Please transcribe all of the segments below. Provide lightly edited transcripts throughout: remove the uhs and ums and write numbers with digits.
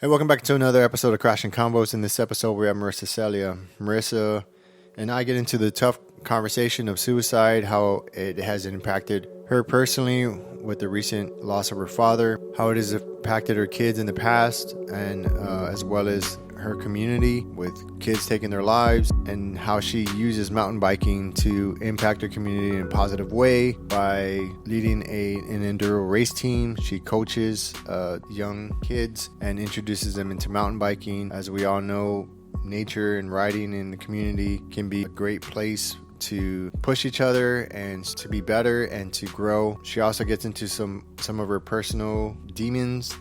Hey, welcome back to another episode of Crashing Combos. In this episode, we have Marissa Celia. Marissa and I get into the tough conversation of suicide, how it has impacted her personally with the recent loss of her father, how it has impacted her kids in the past, and as well as her community with kids taking their lives, and how she uses mountain biking to impact her community in a positive way by leading an enduro race team. She coaches young kids and introduces them into mountain biking. As we all know, nature and riding in the community can be a great place to push each other and to be better and to grow. She also gets into some of her personal demons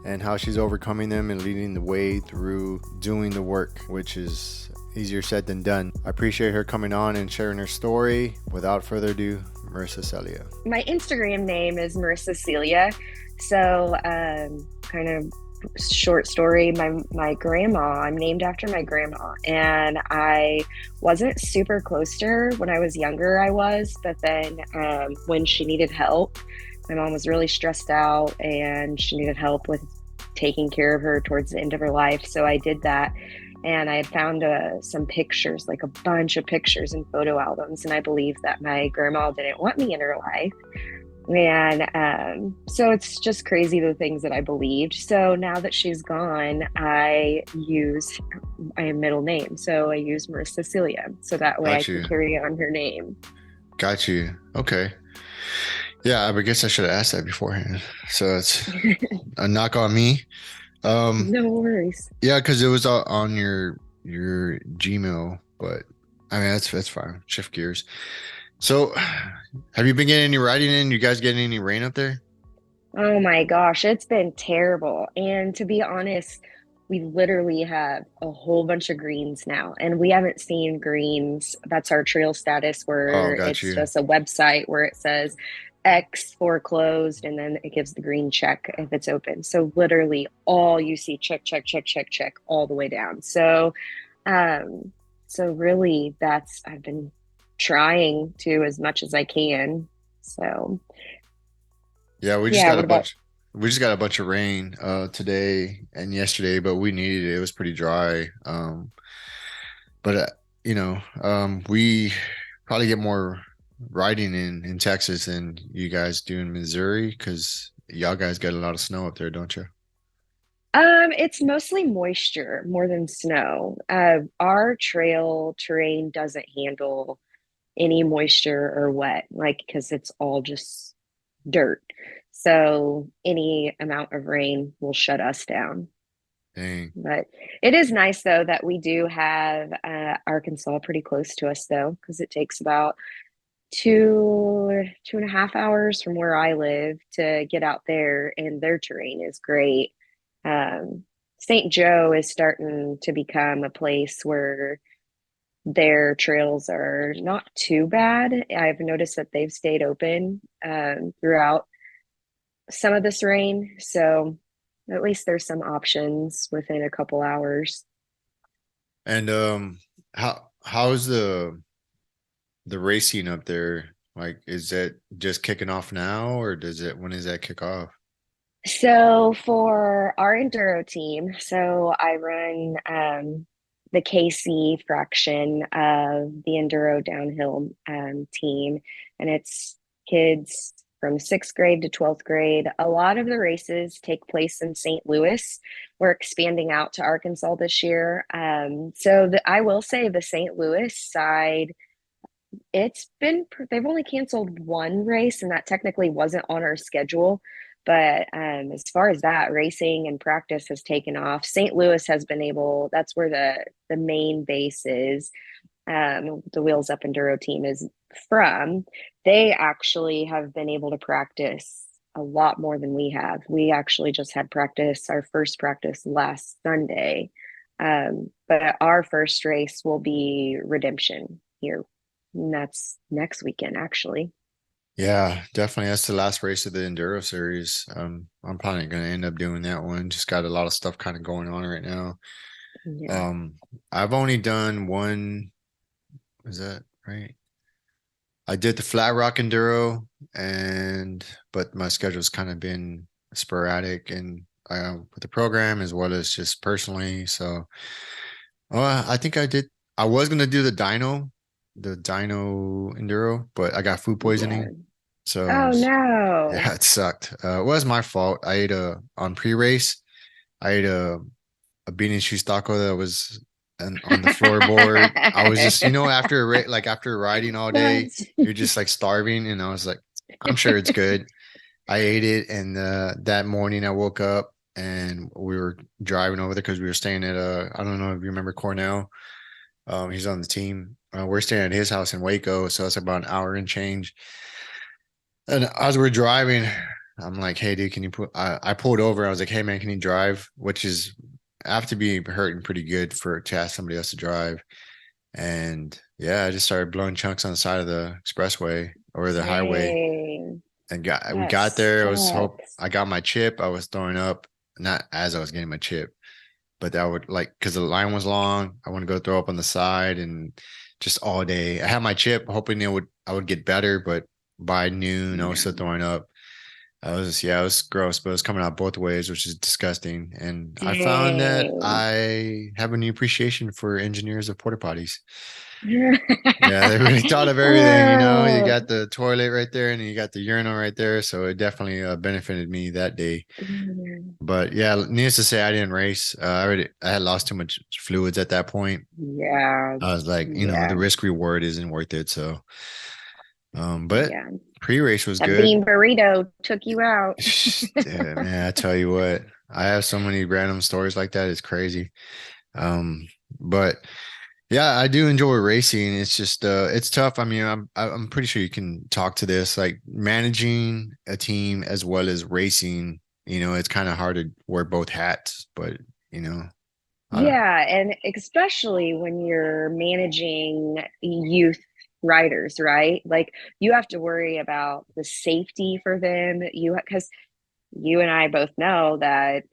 and how she's overcoming them and leading the way through doing the work, which is easier said than done. I appreciate her coming on and sharing her story. Without further ado, Marissa Celia. My Instagram name is Marissa Celia. So, kind of short story. My grandma. I'm named after my grandma, and I wasn't super close to her when I was younger. I was, but then when she needed help, my mom was really stressed out, and she needed help with taking care of her towards the end of her life. So I did that. And I had found some pictures, like a bunch of pictures and photo albums. And I believe that my grandma didn't want me in her life. And so it's just crazy the things that I believed. So now that she's gone, I use my middle name. So I use Marissa Celia. So that way I Got can you. carry on her name. Got you. Okay. Yeah, I guess I should have asked that beforehand. So it's a knock on me. Um, No worries. yeah, because it was on your Gmail, but I mean that's fine. Shift gears. So, have you been getting any riding in? You guys getting any rain up there? Oh my gosh, it's been terrible. And to be honest, we literally have a whole bunch of greens now, and we haven't seen greens. That's our trail status, Oh, where got it's you. just a website where it says X foreclosed, and then it gives the green check if it's open. So literally all you see, check, check, check, check, check, all the way down. Um, so really I've been trying to as much as I can. So Yeah, we just yeah, got a what about bunch. We just got a bunch of rain today and yesterday, but we needed it. It was pretty dry. But we probably get more riding in Texas than you guys do in Missouri because y'all guys get a lot of snow up there, don't you? It's mostly moisture more than snow. Our trail terrain doesn't handle any moisture or wet, like because it's all just dirt. So any amount of rain will shut us down. Dang. But it is nice though that we do have Arkansas pretty close to us though, because it takes about 2.5 hours from where I live to get out there, and their terrain is great. Um, St. Joe is starting to become a place where their trails are not too bad. I've noticed that they've stayed open throughout some of this rain. So at least there's some options within a couple hours. And how's the racing up there? Like, is that just kicking off now, or when does that kick off? So for our enduro team, so I run the KC fraction of the enduro downhill team, and it's kids from sixth grade to 12th grade. A lot of the races take place in St. Louis. We're expanding out to Arkansas this year. I will say the St. Louis side, they've only canceled one race, and that technically wasn't on our schedule. But as far as that, racing and practice has taken off. St. Louis has been able, that's where the main base is. The Wheels Up Enduro team is from. They actually have been able to practice a lot more than we have. We actually just had our first practice last Sunday. But our first race will be Redemption here. And that's next weekend, actually. Yeah, definitely. That's the last race of the Enduro series. I'm probably gonna end up doing that one. Just got a lot of stuff kind of going on right now. Yeah. Um, I've only done one. Is that right? I did the Flat Rock Enduro, but my schedule's kind of been sporadic, and with the program as well as just personally. So, I think I did. I was gonna do the Dino Enduro, but I got food Yeah. poisoning. So Oh no. yeah, it sucked. It was my fault. I ate a on pre-race. I ate a bean and cheese taco that was on the floorboard. I was just, after like after riding all day, That's you're just like starving, and I was like, I'm sure it's good. I ate it, and that morning I woke up and we were driving over there because we were staying at I don't know if you remember Cornell. He's on the team. We're staying at his house in Waco, so it's about an hour and change. And as we're driving, I'm like, "Hey, dude, can you put?" I pulled over. I was like, "Hey, man, can you drive?" Which is I have to be hurting pretty good for to ask somebody else to drive. And yeah, I just started blowing chunks on the side of the expressway or the highway. dang. And we That got there. sucks. I got my chip. I was throwing up, not as I was getting my chip, but that would like because the line was long. I want to go throw up on the side and just all day. I had my chip, hoping I would get better, but by noon I was still Yeah. throwing up. It was gross, but it was coming out both ways, which is disgusting. And I found that Dang. I have a new appreciation for engineers of porta potties. Yeah, they really thought of everything. You Oh. got the toilet right there and you got the urinal right there. So it definitely benefited me that day. But yeah, needless to say, I didn't race. I had lost too much fluids at that point. Yeah. I was like, the Yeah. risk reward isn't worth it. So, but Yeah. pre-race was That good. bean burrito took you out. Damn, man, I tell you what, I have so many random stories like that. It's crazy. But yeah, I do enjoy racing. It's just it's tough. I mean, I'm pretty sure you can talk to this, like managing a team as well as racing. It's kind of hard to wear both hats, but you know, I don't. Yeah, and especially when you're managing youth riders, right? Like you have to worry about the safety for them. Because you and I both know that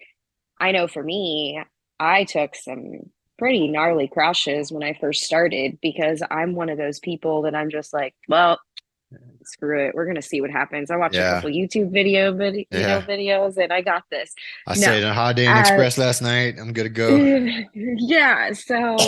I know for me, I took some pretty gnarly crashes when I first started because I'm one of those people that I'm just like, well, screw it. We're gonna see what happens. I watch a Yeah, couple YouTube yeah. videos and I got this. I No. stayed on a hot day in Uh Express last night. I'm good to go. yeah, so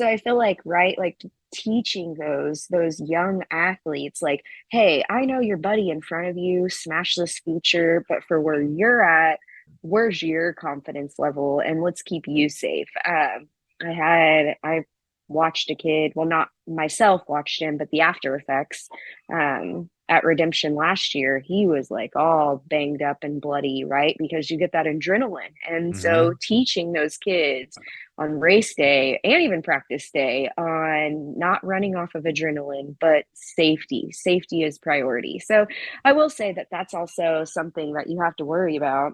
I feel like right, like teaching those young athletes like, hey, I know your buddy in front of you smashed this feature, but for where you're at, where's your confidence level and let's keep you safe. I watched a kid, well, not myself watched him, but the after effects at Redemption last year. He was like all banged up and bloody, right? Because you get that adrenaline. And so Hmm. teaching those kids on race day and even practice day on not running off of adrenaline, but safety. Safety is priority. So I will say that that's also something that you have to worry about.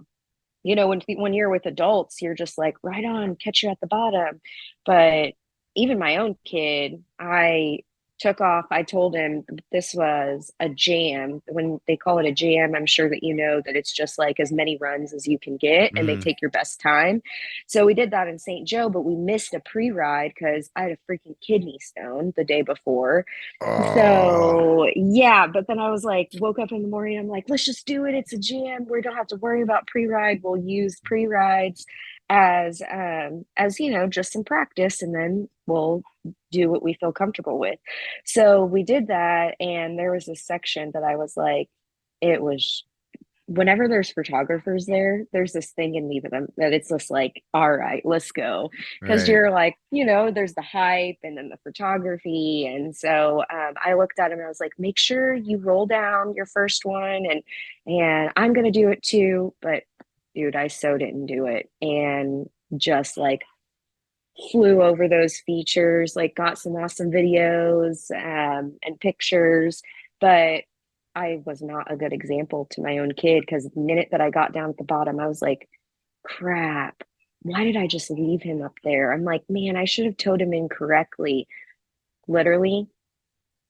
When you're with adults, you're just like, right on, catch you at the bottom. But even my own kid, I took off. I told him this was a jam. When they call it a jam, I'm sure that you know that it's just like as many runs as you can get and they Hmm. take your best time. So we did that in St. Joe, but we missed a pre-ride because I had a freaking kidney stone the day before. Oh, So yeah, but then I was like, woke up in the morning. I'm like, let's just do it. It's a gym. We don't have to worry about pre-ride. We'll use pre-rides as just some practice, and then we'll do what we feel comfortable with. So we did that, and there was a section that I was like, it was whenever there's photographers there, there's this thing in me that it's just like, all right, let's go. Because right. you're like, there's the hype and then the photography. And so I looked at him and I was like, make sure you roll down your first one and I'm gonna do it too. But dude, I so didn't do it. And just like flew over those features, like got some awesome videos and pictures. But I was not a good example to my own kid because the minute that I got down at the bottom, I was like, crap, why did I just leave him up there? I'm like, man, I should have towed him in correctly. Literally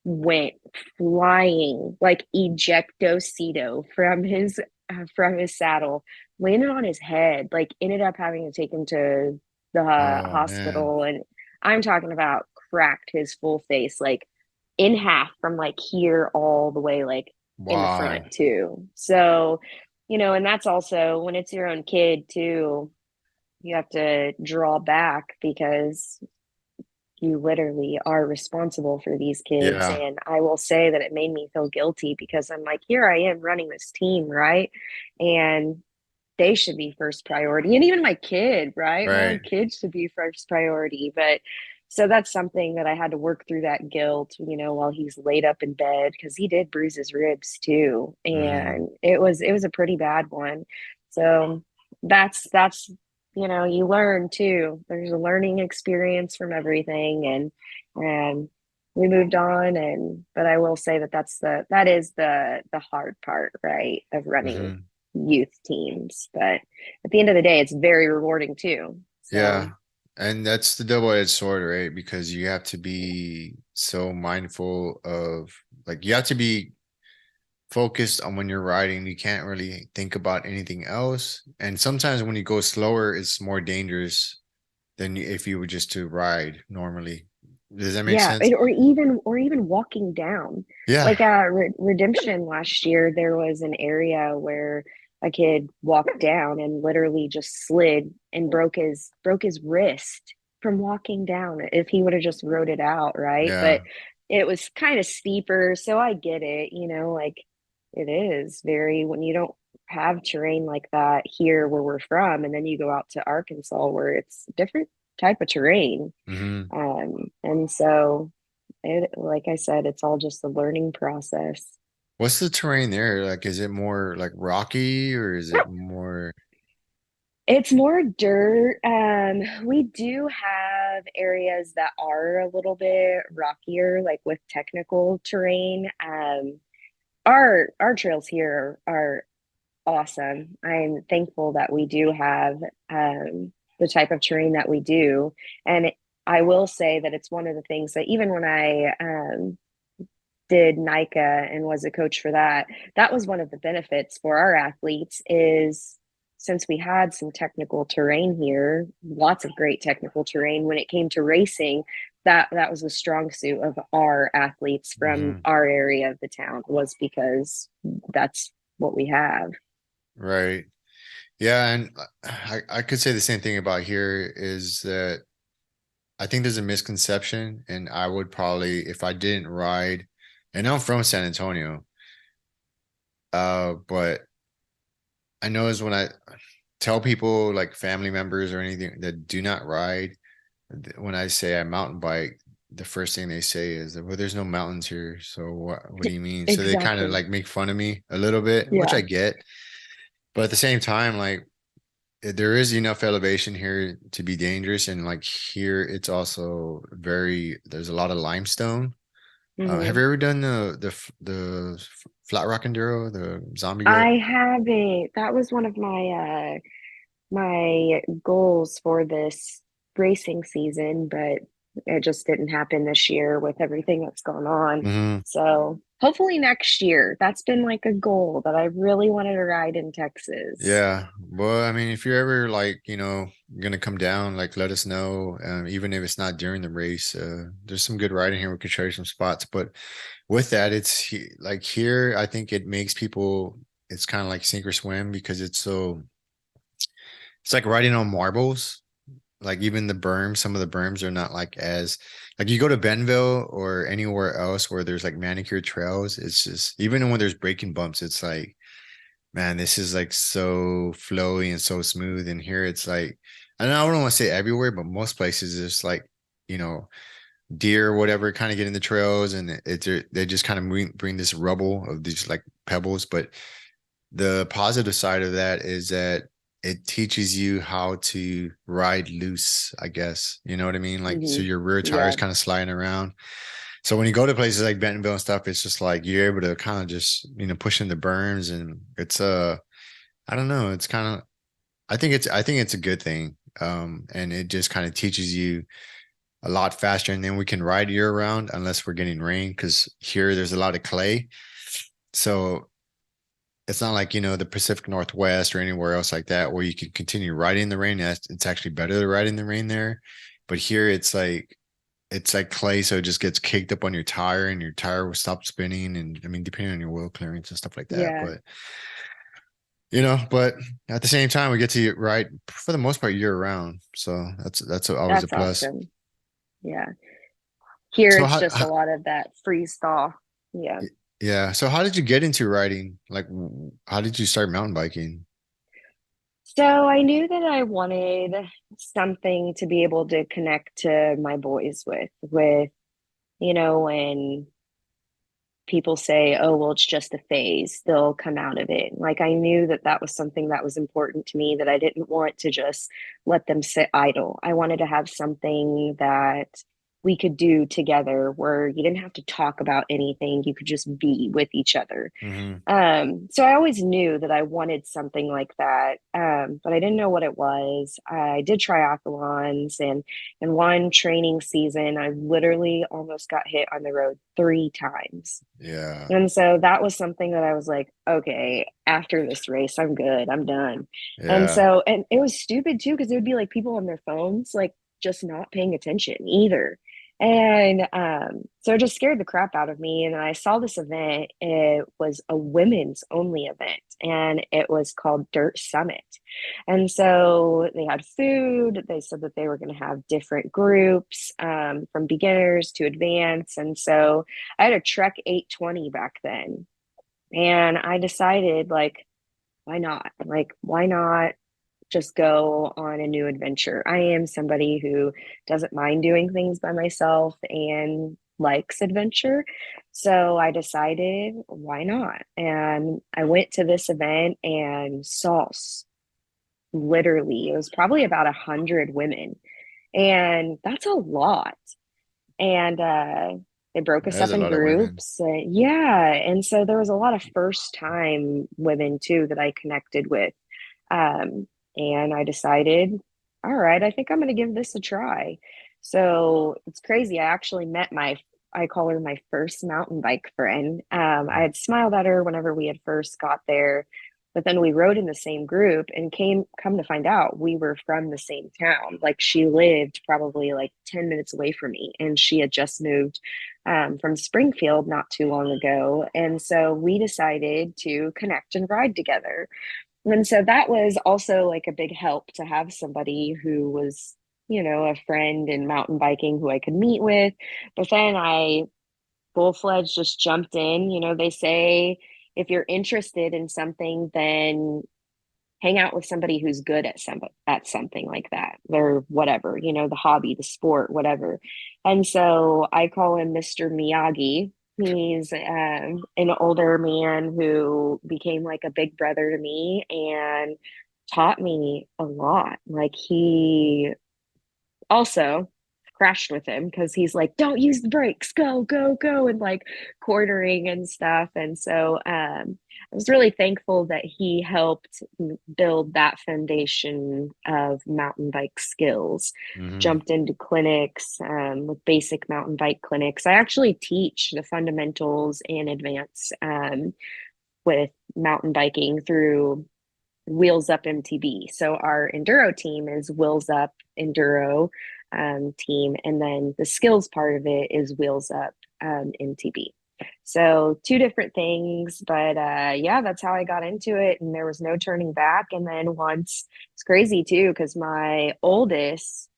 went flying like ejectocito from his saddle, landed on his head, like ended up having to take him to the Oh man. hospital. And I'm talking about cracked his full face like in half from like here all the way like in the front Wow. too. So And that's also when it's your own kid too, you have to draw back because you literally are responsible for these kids. Yeah. And I will say that it made me feel guilty because I'm like, here I am running this team, right? And they should be first priority. And even my kid, right? My own Right. kids should be first priority. But so that's something that I had to work through that guilt, while he's laid up in bed because he did bruise his ribs too. Mm-hmm. And it was a pretty bad one. So that's you learn too. There's a learning experience from everything and we moved on, but I will say that that is the hard part, right, of running Mm-hmm. youth teams. But at the end of the day, it's very rewarding too. Yeah. So, And that's the double-edged sword, right? Because you have to be so mindful of, like, you have to be focused on when you're riding. You can't really think about anything else. And sometimes when you go slower, it's more dangerous than if you were just to ride normally. Does that make yeah, sense? or even walking down. Yeah. Like at Redemption last year, there was an area where a kid walked down and literally just slid and broke his wrist from walking down if he would have just rode it out, right? Yeah. But it was kind of steeper, so I get it, like it is very when you don't have terrain like that here where we're from, and then you go out to Arkansas where it's different type of terrain. Hmm. And so like I said, it's all just a learning process. What's the terrain there? Like, is it more like rocky or is it more? It's more dirt. We do have areas that are a little bit rockier, like with technical terrain. Our trails here are awesome. I'm thankful that we do have the type of terrain that we do. And I will say that it's one of the things that even when I did NICA and was a coach for that, that was one of the benefits for our athletes is since we had some technical terrain here, lots of great technical terrain when it came to racing, that was the strong suit of our athletes from Mhm. our area of the town was because that's what we have. Right. Yeah, and I could say the same thing about here is that I think there's a misconception, and I would probably, if I didn't ride, and I'm from San Antonio, but I know is when I tell people like family members or anything that do not ride, when I say I mountain bike, the first thing they say is, well, there's no mountains here. So what do you mean? So they kind of Exactly. like make fun of me a little bit, which Yeah. I get. But at the same time, like there is enough elevation here to be dangerous. And like here, it's also there's a lot of limestone. Have Hmm. you ever done the flat rock enduro, the zombie road? I haven't. That was one of my goals for this racing season, but it just didn't happen this year with everything that's gone on. Hmm. So hopefully next year. That's been like a goal that I really wanted to ride in Texas. Yeah. Well, I mean, if you're ever like, gonna come down, like let us know. Even if it's not during the race, there's some good riding here. We could show you some spots. But with that, like here, I think it makes people, it's kind of like sink or swim because it's like riding on marbles. Like even the berms, some of the berms are not like as like you go to Bentonville or anywhere else where there's like manicured trails. It's just even when there's braking bumps, it's like, man, this is like so flowy and so smooth. And here it's like, I don't want to say everywhere, but most places it's like, you know, deer or whatever kind of get in the trails and they just kind of bring this rubble of these like pebbles. But the positive side of that is that it teaches you how to ride loose, I guess. You know what I mean? Like, so Hmm. your rear tire is Yeah. kind of sliding around. So when you go to places like Bentonville and stuff, it's just like you're able to kind of just, push in the berms and it's I don't know, it's kind of I think it's a good thing. And it just kind of teaches you a lot faster and then we can ride year round unless we're getting rain because here there's a lot of clay. So it's not like, the Pacific Northwest or anywhere else like that where you can continue riding in the rain. It's actually better to ride in the rain there. But here it's like clay, so it just gets caked up on your tire and your tire will stop spinning. And I mean, depending on your wheel clearance and stuff like that. Yeah. But But at the same time, we get to ride for the most part year round. So that's always a That's plus. awesome. Yeah. Here So it's just a lot of that freeze thaw. Yeah. yeah. So how did you get into riding? Like, how did you start mountain biking? So I knew that I wanted something to be able to connect to my boys with, when people say, oh, well, it's just a phase, they'll come out of it. Like I knew that that was something that was important to me, that I didn't want to just let them sit idle. I wanted to have something that we could do together where you didn't have to talk about anything. You could just be with each other. Hmm. So I always knew that I wanted something like that, but I didn't know what it was. I did triathlons, and in one training season, I literally almost got hit on the road 3 times. Yeah. And so that was something that I was like, okay, after this race, I'm good. I'm done. Yeah. And it was stupid too, because it would be like people on their phones, like just not paying attention either. And so it just scared the crap out of me. And I saw this event. It was a women's only event, and it was called Dirt Summit. And so they had food. They said that they were going to have different groups, from beginners to advanced. And so I had a Trek 820 back then. And I decided, like, why not? Like, why not just go on a new adventure? I am somebody who doesn't mind doing things by myself and likes adventure. So I decided, why not? And I went to this event and saw literally, it was probably about 100 women. And that's a lot. And they broke us There's up a in lot of women. groups. Yeah. And so there was a lot of first time women too that I connected with. Um, and I decided, all right, I think I'm going to give this a try. So it's crazy. I actually met I call her my first mountain bike friend. I had smiled at her whenever we had first got there, but then we rode in the same group and come to find out we were from the same town. Like she lived probably like 10 minutes away from me, and she had just moved from Springfield not too long ago. And so we decided to connect and ride together. And so that was also like a big help to have somebody who was, a friend in mountain biking who I could meet with. But then I full fledged just jumped in. They say if you're interested in something, then hang out with somebody who's good at something like that, or whatever, the hobby, the sport, whatever. And so I call him Mr. Miyagi. He's an older man who became like a big brother to me and taught me a lot. Like he also crashed with him because he's like, don't use the brakes, go, go, go, and like cornering and stuff. And so I was really thankful that he helped build that foundation of mountain bike skills. Hmm. Jumped into clinics, with basic mountain bike clinics. I actually teach the fundamentals and advance, with mountain biking through Wheels Up MTB. So our enduro team is Wheels Up Enduro, team, and then the skills part of it is Wheels Up, MTB. So two different things, but yeah, that's how I got into it, and there was no turning back. And then once it's crazy too, because my oldest,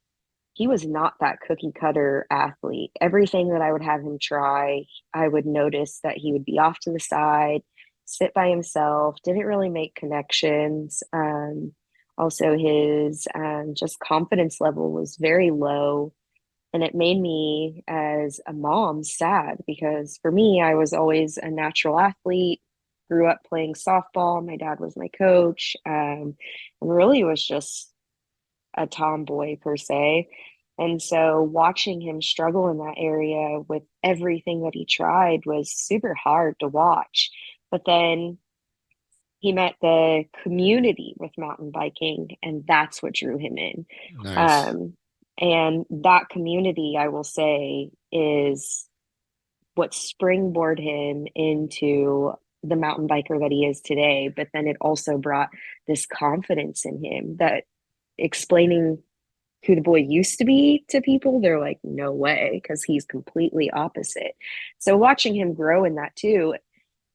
he was not that cookie cutter athlete. Everything that I would have him try, I would notice that he would be off to the side, sit by himself, didn't really make connections. Also, his just confidence level was very low. And it made me, as a mom, sad because for me, I was always a natural athlete, grew up playing softball. My dad was my coach, and really was just a tomboy per se. And so watching him struggle in that area with everything that he tried was super hard to watch. But then he met the community with mountain biking, and that's what drew him in. Nice. Um, and that community, I will say, is what springboarded him into the mountain biker that he is today. But then it also brought this confidence in him that explaining who the boy used to be to people, they're like, no way, because he's completely opposite. So watching him grow in that too,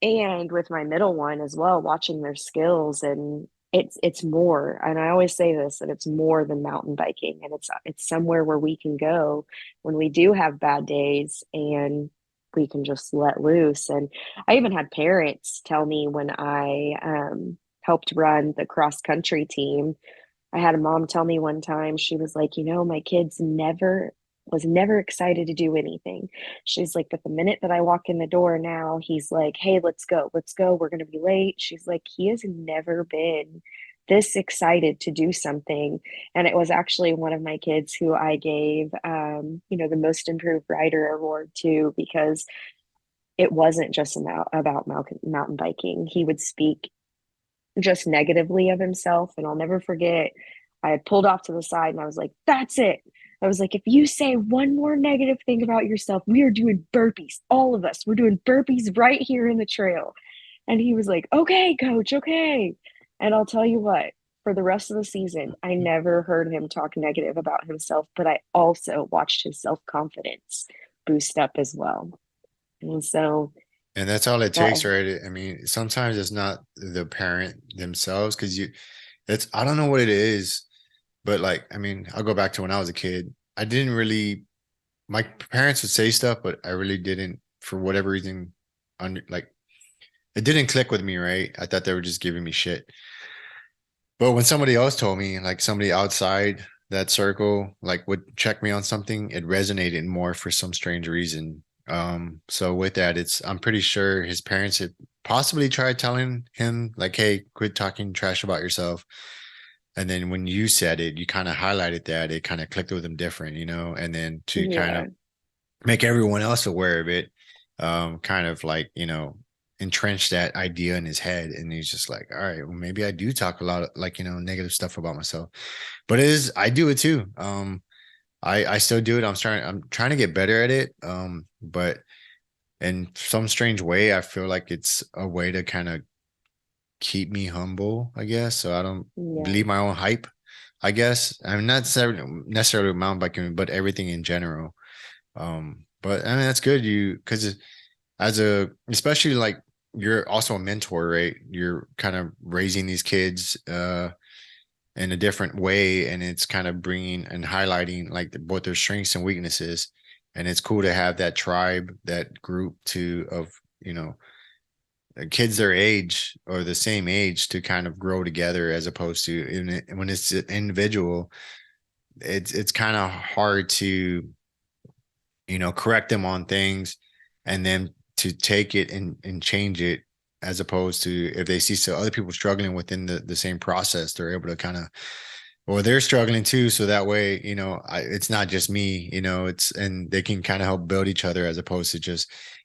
and with my middle one as well, watching their skills, and it's more, and I always say this, that it's more than mountain biking, and it's somewhere where we can go when we do have bad days, and we can just let loose. And I even had parents tell me when I helped run the cross country team. I had a mom tell me one time, she was like, my kid's never excited to do anything. She's like, but the minute that I walk in the door now, he's like, hey, let's go. We're going to be late. She's like, he has never been this excited to do something. And it was actually one of my kids who I gave, the most improved rider award to, because it wasn't just about mountain biking. He would speak just negatively of himself. And I'll never forget, I had pulled off to the side and I was like, that's it. I was like, if you say one more negative thing about yourself, we are doing burpees. All of us, we're doing burpees right here in the trail. And he was like, okay, coach, okay. And I'll tell you what, for the rest of the season, I never heard him talk negative about himself, but I also watched his self confidence boost up as well. And so And that's all it that, takes, right? I mean, sometimes it's not the parent themselves because it's, I don't know what it is, but like, I mean, I'll go back to when I was a kid. I didn't really, my parents would say stuff, but I really didn't, for whatever reason, like, it didn't click with me, right? I thought they were just giving me shit. But when somebody else told me, like somebody outside that circle, like would check me on something, it resonated more for some strange reason. So with that, I'm pretty sure his parents had possibly tried telling him, like, hey, quit talking trash about yourself. And then when you said it, you kind of highlighted that, it kind of clicked with him different, and then to kind of yeah, make everyone else aware of it, kind of like, entrench that idea in his head. And he's just like, all right, well, maybe I do talk a lot of like, negative stuff about myself. But I do it too. I still do it. I'm trying to get better at it. But in some strange way, I feel like it's a way to kind of keep me humble, I guess. So I don't yeah, believe my own hype, I guess. I'm not necessarily mountain biking, but everything in general. But I mean, that's good. Because especially like you're also a mentor, right? You're kind of raising these kids, in a different way, and it's kind of bringing and highlighting like both their strengths and weaknesses. And it's cool to have that tribe, that group of, you know, kids their age or the same age to kind of grow together, as opposed to when it's an individual, it's kind of hard to, correct them on things and then to take it and change it, as opposed to if they see other people struggling within the same process, they're able to kind of, well, they're struggling too. So that way, it's not just me, and they can kind of help build each other, as opposed to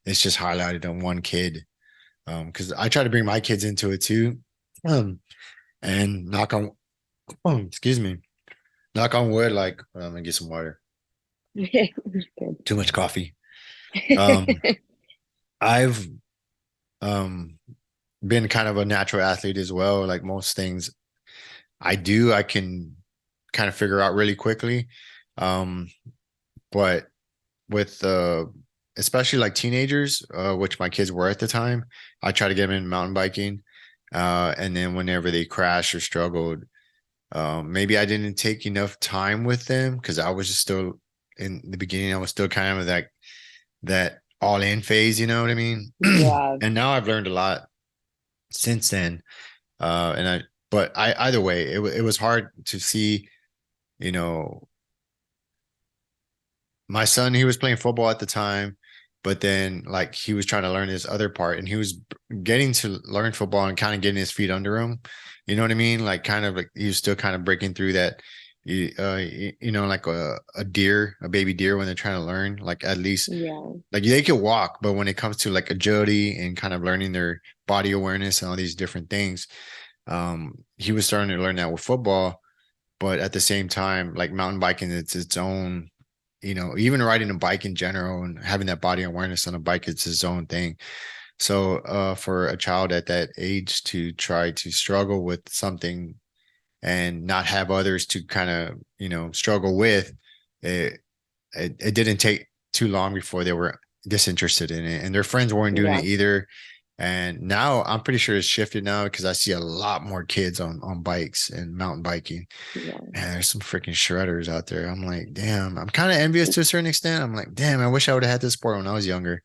it's just highlighted on one kid. Because I try to bring my kids into it too. And knock on, excuse me, knock on wood, like, I'm gonna get some water. good. Too much coffee. Um, I've um been kind of a natural athlete as well. Like most things I can kind of figure out really quickly. Um, but with especially like teenagers, which my kids were at the time, I try to get them in mountain biking. And then whenever they crash or struggled, maybe I didn't take enough time with them because I was just still in the beginning. I was still kind of that all in phase, you know what I mean? Yeah, And now I've learned a lot since then. And but either way, it was hard to see, you know, my son, he was playing football at the time, but then like he was trying to learn this other part, and he was getting to learn football and kind of getting his feet under him. You know what I mean? Like kind of like he was still kind of breaking through that, like a deer, a baby deer when they're trying to learn, like at least yeah, like they could walk, but when it comes to like agility and kind of learning their body awareness and all these different things, he was starting to learn that with football. But at the same time, like mountain biking, it's its own, even riding a bike in general and having that body awareness on a bike, it's his own thing. So for a child at that age to try to struggle with something and not have others to kind of, struggle with it, it didn't take too long before they were disinterested in it, and their friends weren't doing yeah, it either. And now I'm pretty sure it's shifted now because I see a lot more kids on bikes and mountain biking. Yeah. And there's some freaking shredders out there. I'm like, damn, I'm kind of envious to a certain extent. I'm like, damn, I wish I would have had this sport when I was younger.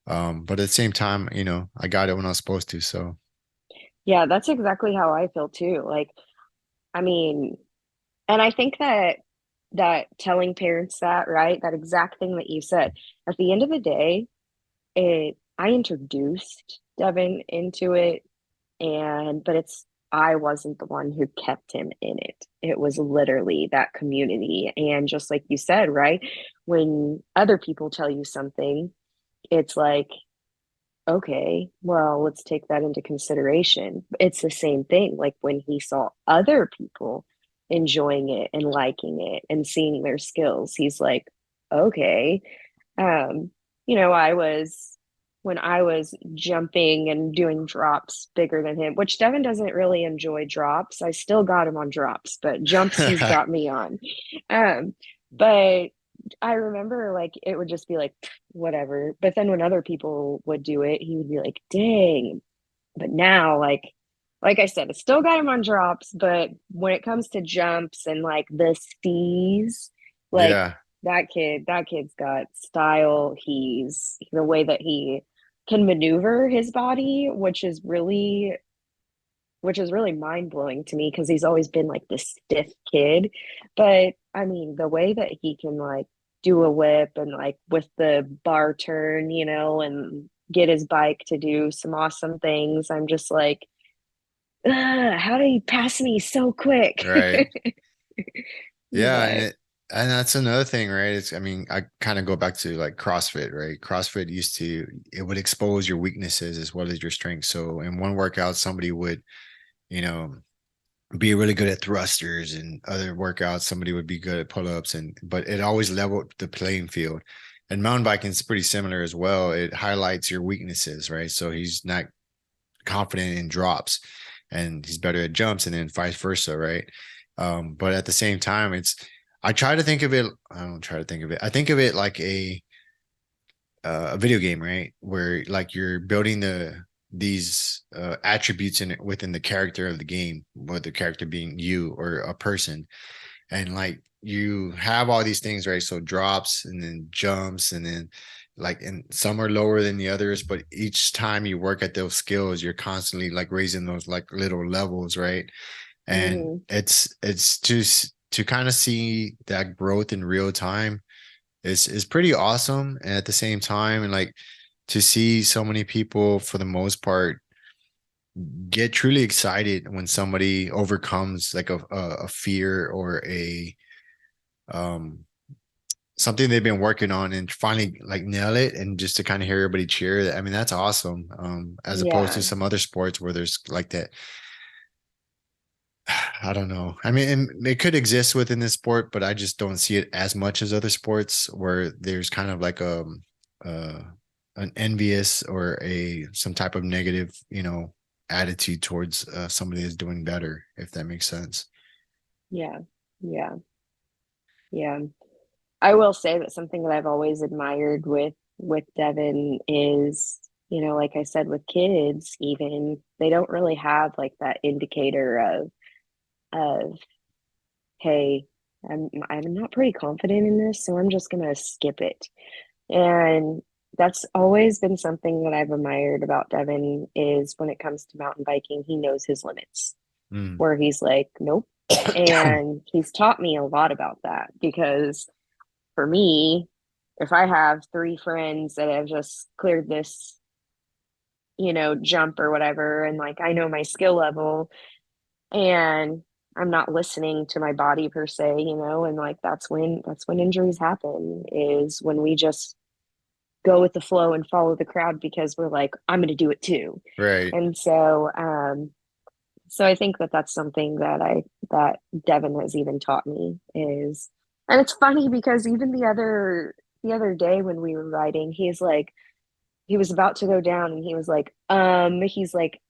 But at the same time, I got it when I was supposed to. So Yeah, that's exactly how I feel too. Like, I mean, and I think that telling parents that, right, that exact thing that you said, at the end of the day, it I introduced Devin into it, and but it's I wasn't the one who kept him in it. It was literally that community. And just like you said, right, when other people tell you something, it's like, okay, well, let's take that into consideration. It's the same thing. Like when he saw other people enjoying it and liking it and seeing their skills, he's like, okay. Um, I was when I was jumping and doing drops bigger than him, which Devin doesn't really enjoy drops. I still got him on drops, but jumps he's got me on. Um, but I remember like it would just be like whatever. But then when other people would do it, he would be like, dang. But now, like I said, I still got him on drops, but when it comes to jumps and like the stees, like yeah, that kid's got style. He's the way that he can maneuver his body, which is really mind blowing to me because he's always been like this stiff kid. But I mean, the way that he can like do a whip and like with the bar turn, and get his bike to do some awesome things, I'm just like, how did he pass me so quick? right. Yeah, and But that's another thing, right? I mean, I kind of go back to like CrossFit, right? CrossFit it would expose your weaknesses as well as your strengths. So in one workout, somebody would, you know, be really good at thrusters, and other workouts, somebody would be good at pull-ups, but it always leveled the playing field. And mountain biking is pretty similar as well. It highlights your weaknesses, right? So he's not confident in drops and he's better at jumps, and then vice versa, right? But at the same time, I try to think of it. I don't try to think of it. I think of it like a video game, right? Where like you're building these attributes in it within the character of the game, with the character being you or a person, and like you have all these things, right? So drops and then jumps and then like, and some are lower than the others, but each time you work at those skills, you're constantly like raising those like little levels, right? And mhm, it's just to kind of see that growth in real time is pretty awesome. And at the same time, and like to see so many people for the most part get truly excited when somebody overcomes like a fear or a um something they've been working on and finally like nail it, and just to kind of hear everybody cheer. I mean, that's awesome. As opposed to yeah, some other sports where there's like that. I don't know. I mean, it could exist within this sport, but I just don't see it as much as other sports where there's kind of like uh an envious or a some type of negative, attitude towards somebody that's doing better, if that makes sense. yeah, yeah, yeah. I will say that something that I've always admired with Devin is, like I said, with kids, even they don't really have like that indicator of hey, I'm not pretty confident in this, so I'm just gonna skip it. And that's always been something that I've admired about Devin is when it comes to mountain biking, he knows his limits, Mm. where he's like, nope. And he's taught me a lot about that because for me, if I have three friends that have just cleared this, jump or whatever, and like I know my skill level and I'm not listening to my body per se, and like that's when injuries happen is when we just go with the flow and follow the crowd because we're like, I'm going to do it too. Right. And so I think that that's something that Devin has even taught me is, and it's funny because even the other day when we were riding, he was about to go down and he's like,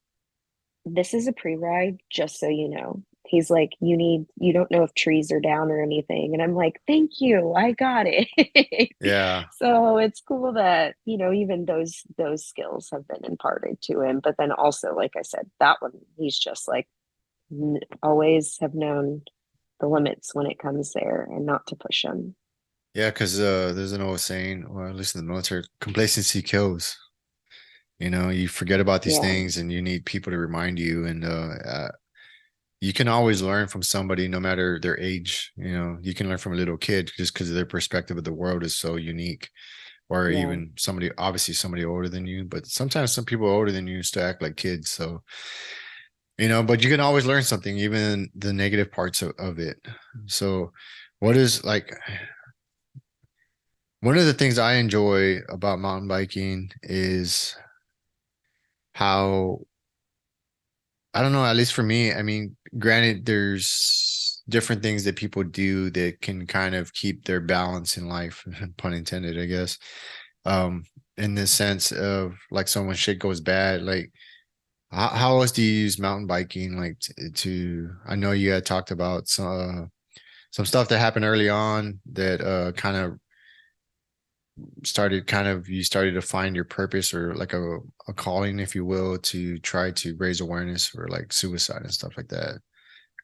this is a pre-ride, just so you know. he's like, you don't know if trees are down or anything. And I'm like, thank you, I got it. Yeah. So it's cool that, even those skills have been imparted to him. But then also, like I said, that one, he's just like always have known the limits when it comes there and not to push them. Yeah, because there's an old saying, or at least in the military, complacency kills. You forget about these Yeah, things and you need people to remind you. And you can always learn from somebody, no matter their age. You can learn from a little kid just because their perspective of the world is so unique. Or yeah. even somebody, obviously somebody older than you, but sometimes some people older than you still act like kids. So, but you can always learn something, even the negative parts of it. So, what is like one of the things I enjoy about mountain biking is how, I don't know, at least for me, I mean, granted, there's different things that people do that can kind of keep their balance in life, pun intended, I guess. Um, in the sense of like so when shit goes bad, like how else do you use mountain biking like I know you had talked about some stuff that happened early on that kind of you started to find your purpose or like a calling, if you will, to try to raise awareness for like suicide and stuff like that.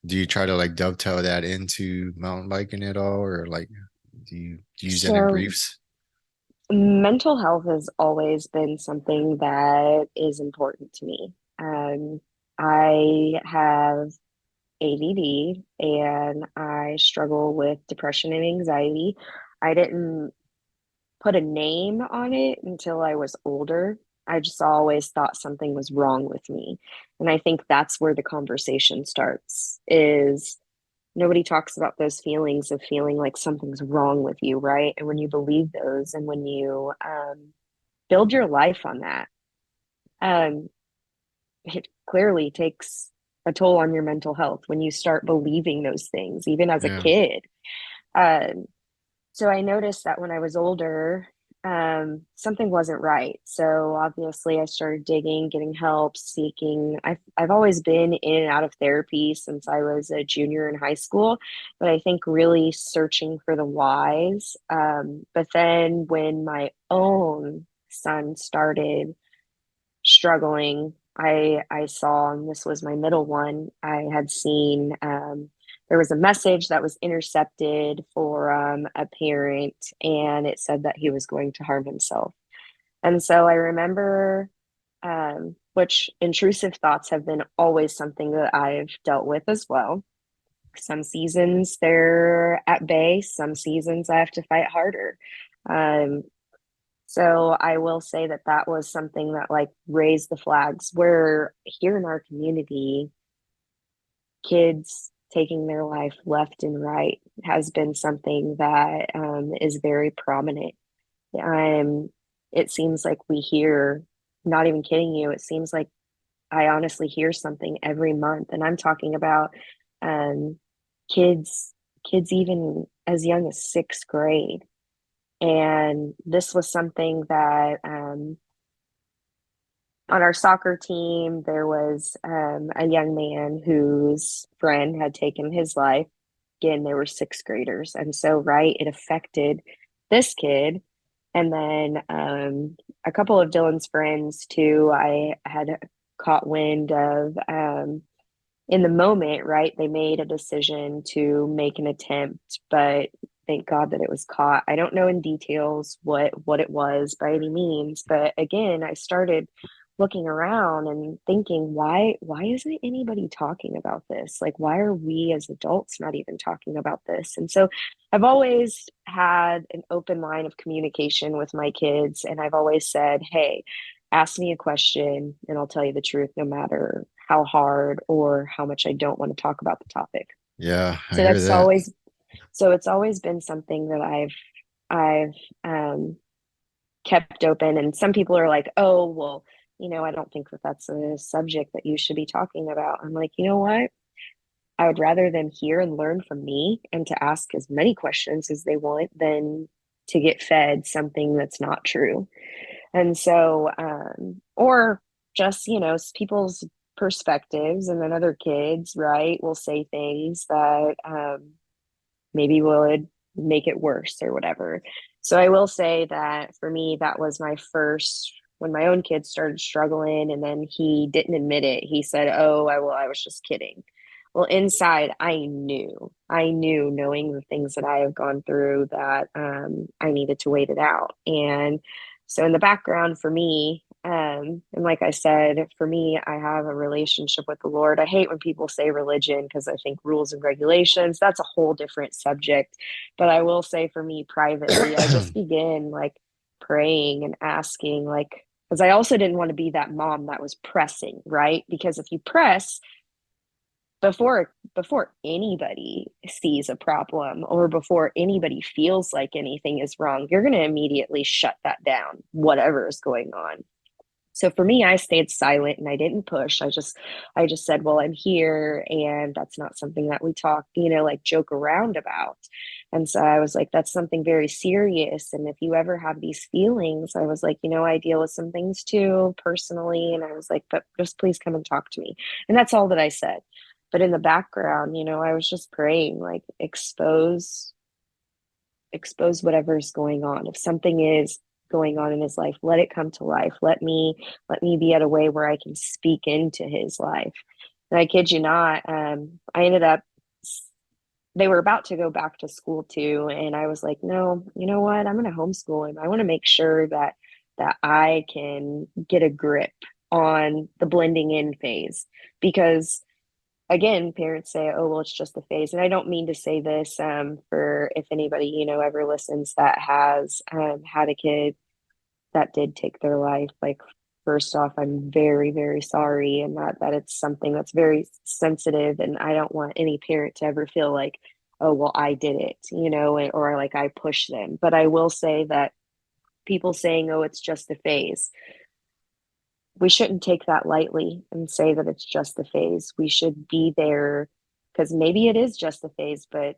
Do you try to like dovetail that into mountain biking at all, or like do you use that in So briefs? mental health has always been something that is important to me. I have ADD and I struggle with depression and anxiety. I didn't put a name on it until I was older. I just always thought something was wrong with me. And I think that's where the conversation starts is nobody talks about those feelings of feeling like something's wrong with you, right? And when you believe those and when you build your life on that, um, it clearly takes a toll on your mental health when you start believing those things, even as a Yeah. kid. Um, so I noticed that when I was older, something wasn't right. So obviously, I started digging, getting help, seeking. I've always been in and out of therapy since I was a junior in high school, but I think really searching for the whys. But then when my own son started struggling, I saw, and this was my middle one, I had seen there was a message that was intercepted for a parent, and it said that he was going to harm himself. And so I remember, which intrusive thoughts have been always something that I've dealt with as well. Some seasons they're at bay, some seasons I have to fight harder. Um, so I will say that that was something that like raised the flags where here in our community, kids taking their life left and right has been something that is very prominent. Um, it seems like we hear, not even kidding you, it seems like I honestly hear something every month, and I'm talking about um, kids, kids even as young as sixth grade. And this was something that on our soccer team, there was a young man whose friend had taken his life. Again, they were sixth graders. And so, right, it affected this kid. And then a couple of Dylan's friends, too, I had caught wind of in the moment, right, they made a decision to make an attempt, but thank God that it was caught. I don't know in details what it was by any means, but again, I started looking around and thinking, why isn't anybody talking about this? Like, why are we as adults not even talking about this? And so I've always had an open line of communication with my kids, and I've always said, hey, ask me a question and I'll tell you the truth no matter how hard or how much I don't want to talk about the topic. Yeah, I So hear that's that. always so it's always been something that I've kept open, and some people are like, "Oh, well, I don't think that that's a subject that you should be talking about." I'm like, "You know what? I would rather them hear and learn from me and to ask as many questions as they want than to get fed something that's not true." And so, or just, people's perspectives, and then other kids, right, will say things that maybe would make it worse or whatever. So I will say that for me, that was my first when my own kids started struggling, and then he didn't admit it. He said, "Oh, I was just kidding." Well, inside, I knew, knowing the things that I have gone through, that I needed to wait it out. And so, in the background for me, and like I said, for me, I have a relationship with the Lord. I hate when people say religion because I think rules and regulations, that's a whole different subject. But I will say for me privately, I just begin like praying and asking, like, because I also didn't want to be that mom that was pressing, right? Because if you press, before anybody sees a problem or before anybody feels like anything is wrong, you're going to immediately shut that down, whatever is going on. So for me, I stayed silent and I didn't push. I just said, well, I'm here, and that's not something that we talk, like joke around about. And so I was like, that's something very serious. And if you ever have these feelings, I was like, I deal with some things too personally. And I was like, but just please come and talk to me. And that's all that I said. But in the background, I was just praying, like, expose whatever's going on. If something is going on in his life, let it come to life. Let me be at a way where I can speak into his life. And I kid you not, I ended up, they were about to go back to school too, and I was like, no, you know what, I'm going to homeschool him. I want to make sure that I can get a grip on the blending in phase, because again, parents say, oh, well, it's just a phase. And I don't mean to say this for if anybody, ever listens that has had a kid that did take their life. Like, first off, I'm very, very sorry. And that it's something that's very sensitive. And I don't want any parent to ever feel like, oh, well, I did it, or like I pushed them. But I will say that people saying, oh, it's just a phase, we shouldn't take that lightly and say that it's just a phase. We should be there, because maybe it is just a phase, but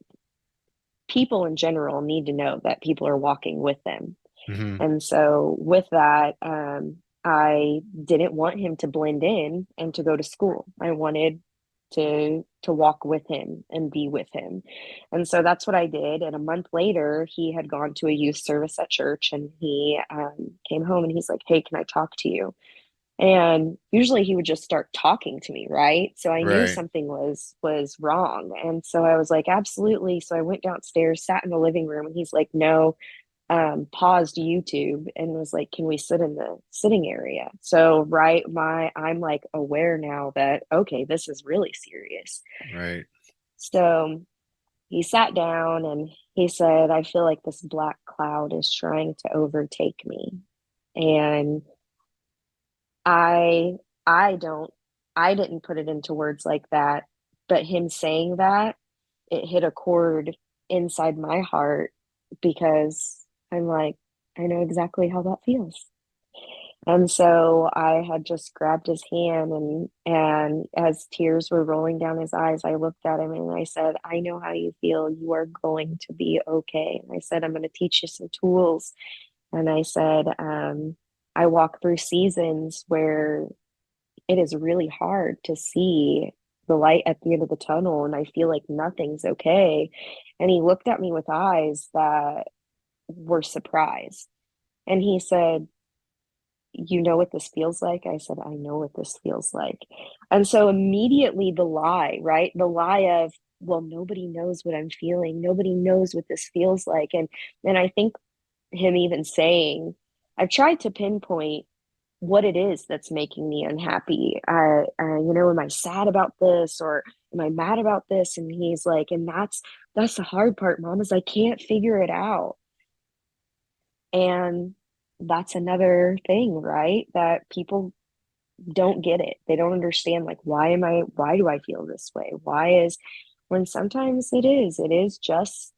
people in general need to know that people are walking with them. Hmm. And so with that, I didn't want him to blend in and to go to school. I wanted to walk with him and be with him. And so that's what I did. And a month later, he had gone to a youth service at church, and he came home and he's like, hey, can I talk to you? And usually he would just start talking to me, right? So I knew Right. something was wrong. And so I was like, absolutely. So I went downstairs, sat in the living room, and he's like, no, paused YouTube and was like, can we sit in the sitting area? So right, I'm like aware now that okay, this is really serious. Right. So he sat down and he said, I feel like this black cloud is trying to overtake me. And I I don't I didn't put it into words like that, but him saying that, it hit a chord inside my heart, because I'm like, I know exactly how that feels. And so I had just grabbed his hand, and as tears were rolling down his eyes, I looked at him and I said, I know how you feel. You are going to be okay. And I said, I'm going to teach you some tools. And I said, I walk through seasons where it is really hard to see the light at the end of the tunnel, and I feel like nothing's okay. And he looked at me with eyes that were surprised. And he said, you know what this feels like? I said, I know what this feels like. And so immediately the lie, right? The lie of, well, nobody knows what I'm feeling. Nobody knows what this feels like. And I think him even saying, I've tried to pinpoint what it is that's making me unhappy. Am I sad about this, or am I mad about this? And he's like, and that's the hard part, mom, is I can't figure it out. And that's another thing, right? That people don't get it. They don't understand, like, why do I feel this way? Why is, when sometimes it is just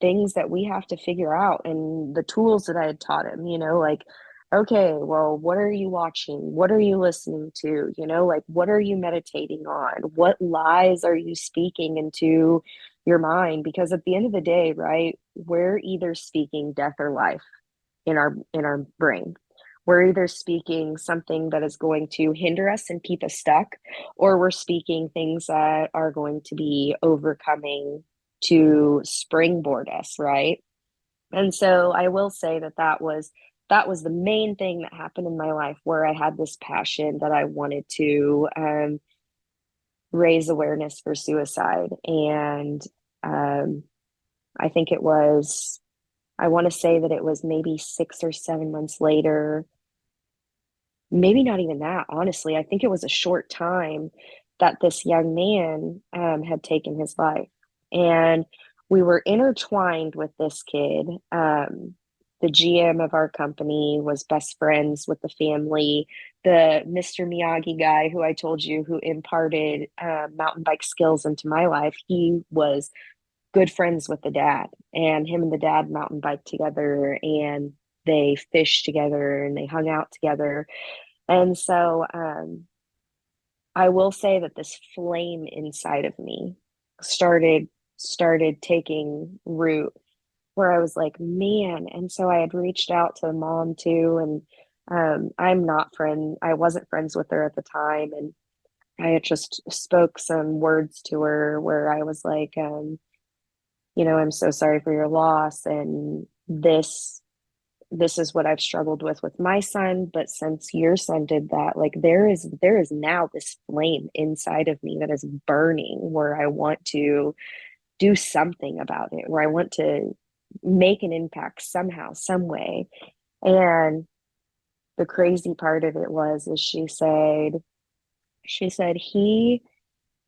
things that we have to figure out. And the tools that I had taught him, like, okay, well, what are you watching? What are you listening to? Like, what are you meditating on? What lies are you speaking into your mind? Because at the end of the day, right, we're either speaking death or life in our brain. we're either speaking something that is going to hinder us and keep us stuck, or we're speaking things that are going to be overcoming to springboard us, right? And so I will say that that was the main thing that happened in my life where I had this passion that I wanted to raise awareness for suicide. And um, I think it was, I want to say that it was maybe 6 or 7 months later, maybe not even that, honestly. I think it was a short time that this young man had taken his life. And we were intertwined with this kid. The GM of our company was best friends with the family. The Mr. Miyagi guy who I told you who imparted mountain bike skills into my life, he was good friends with the dad. And him and the dad mountain biked together and they fished together and they hung out together. And so I will say that this flame inside of me started started taking root where I was like, man. And so I had reached out to the mom too. And I wasn't friends with her at the time. And I had just spoke some words to her where I was like, I'm so sorry for your loss. And this is what I've struggled with my son, but since your son did that, like there is now this flame inside of me that is burning where I want to do something about it, where I want to make an impact somehow, some way. And the crazy part of it was is she said he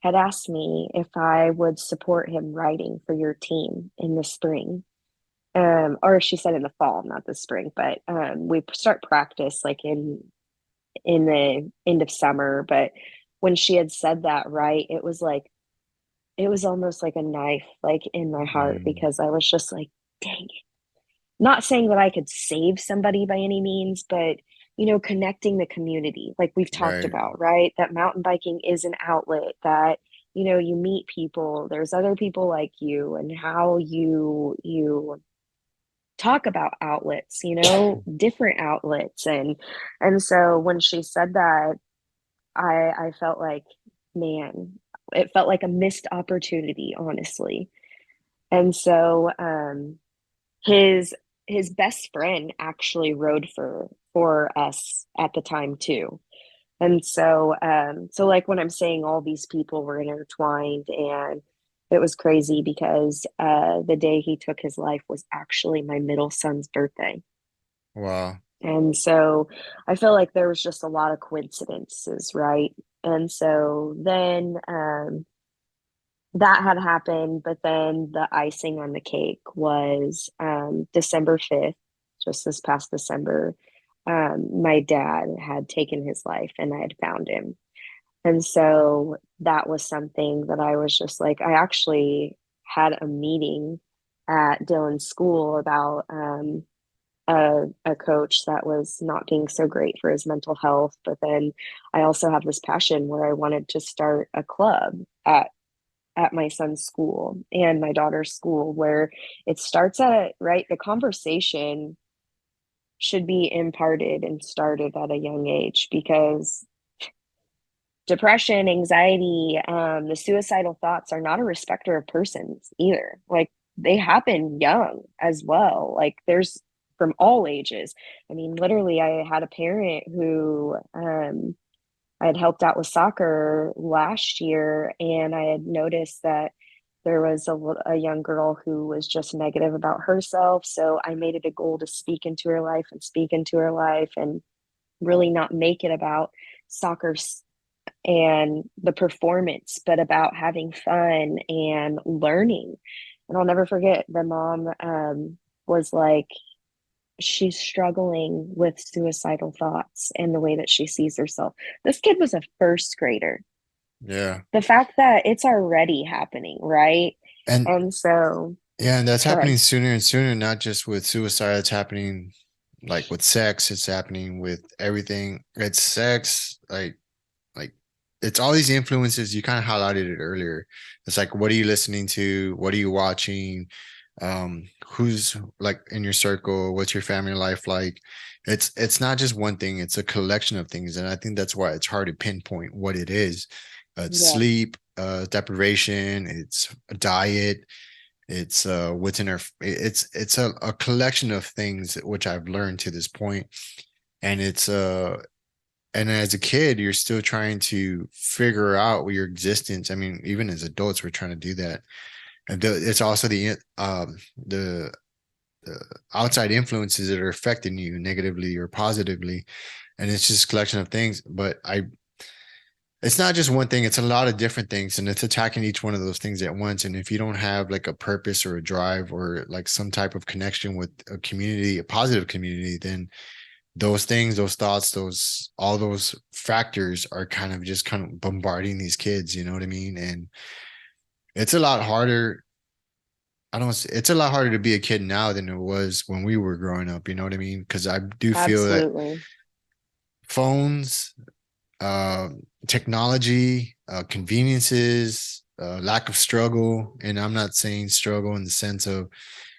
had asked me if I would support him writing for your team in the spring. Or she said in the fall, not the spring, but we start practice like in the end of summer. But when she had said that, right, it was almost like a knife like in my heart Mm, because I was just like, dang it. Not saying that I could save somebody by any means, but connecting the community, like we've talked right. about, right? That mountain biking is an outlet that you meet people. There's other people like you, and how you talk about outlets, different outlets. And so when she said that, I felt like, man, it felt like a missed opportunity, honestly. And so his his best friend actually rode for us at the time too. And so like when I'm saying all these people were intertwined, and it was crazy because the day he took his life was actually my middle son's birthday. Wow. And so I feel like there was just a lot of coincidences, right? And so then that had happened, but then the icing on the cake was December 5th, just this past December. My dad had taken his life and I had found him. And so that was something that I was just like, I actually had a meeting at Dylan's school about a coach that was not being so great for his mental health. But then I also have this passion where I wanted to start a club at my son's school and my daughter's school where it starts at right the conversation should be imparted and started at a young age because depression, anxiety, the suicidal thoughts are not a respecter of persons either. Like they happen young as well. Like there's from all ages. I mean, literally, I had a parent who I had helped out with soccer last year, and I had noticed that there was a young girl who was just negative about herself. So I made it a goal to speak into her life and speak into her life and really not make it about soccer and the performance, but about having fun and learning. And I'll never forget the mom was like, she's struggling with suicidal thoughts and the way that she sees herself. This kid was a first grader. Yeah. The fact that it's already happening, right? And And so, yeah, and that's go happening ahead. sooner and sooner, not just with suicide, it's happening like with sex, it's happening with everything. It's sex, like it's all these influences. You kind of highlighted it earlier. It's like, what are you listening to? What are you watching? Who's like in your circle, what's your family life like. It's not just one thing, it's a collection of things, and I think that's why it's hard to pinpoint what it is. It's Yeah, sleep, deprivation, it's diet, it's what's in our it's a collection of things which I've learned to this point. And it's and as a kid you're still trying to figure out your existence. I mean, even as adults we're trying to do that. And it's also the outside influences that are affecting you negatively or positively, and it's just a collection of things. But I it's not just one thing, it's a lot of different things, and it's attacking each one of those things at once. And if you don't have like a purpose or a drive or like some type of connection with a community, a positive community, then those things, those thoughts, those all those factors are kind of bombarding these kids, you know what I mean? And it's a lot harder. I don't, it's a lot harder to be a kid now than it was when we were growing up, you know what I mean? Because I do feel that absolutely. phones, uh, technology, conveniences, lack of struggle. And I'm not saying struggle in the sense of,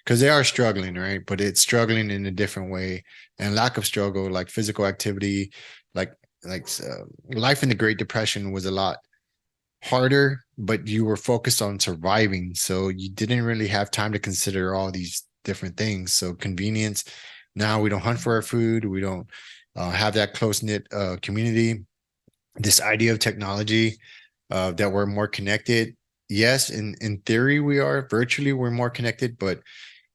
because they are struggling, right? But it's struggling in a different way. And lack of struggle, like physical activity, like life in the Great Depression was a lot harder, but you were focused on surviving. So you didn't really have time to consider all these different things. So convenience. Now we don't hunt for our food. We don't have that close knit community. This idea of technology, that we're more connected. Yes, in theory we are. Virtually we're more connected, but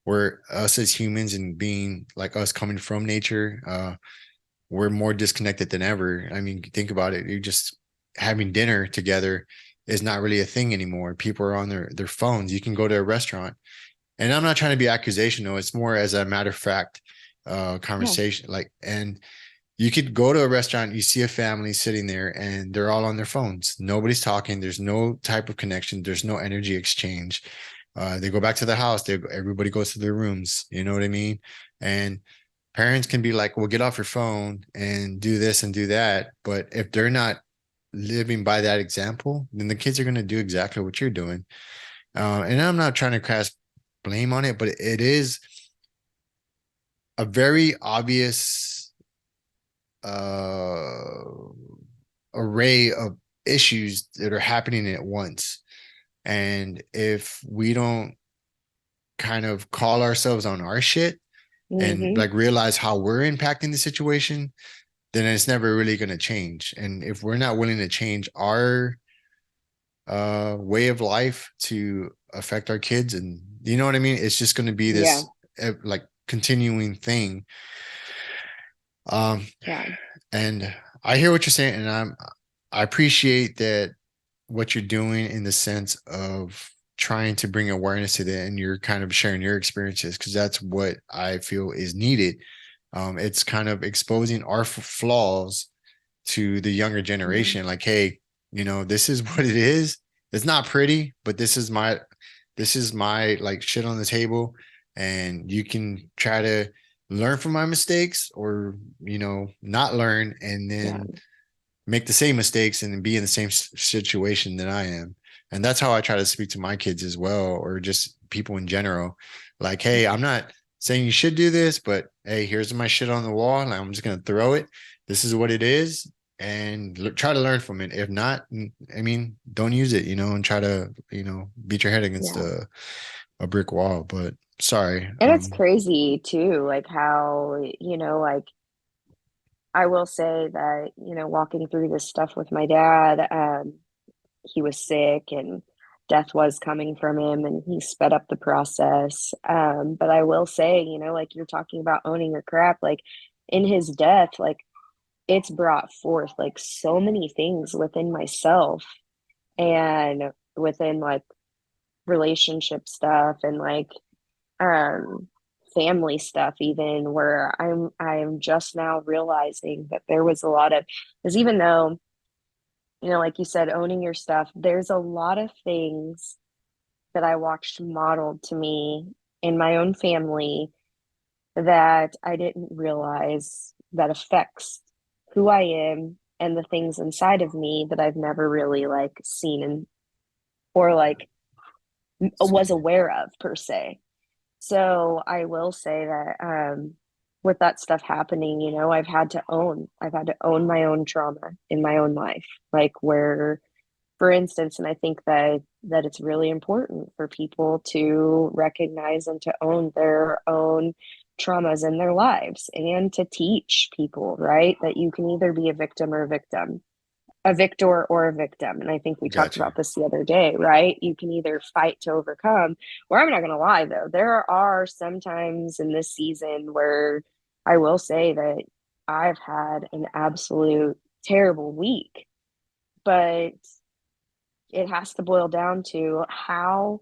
we're us as humans and being like us coming from nature. We're more disconnected than ever. I mean, think about it. You just having dinner together is not really a thing anymore. People are on their phones. You can go to a restaurant, and I'm not trying to be accusational. It's more as a matter of fact Yeah, conversation. Like, and you could go to a restaurant, you see a family sitting there, and they're all on their phones. Nobody's talking. There's no type of connection. There's no energy exchange. They go back to the house. Everybody goes to their rooms. You know what I mean? And parents can be like, well, get off your phone and do this and do that. But if they're not living by that example, then the kids are going to do exactly what you're doing. And I'm not trying to cast blame on it, but it is a very obvious uh, array of issues that are happening at once. And if we don't kind of call ourselves on our shit and hmm like realize how we're impacting the situation, then it's never really going to change. And if we're not willing to change our way of life to affect our kids, and you know what I mean, it's just going to be yeah, this like continuing thing. Um, yeah, and I hear what you're saying, and I appreciate that what you're doing in the sense of trying to bring awareness to that, and you're kind of sharing your experiences because that's what I feel is needed. It's kind of exposing our flaws to the younger yeah, generation, like, hey, you know, this is what it is. It's not pretty, but this is my like shit on the table, and you can try to learn from my mistakes or, you know, not learn and yeah, then make the same mistakes and be in the same situation that I am. And that's how I try to speak to my kids as well, or just people in general. Like, hey, I'm not saying you should do this, but hey, here's my shit on the wall, and I'm just gonna throw it. This is what it is, and try to learn from it. If not, I mean, don't use it, you know, and try to, you know, beat your head against yeah. a brick wall. But sorry, And it's crazy too, like how, like I will say that, walking through this stuff with my dad, he was sick and death was coming from him and he sped up the process. But I will say, like you're talking about owning your crap, like in his death, like it's brought forth like so many things within myself and within like relationship stuff and like um family stuff even where I'm just now realizing that there was a lot of because even though like you said owning your stuff there's a lot of things that I watched modeled to me in my own family that I didn't realize that affects who I am and the things inside of me that I've never really like seen and or like was aware of per se. So I will say that with that stuff happening, I've had to own my own trauma in my own life. Like where, for instance, and I think that it's really important for people to recognize and to own their own traumas in their lives and to teach people, right? That you can either be a victim or a victim, a victor or a victim. And I think we talked Gotcha. about this the other day, right? You can either fight to overcome, or I'm not going to lie, though, there are some times in this season where I will say that I've had an absolute terrible week, but it has to boil down to how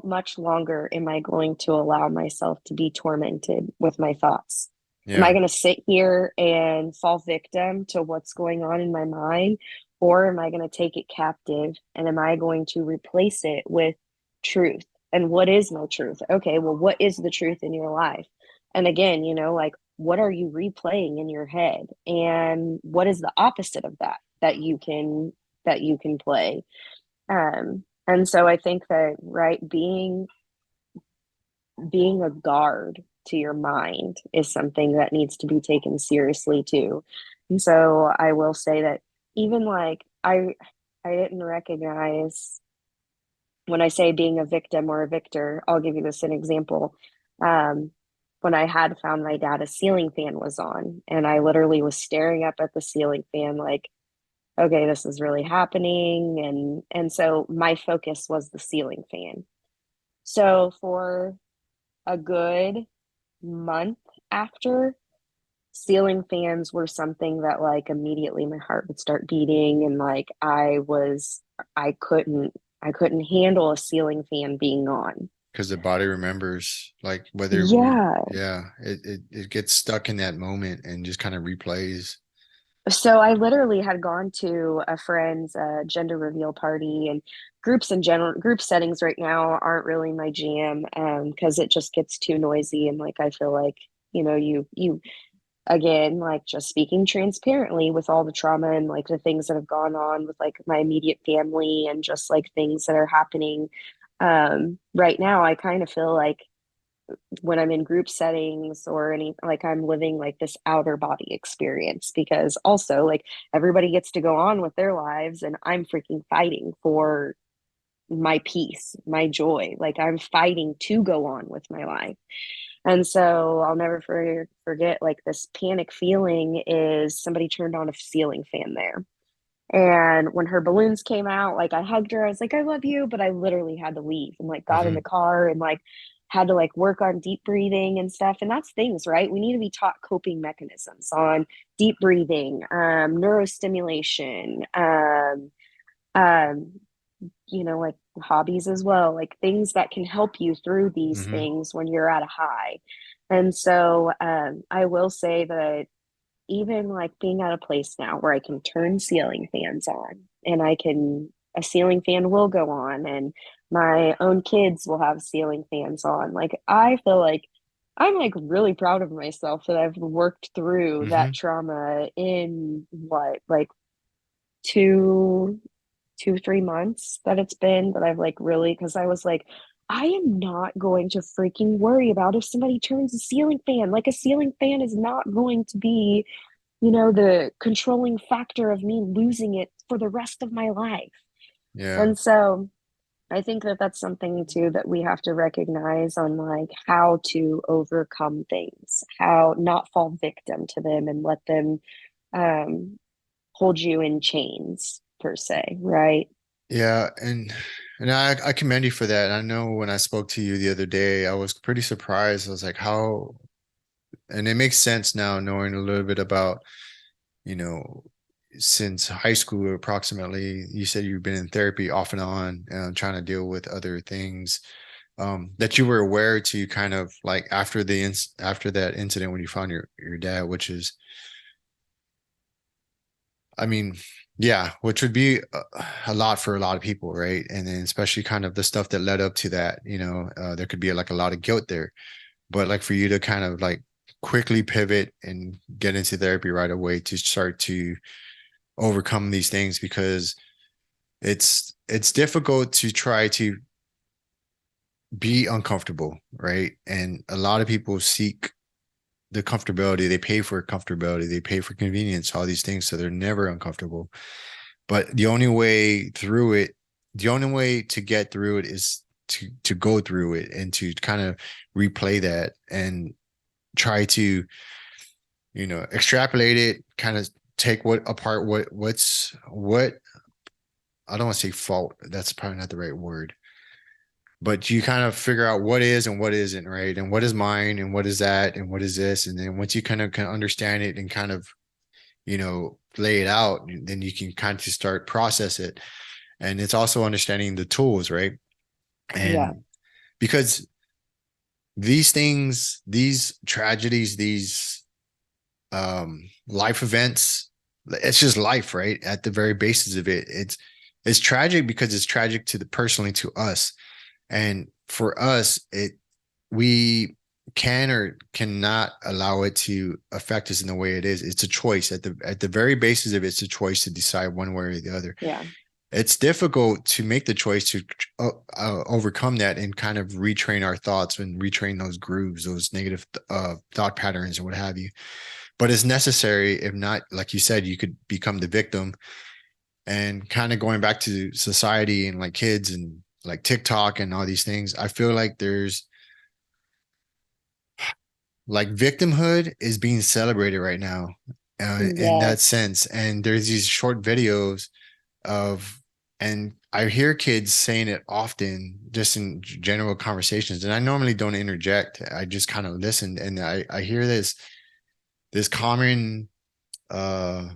much longer am I going to allow myself to be tormented with my thoughts? Am I Yeah. going to sit here and fall victim to what's going on in my mind? Or am I going to take it captive and am I going to replace it with truth? And what is my truth? Okay, well, what is the truth in your life? And again, like what are you replaying in your head? And what is the opposite of that that you can play? And so I think that, right, being a guard to your mind is something that needs to be taken seriously too. And so I will say that even like I didn't recognize when I say being a victim or a victor, I'll give you this an example. Um, when I had found my dad, a ceiling fan was on, and I literally was staring up at the ceiling fan like, okay, this is really happening. And so my focus was the ceiling fan. So for a good month after, ceiling fans were something that like immediately my heart would start beating and like I couldn't I couldn't handle a ceiling fan being on. Because the body remembers, like whether we, Yeah. yeah, it gets stuck in that moment and just kind of replays. So I literally had gone to a friend's gender reveal party, and groups in general, group settings right now aren't really my jam because it just gets too noisy and like I feel like you again, like just speaking transparently with all the trauma and like the things that have gone on with like my immediate family and just like things that are happening right now, I kind of feel like when I'm in group settings or any, like I'm living like this outer body experience because also like everybody gets to go on with their lives and I'm freaking fighting for my peace, my joy. Like I'm fighting to go on with my life. And so I'll never forget like this panic feeling is somebody turned on a ceiling fan there. And when her balloons came out, like I hugged her, I was like, I love you. But I literally had to leave and like got in Hmm. the car and like had to like work on deep breathing and stuff. And that's things, right? We need to be taught coping mechanisms on deep breathing, neurostimulation, um, like hobbies as well, like things that can help you through these Hmm. things when you're at a high. And so I will say that even like being at a place now where I can turn ceiling fans on and a ceiling fan will go on and my own kids will have ceiling fans on. Like, I feel like I'm like really proud of myself that I've worked through Hmm. that trauma in what, like two, 3 months that it's been that I've like really, because I was like, I am not going to freaking worry about if somebody turns a ceiling fan. Like, a ceiling fan is not going to be the controlling factor of me losing it for the rest of my life. Yeah. And so I think that that's something too that we have to recognize on like how to overcome things, how not fall victim to them and let them um, hold you in chains per se, right? Yeah, and I commend you for that. I know when I spoke to you the other day, I was pretty surprised. I was like, how, and it makes sense now knowing a little bit about, you know, since high school approximately. You said you've been in therapy off and on, trying to deal with other things, that you were aware to kind of like after after that incident when you found your dad, which is, I mean, yeah, which would be a lot for a lot of people, right? And then especially kind of the stuff that led up to that, there could be like a lot of guilt there. But like for you to kind of like quickly pivot and get into therapy right away to start to overcome these things, because it's difficult to try to be uncomfortable, right? And a lot of people seek the comfortability. They pay for comfortability. They pay for convenience, all these things. So they're never uncomfortable. But the only way to get through it is to go through it and to kind of replay that and try to, extrapolate it, kind of take what apart what I don't want to say fault. That's probably not the right word. But you kind of figure out what is and what isn't, right? And what is mine and what is that and what is this? And then once you kind of can understand it and kind of, lay it out, then you can kind of start process it. And it's also understanding the tools, right? Yeah. And because these things, these tragedies, these life events, it's just life, right? At the very basis of it, it's tragic because it's tragic to the personally to us. And for us, we can or cannot allow it to affect us in the way it is. It's a choice at the very basis of it, it's a choice to decide one way or the other. Yeah. It's difficult to make the choice to overcome that and kind of retrain our thoughts and retrain those grooves, those negative thought patterns, or what have you. But it's necessary. If not, like you said, you could become the victim. And kind of going back to society and like kids and like TikTok and all these things, I feel like there's like victimhood is being celebrated right now in that Yes. sense. And there's these short videos of, and I hear kids saying it often just in general conversations. And I normally don't interject. I just kind of listen. And I hear this common, uh,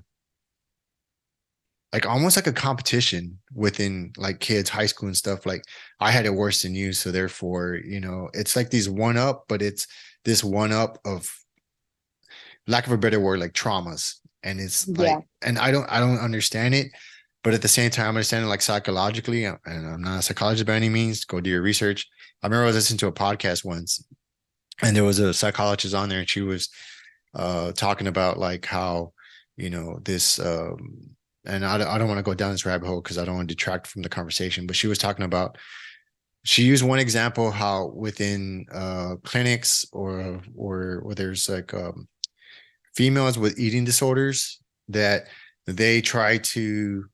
like almost like a competition within like kids, high school and stuff. Like I had it worse than you. So therefore, it's like these one up, but it's this one up of lack of a better word, like traumas. And it's like, Yeah. and I don't understand it, but at the same time, I understand it like psychologically. And I'm not a psychologist by any means. Go do your research. I remember I was listening to a podcast once, and there was a psychologist on there, and she was talking about like how, this, and I don't want to go down this rabbit hole because I don't want to detract from the conversation, but she was talking about, she used one example how within clinics or where there's like females with eating disorders that they try to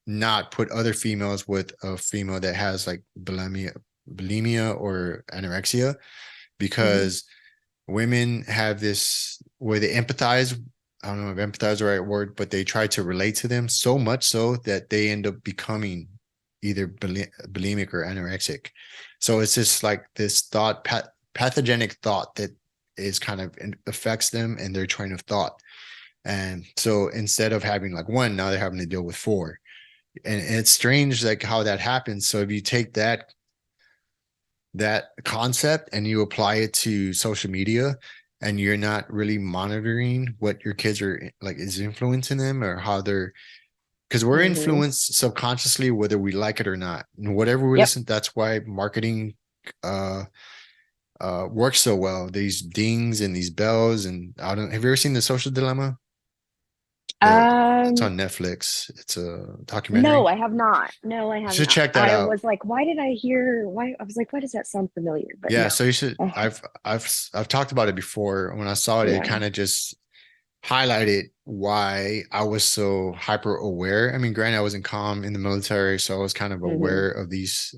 not put other females with a female that has like bulimia or anorexia, Hmm. because women have this where they empathize. I don't know if empathize is the right word, but they try to relate to them so much so that they end up becoming either bulimic or anorexic. So it's just like this pathogenic thought that is kind of affects them and their train of thought. And so instead of having like one, now they're having to deal with four. And it's strange like how that happens. So if you take that concept and you apply it to social media and you're not really monitoring what your kids are like is influencing them or how they're, because we're Hmm. influenced subconsciously whether we like it or not, and whatever we Yep. listen, that's why marketing uh works so well, these dings and these bells. And I don't, have you ever seen The Social Dilemma? It's Um, on Netflix. It's a no, documentary. I have not. No, I You have should not. check that I out. was like, why did I hear why I was like, why does that sound familiar? But Yeah, no. so you should. Uh, I've talked about it before. When I saw it, it yeah. kind of just highlighted why I was so hyper aware. I mean, granted, I was in comm in the military, so I was kind of Hmm. aware of these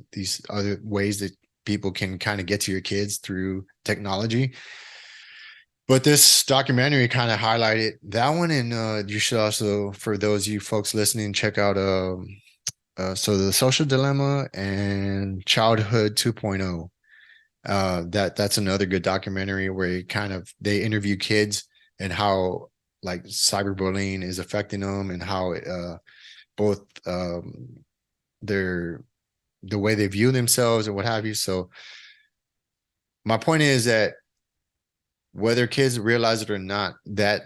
other ways that people can kind of get to your kids through technology. But this documentary kind of highlighted that one, and you should also, for those of you folks listening, check out so The Social Dilemma and Childhood 2.0. That's another good documentary where they interview kids and how like cyberbullying is affecting them and how both their the way they view themselves and what have you. So my point is that whether kids realize it or not, that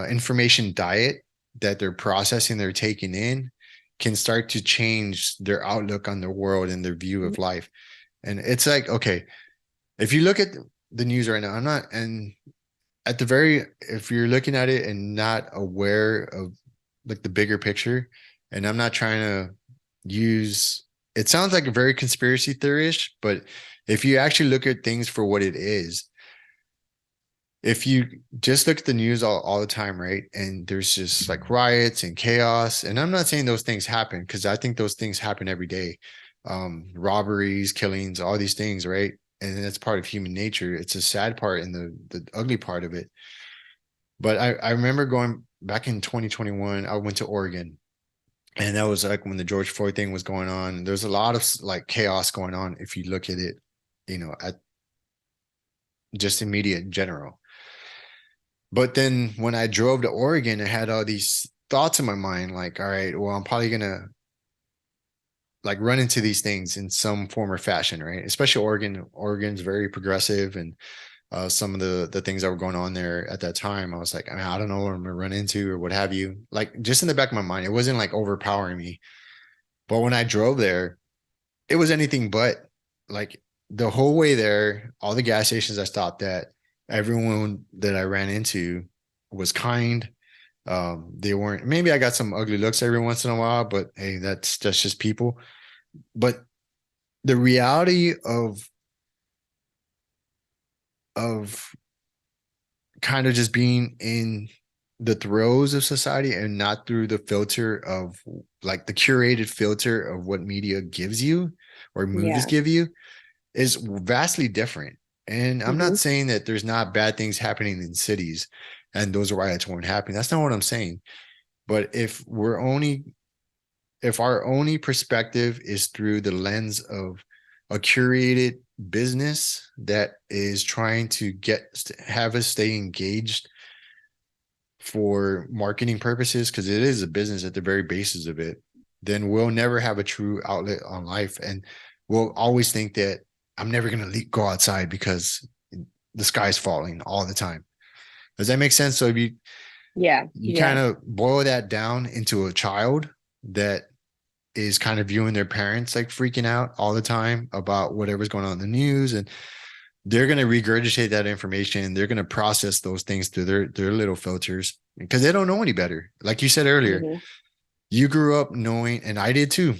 information diet that they're processing, they're taking in, can start to change their outlook on the world and their view of life. And it's like, okay, if you look at the news right now, I'm not, and at the very, if you're looking at it and not aware of like the bigger picture, and I'm not trying to use, it sounds like a very conspiracy theorist, but If you actually look at things for what it is, if you just look at the news all the time, right? And there's just like riots and chaos. And I'm not saying those things happen because I think those things happen every day. Robberies, killings, all these things, right? And that's part of human nature. It's a sad part and the ugly part of it. But I remember going back in 2021, I went to Oregon. And that was like when the George Floyd thing was going on. There's a lot of like chaos going on if you look at it, at just in media in general. But then when I drove to Oregon, I had all these thoughts in my mind, like, all right, well, I'm probably gonna like run into these things in some form or fashion, right? Especially Oregon. Oregon's very progressive, and some of the things that were going on there at that time, I was like, I don't know what I'm gonna run into or what have you. Like just in the back of my mind, it wasn't like overpowering me. But when I drove there, it was anything but. Like the whole way there, all the gas stations I stopped at, everyone that I ran into was kind. They weren't, maybe I got some ugly looks every once in a while, but hey, that's just people. But the reality of kind of just being in the throes of society and not through the filter of like the curated filter of what media gives you or movies Yeah. give you is vastly different. And I'm Hmm. not saying that there's not bad things happening in cities and those riots weren't happening. That's not what I'm saying. But if our only perspective is through the lens of a curated business that is trying to have us stay engaged for marketing purposes, because it is a business at the very basis of it, then we'll never have a true outlet on life. And we'll always think that I'm never going to go outside because the sky's falling all the time. Does that make sense? So if Yeah. you kind Yeah. of boil that down into a child that is kind of viewing their parents like freaking out all the time about whatever's going on in the news, and they're going to regurgitate that information and they're going to process those things through their little filters because they don't know any better. Like you said earlier, Hmm. you grew up knowing, and I did too.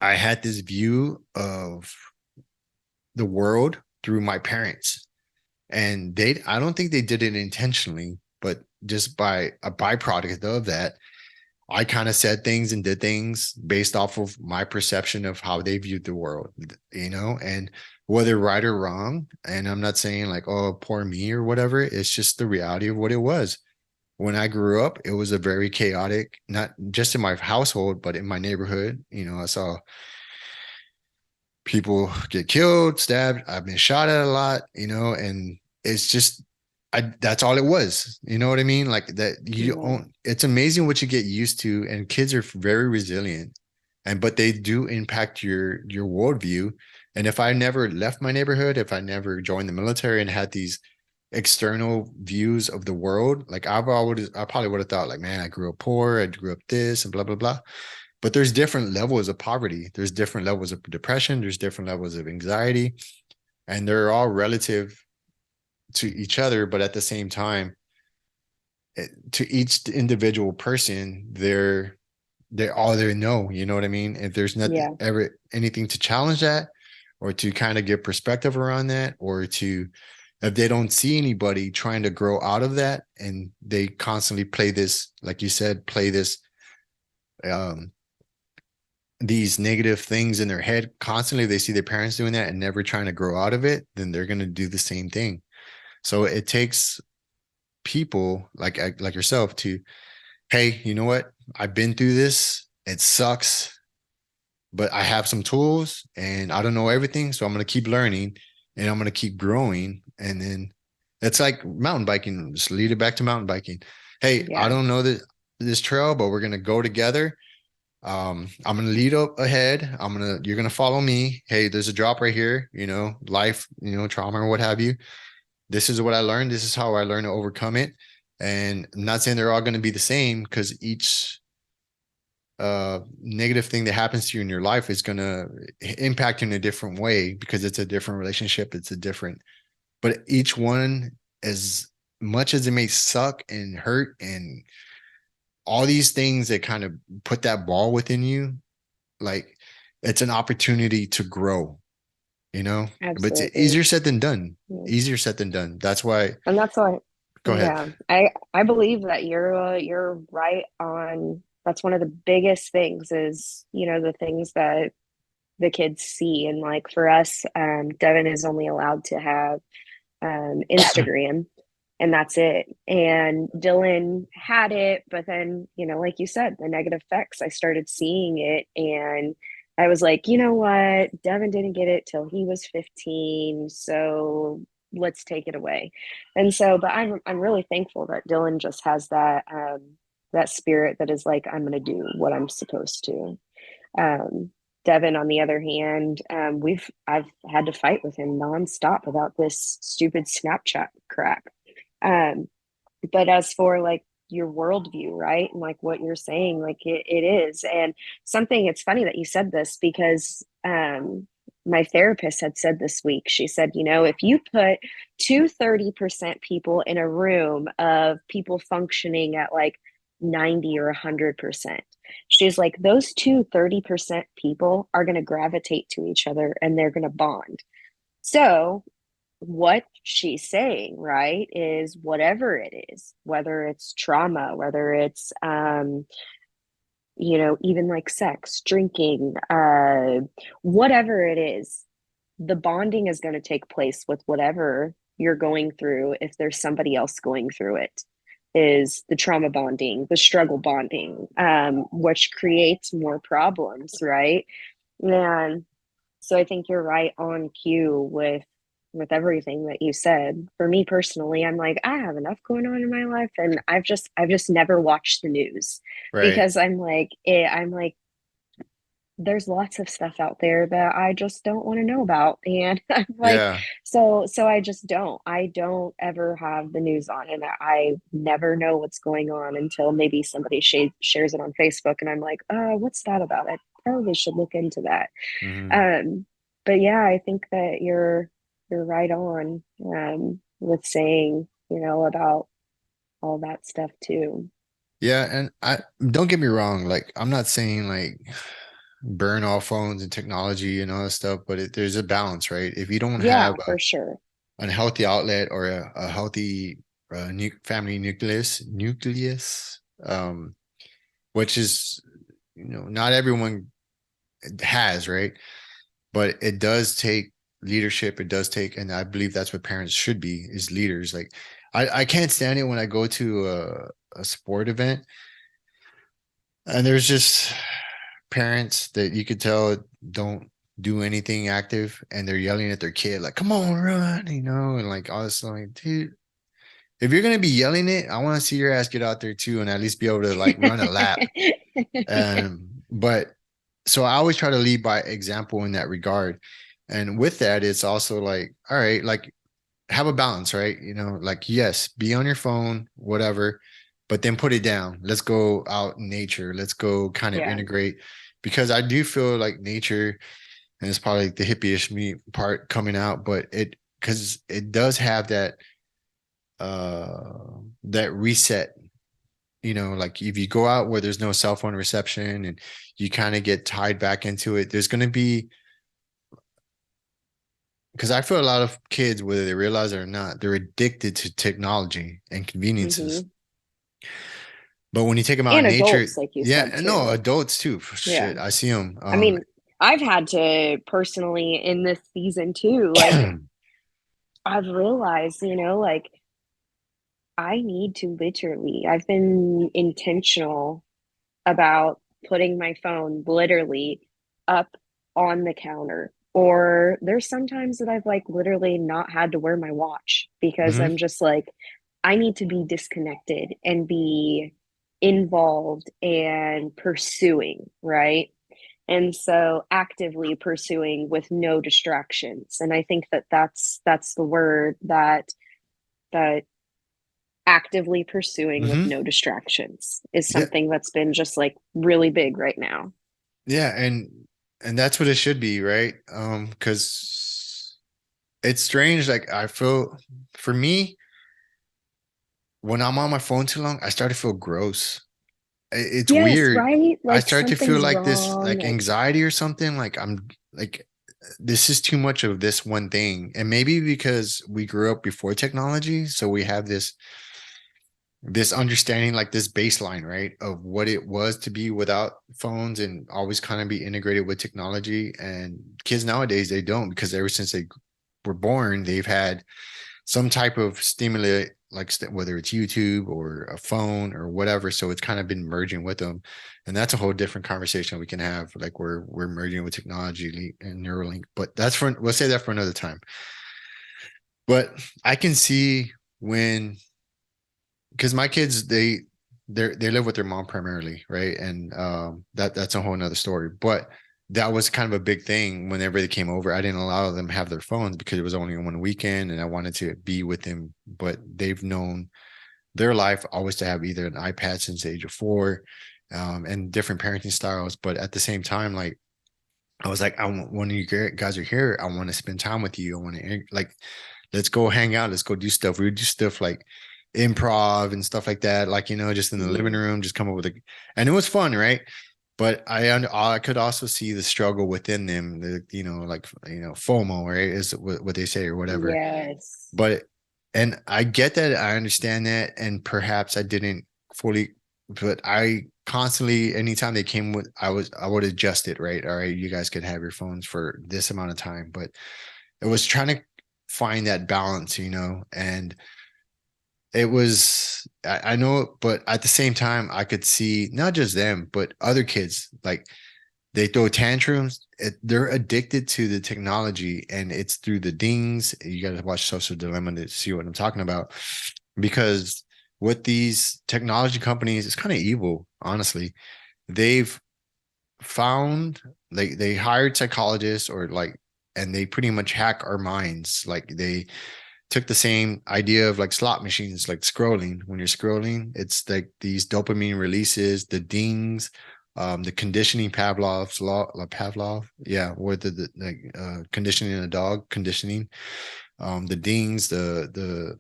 I had this view of the world through my parents, and I don't think they did it intentionally, but just by a byproduct of that, I kind of said things and did things based off of my perception of how they viewed the world, and whether right or wrong. And I'm not saying like, oh, poor me or whatever. It's just the reality of what it was. When I grew up, it was a very chaotic, not just in my household, but in my neighborhood. I saw people get killed, stabbed. I've been shot at a lot, and it's just that's all it was. You know what I mean? Like that Yeah. it's amazing what you get used to, and kids are very resilient. But they do impact your worldview. And if I never left my neighborhood, if I never joined the military and had these external views of the world, like I probably would have thought like, man, I grew up poor, I grew up this and blah blah blah. But there's different levels of poverty. There's different levels of depression. There's different levels of anxiety, and they're all relative to each other. But at the same time, to each individual person, they're all they know. You know what I mean? If there's nothing Yeah. ever anything to challenge that, or to kind of get perspective around that, or to if they don't see anybody trying to grow out of that, and they constantly play this, like you said, play this um these negative things in their head constantly, they see their parents doing that and never trying to grow out of it, then they're going to do the same thing. So it takes people like yourself to, hey, you know what, I've been through this, it sucks, but I have some tools and I don't know everything, so I'm going to keep learning and I'm going to keep growing. And then it's like mountain biking, just lead it back to mountain biking. Hey, I Yeah. don't know this trail, but we're going to go together. I'm gonna lead up ahead. You're gonna follow me. Hey, there's a drop right here, life, trauma or what have you. This is what I learned. This is how I learned to overcome it. And I'm not saying they're all gonna be the same because each negative thing that happens to you in your life is gonna impact you in a different way because it's a different relationship. But each one, as much as it may suck and hurt and all these things that kind of put that ball within you, like it's an opportunity to grow. you know, but it's Absolutely. easier said than done. Yeah. Easier said than done. That's why. And that's why, Go ahead. yeah, I believe that you're right on. That's one of the biggest things is, the things that the kids see. And like for us, Devin is only allowed to have Instagram, and that's it. And Dylan had it, but then, like you said, the negative effects, I started seeing it, and I was like, you know what? Devin didn't get it till he was 15, so let's take it away. And so, but I'm really thankful that Dylan just has that spirit that is like, I'm going to do what I'm supposed to. Um, Devin, on the other hand, I've had to fight with him nonstop about this stupid Snapchat crap. Um, but as for like your worldview, right? And like what you're saying, like it is. And something, it's funny that you said this because my therapist had said this week, she said, if you put 30% people in a room of people functioning at like 90 or 100%, she's like, those 30% people are going to gravitate to each other and they're going to bond. So what she's saying, right, is whatever it is, whether it's trauma, whether it's even like sex, drinking, whatever it is, the bonding is going to take place with whatever you're going through. If there's somebody else going through it, is the trauma bonding, the struggle bonding, which creates more problems, right? And so I think you're right on cue with everything that you said. For me personally, I'm like, I have enough going on in my life, and I've just never watched the news Right. because I'm like, there's lots of stuff out there that I just don't want to know about. And I'm like, Yeah. so I don't ever have the news on, and I never know what's going on until maybe somebody shares it on Facebook. And I'm like, what's that about? I probably should look into that. Hmm. Um, but yeah, I think that you're right on, with saying, about all that stuff too. Yeah, and I don't get me wrong, like I'm not saying like burn all phones and technology and all that stuff, but there's a balance, right? If you don't have Yeah, for sure. a healthy outlet or a healthy family nucleus, which is, not everyone has, right? But it does take leadership. It does take, and I believe that's what parents should be, is leaders. Like I can't stand it when I go to a sport event and there's just parents that you could tell don't do anything active and they're yelling at their kid like, come on, run, and like all this, like, dude, if you're gonna be yelling it, I want to see your ass get out there too and at least be able to like run a lap. But so I always try to lead by example in that regard. And with that, it's also like, all right, like have a balance, right? Like, yes, be on your phone, whatever, but then put it down. Let's go out in nature. Let's go kind of Yeah. integrate, because I do feel like nature, and it's probably like the hippie-ish me part coming out, but because it does have that reset, like if you go out where there's no cell phone reception and you kind of get tied back into it, there's going to be, because I feel a lot of kids, whether they realize it or not, they're addicted to technology and conveniences. Hmm. But when you take them out in And nature, adults, like you yeah, said and no, too. adults too. Yeah. Shit, I see them. I mean, I've had to personally in this season too, like I've realized, like I need to literally, I've been intentional about putting my phone literally up on the counter. Or there's sometimes that I've like literally not had to wear my watch because Mhm. I'm just like, I need to be disconnected and be involved and pursuing, right? And so actively pursuing with no distractions. And I think that that's the word, that actively pursuing with Mhm. no distractions is Yeah, something that's been just like really big right now. yeah, and that's what it should be, right? Because it's strange. Like I feel, for me, when I'm on my phone too long, I start to feel gross. It's Yes, weird. right? I Like start to feel something's like this, wrong. like Like, anxiety or something. Like I'm like. this is too much of this one thing. And maybe because we grew up before technology, so we have this understanding, like this baseline, right, of what it was to be without phones and always kind of be integrated with technology. And kids nowadays, they don't, because ever since they were born, they've had some type of stimuli, like whether it's YouTube or a phone or whatever. So it's kind of been merging with them, and that's a whole different conversation we can have. Like we're merging with technology and Neuralink, but that's for, we'll say that for another time. But I can see when, because my kids, they live with their mom primarily, right? And that's a whole nother story. But that was kind of a big thing whenever they came over. I didn't allow them have their phones because it was only one weekend and I wanted to be with them. But they've known their life always to have either an iPad since the age of 4, and different parenting styles. But at the same time, like I was like, I want, when you guys are here, I want to spend time with you. I want to, like, let's go hang out. Let's go do stuff. We would do stuff like improv and stuff like that. Like, just in the living Mhm. room, just come up with and it was fun, right? But I could also see the struggle within them, like, FOMO, right? Is what they say or whatever. Yes. But, and I get that. I understand that. And perhaps I didn't fully, but I constantly, anytime they came with, I would adjust it, right? All right, you guys can have your phones for this amount of time. But it was trying to find that balance, and it was, I know, but at the same time, I could see not just them, but other kids, like they throw tantrums. They're addicted to the technology, and it's through the dings. You got to watch Social Dilemma to see what I'm talking about, because with these technology companies, it's kind of evil, honestly. They've found, like, they hired psychologists, or like, and they pretty much hack our minds. Like they took the same idea of like slot machines, like scrolling. When you're scrolling, it's like these dopamine releases, the dings, the conditioning, Pavlov's law, Pavlov, yeah, or the like, conditioning a dog, conditioning, the dings, the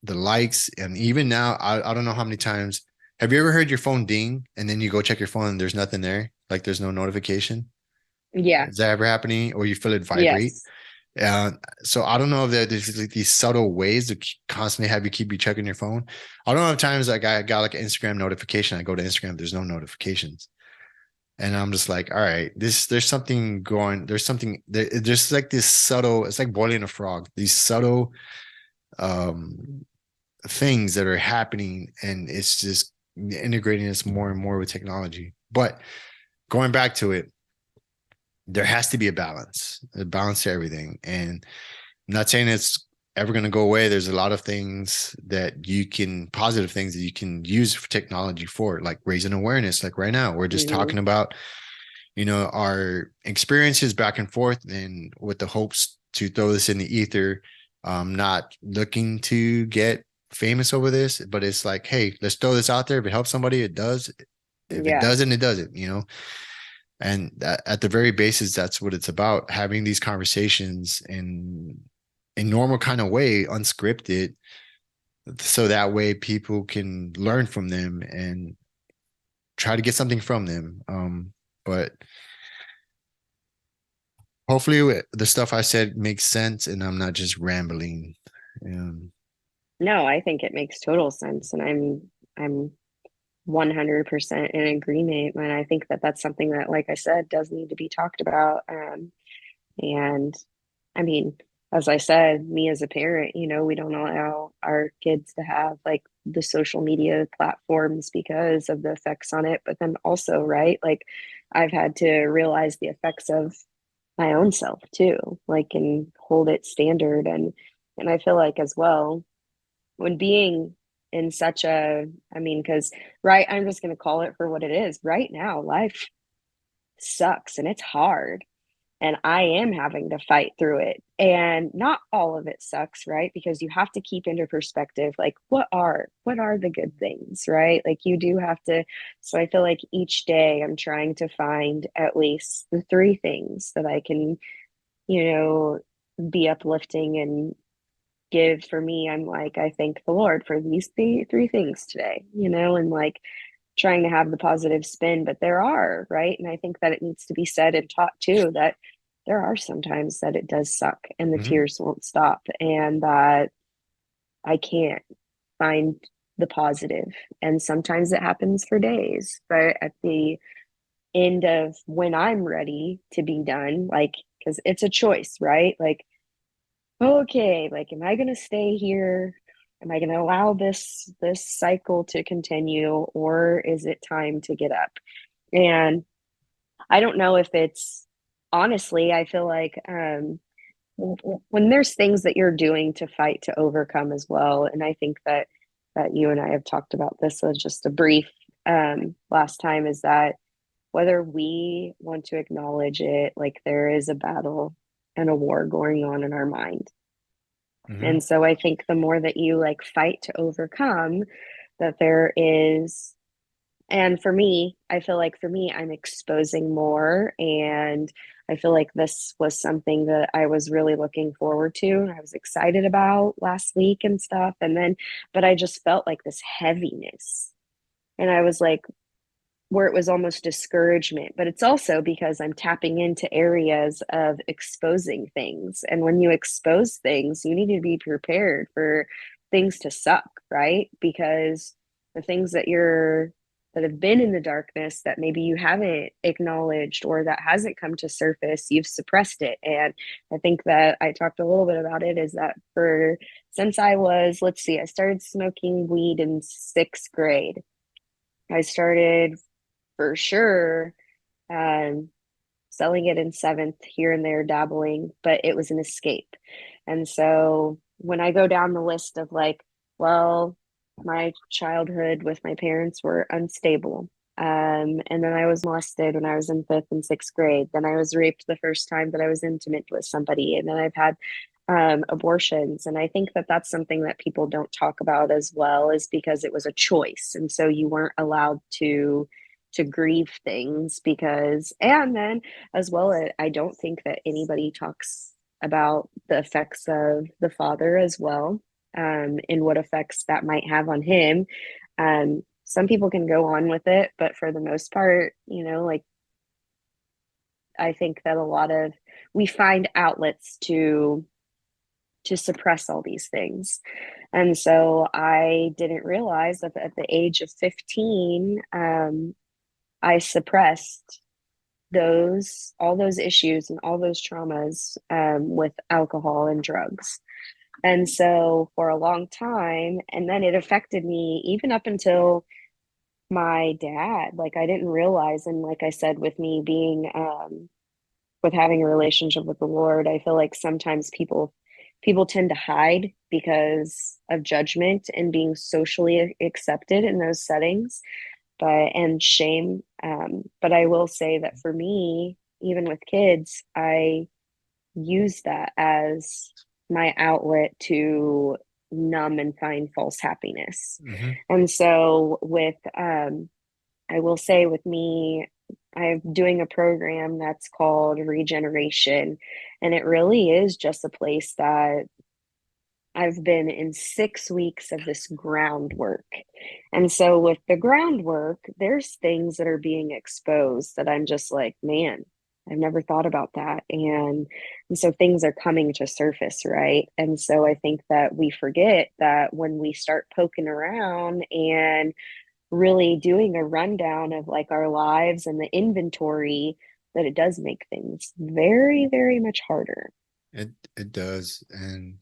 likes, and even now, I don't know how many times. Have you ever heard your phone ding and then you go check your phone and there's nothing there, like there's no notification? Yeah. Is that ever happening, or you feel it vibrate? Yes. Uh, so I don't know if there's like these subtle ways to constantly have you keep you checking your phone. I don't know if times like I got like an Instagram notification. I go to Instagram, there's no notifications, and I'm just like, all right, there's something going. There's something there's like this subtle. It's like boiling a frog. These subtle um things that are happening, and it's just integrating us more and more with technology. But going back to it, there has to be a balance to everything. And I'm not saying it's ever going to go away. There's a lot of things that you can, positive things that you can use for technology for, like raising awareness. Like right now, we're just Hmm. talking about, our experiences back and forth, and with the hopes to throw this in the ether. Not looking to get famous over this, but it's like, hey, let's throw this out there. If it helps somebody, it does. If it Yeah. doesn't, it doesn't. And at the very basis, that's what it's about: having these conversations in a normal kind of way, unscripted, so that way people can learn from them and try to get something from them. But hopefully the stuff I said makes sense and I'm not just rambling. um, No, I think it makes total sense, and I'm 100% in agreement. And I think that that's something that, like I said, does need to be talked about. And I mean, as I said, me as a parent, we don't allow our kids to have like the social media platforms because of the effects on it. But then also, right, like I've had to realize the effects of my own self too, like, and hold it standard. And I feel like as well, when being in such a, I mean, because, right, I'm just going to call it for what it is. Right now, life sucks and it's hard, and I am having to fight through it. And not all of it sucks, right? Because you have to keep into perspective, like what are the good things, right? Like you do have to. So I feel like each day I'm trying to find at least the three things that I can, you know, be uplifting and give. For me, I'm like, I thank the Lord for these three things today, and like trying to have the positive spin. But there are, right? And I think that it needs to be said and taught too that there are some times that it does suck and the Hmm. tears won't stop and that I can't find the positive. And sometimes it happens for days, but at the end of when I'm ready to be done, like, because it's a choice, right? Like, okay, like, am I going to stay here? Am I going to allow this cycle to continue, or is it time to get up? And I don't know if it's honestly, I feel like when there's things that you're doing to fight to overcome as well, and I think that you and I have talked about this as just a brief last time, is that whether we want to acknowledge it, like there is a battle and a war going on in our mind. Hmm. And so I think the more that you like fight to overcome, that there is, and for me, I feel like for me, I'm exposing more. And I feel like this was something that I was really looking forward to and I was excited about last week and stuff. And then, but I just felt like this heaviness. And I was like, where it was almost discouragement, but it's also because I'm tapping into areas of exposing things. And when you expose things, you need to be prepared for things to suck, right? Because the things that have been in the darkness that maybe you haven't acknowledged or that hasn't come to surface, you've suppressed it. And I think that I talked a little bit about it is that for since I was, let's see, I started smoking weed in sixth grade. I started for sure um, selling it in seventh here and there, dabbling, but it was an escape. And so when I go down the list of like, well, my childhood with my parents were unstable. And then I was molested when I was in fifth and sixth grade. Then I was raped the first time that I was intimate with somebody. And then I've had abortions. And I think that that's something that people don't talk about as well, is because it was a choice. And so you weren't allowed to grieve things because, and then as well, I don't think that anybody talks about the effects of the father as well, and what effects that might have on him. Some people can go on with it, but for the most part, like I think that a lot of we find outlets to suppress all these things. And so I didn't realize that at the age of 15, I suppressed those all those issues and all those traumas with alcohol and drugs. And so for a long time, and then it affected me even up until my dad. Like I didn't realize, and like I said, with me being with having a relationship with the Lord, I feel like sometimes people tend to hide because of judgment and being socially accepted in those settings, but and shame. But I will say that for me, even with kids, I use that as my outlet to numb and find false happiness. Hmm. And so with I will say with me, I'm doing a program that's called Regeneration, and it really is just a place that I've been in 6 weeks of this groundwork. And so with the groundwork, there's things that are being exposed that I'm just like, man, I've never thought about that. And so things are coming to surface, right? And so I think that we forget that when we start poking around and really doing a rundown of like our lives and the inventory, that it does make things very, very much harder. It does, and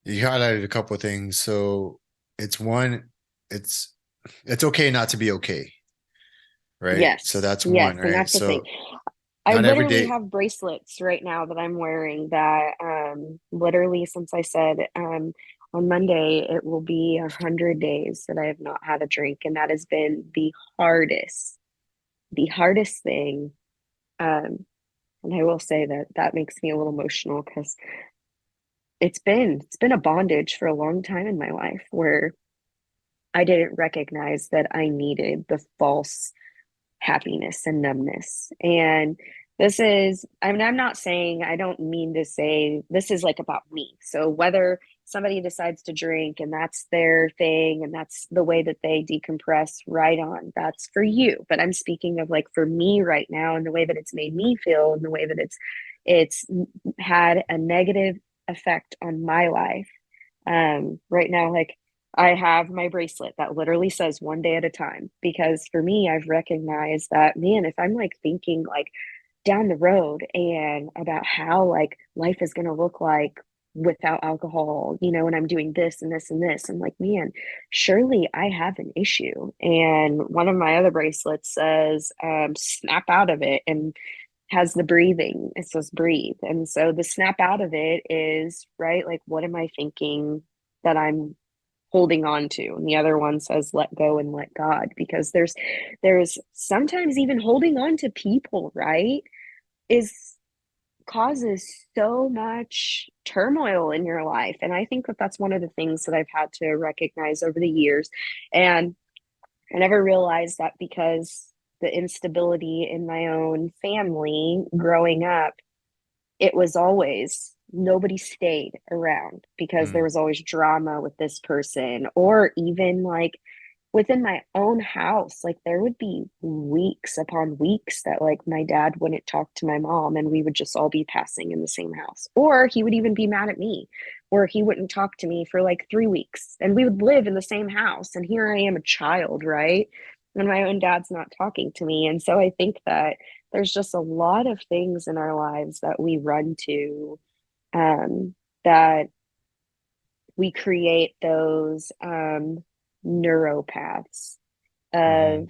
you highlighted a couple of things. So it's one, it's it's okay not to be okay, right? So Yes, that's yes. one, And right? that's the thing. So I not every literally day. have bracelets right now that I'm wearing that literally since I said on Monday it will be 100 days that I have not had a drink, and that has been the hardest thing. Um, and I will say that that makes me a little emotional because it's been a bondage for a long time in my life where I didn't recognize that I needed the false happiness and numbness. And this is, I mean, I'm not saying, I don't mean to say this is like about me. So whether somebody decides to drink and that's their thing and that's the way that they decompress, right on. That's for you. But I'm speaking of like for me right now and the way that it's made me feel and the way that it's had a negative effect on my life. Right now, like I have my bracelet that literally says one day at a time because for me, I've recognized that, man, if I'm like thinking like down the road and about how like life is going to look like without alcohol, and I'm doing this and this and this, I'm like, man, surely I have an issue. And one of my other bracelets says, snap out of it, and has the breathing. It says breathe. And so the snap out of it is, right, like, what am I thinking that I'm holding on to? And the other one says let go and let God, because there's sometimes even holding on to people, right, is causes so much turmoil in your life. And I think that that's one of the things that I've had to recognize over the years. And I never realized that because the instability in my own family growing up, it was always nobody stayed around because there Mm. was always drama with this person, or even like within my own house, like there would be weeks upon weeks that like my dad wouldn't talk to my mom and we would just all be passing in the same house, or he would even be mad at me, or he wouldn't talk to me for like 3 weeks, and we would live in the same house, and here I am, a child, right, and my own dad's not talking to me. And so I think that there's just a lot of things in our lives that we run to, that we create those neuropaths Mm-hmm.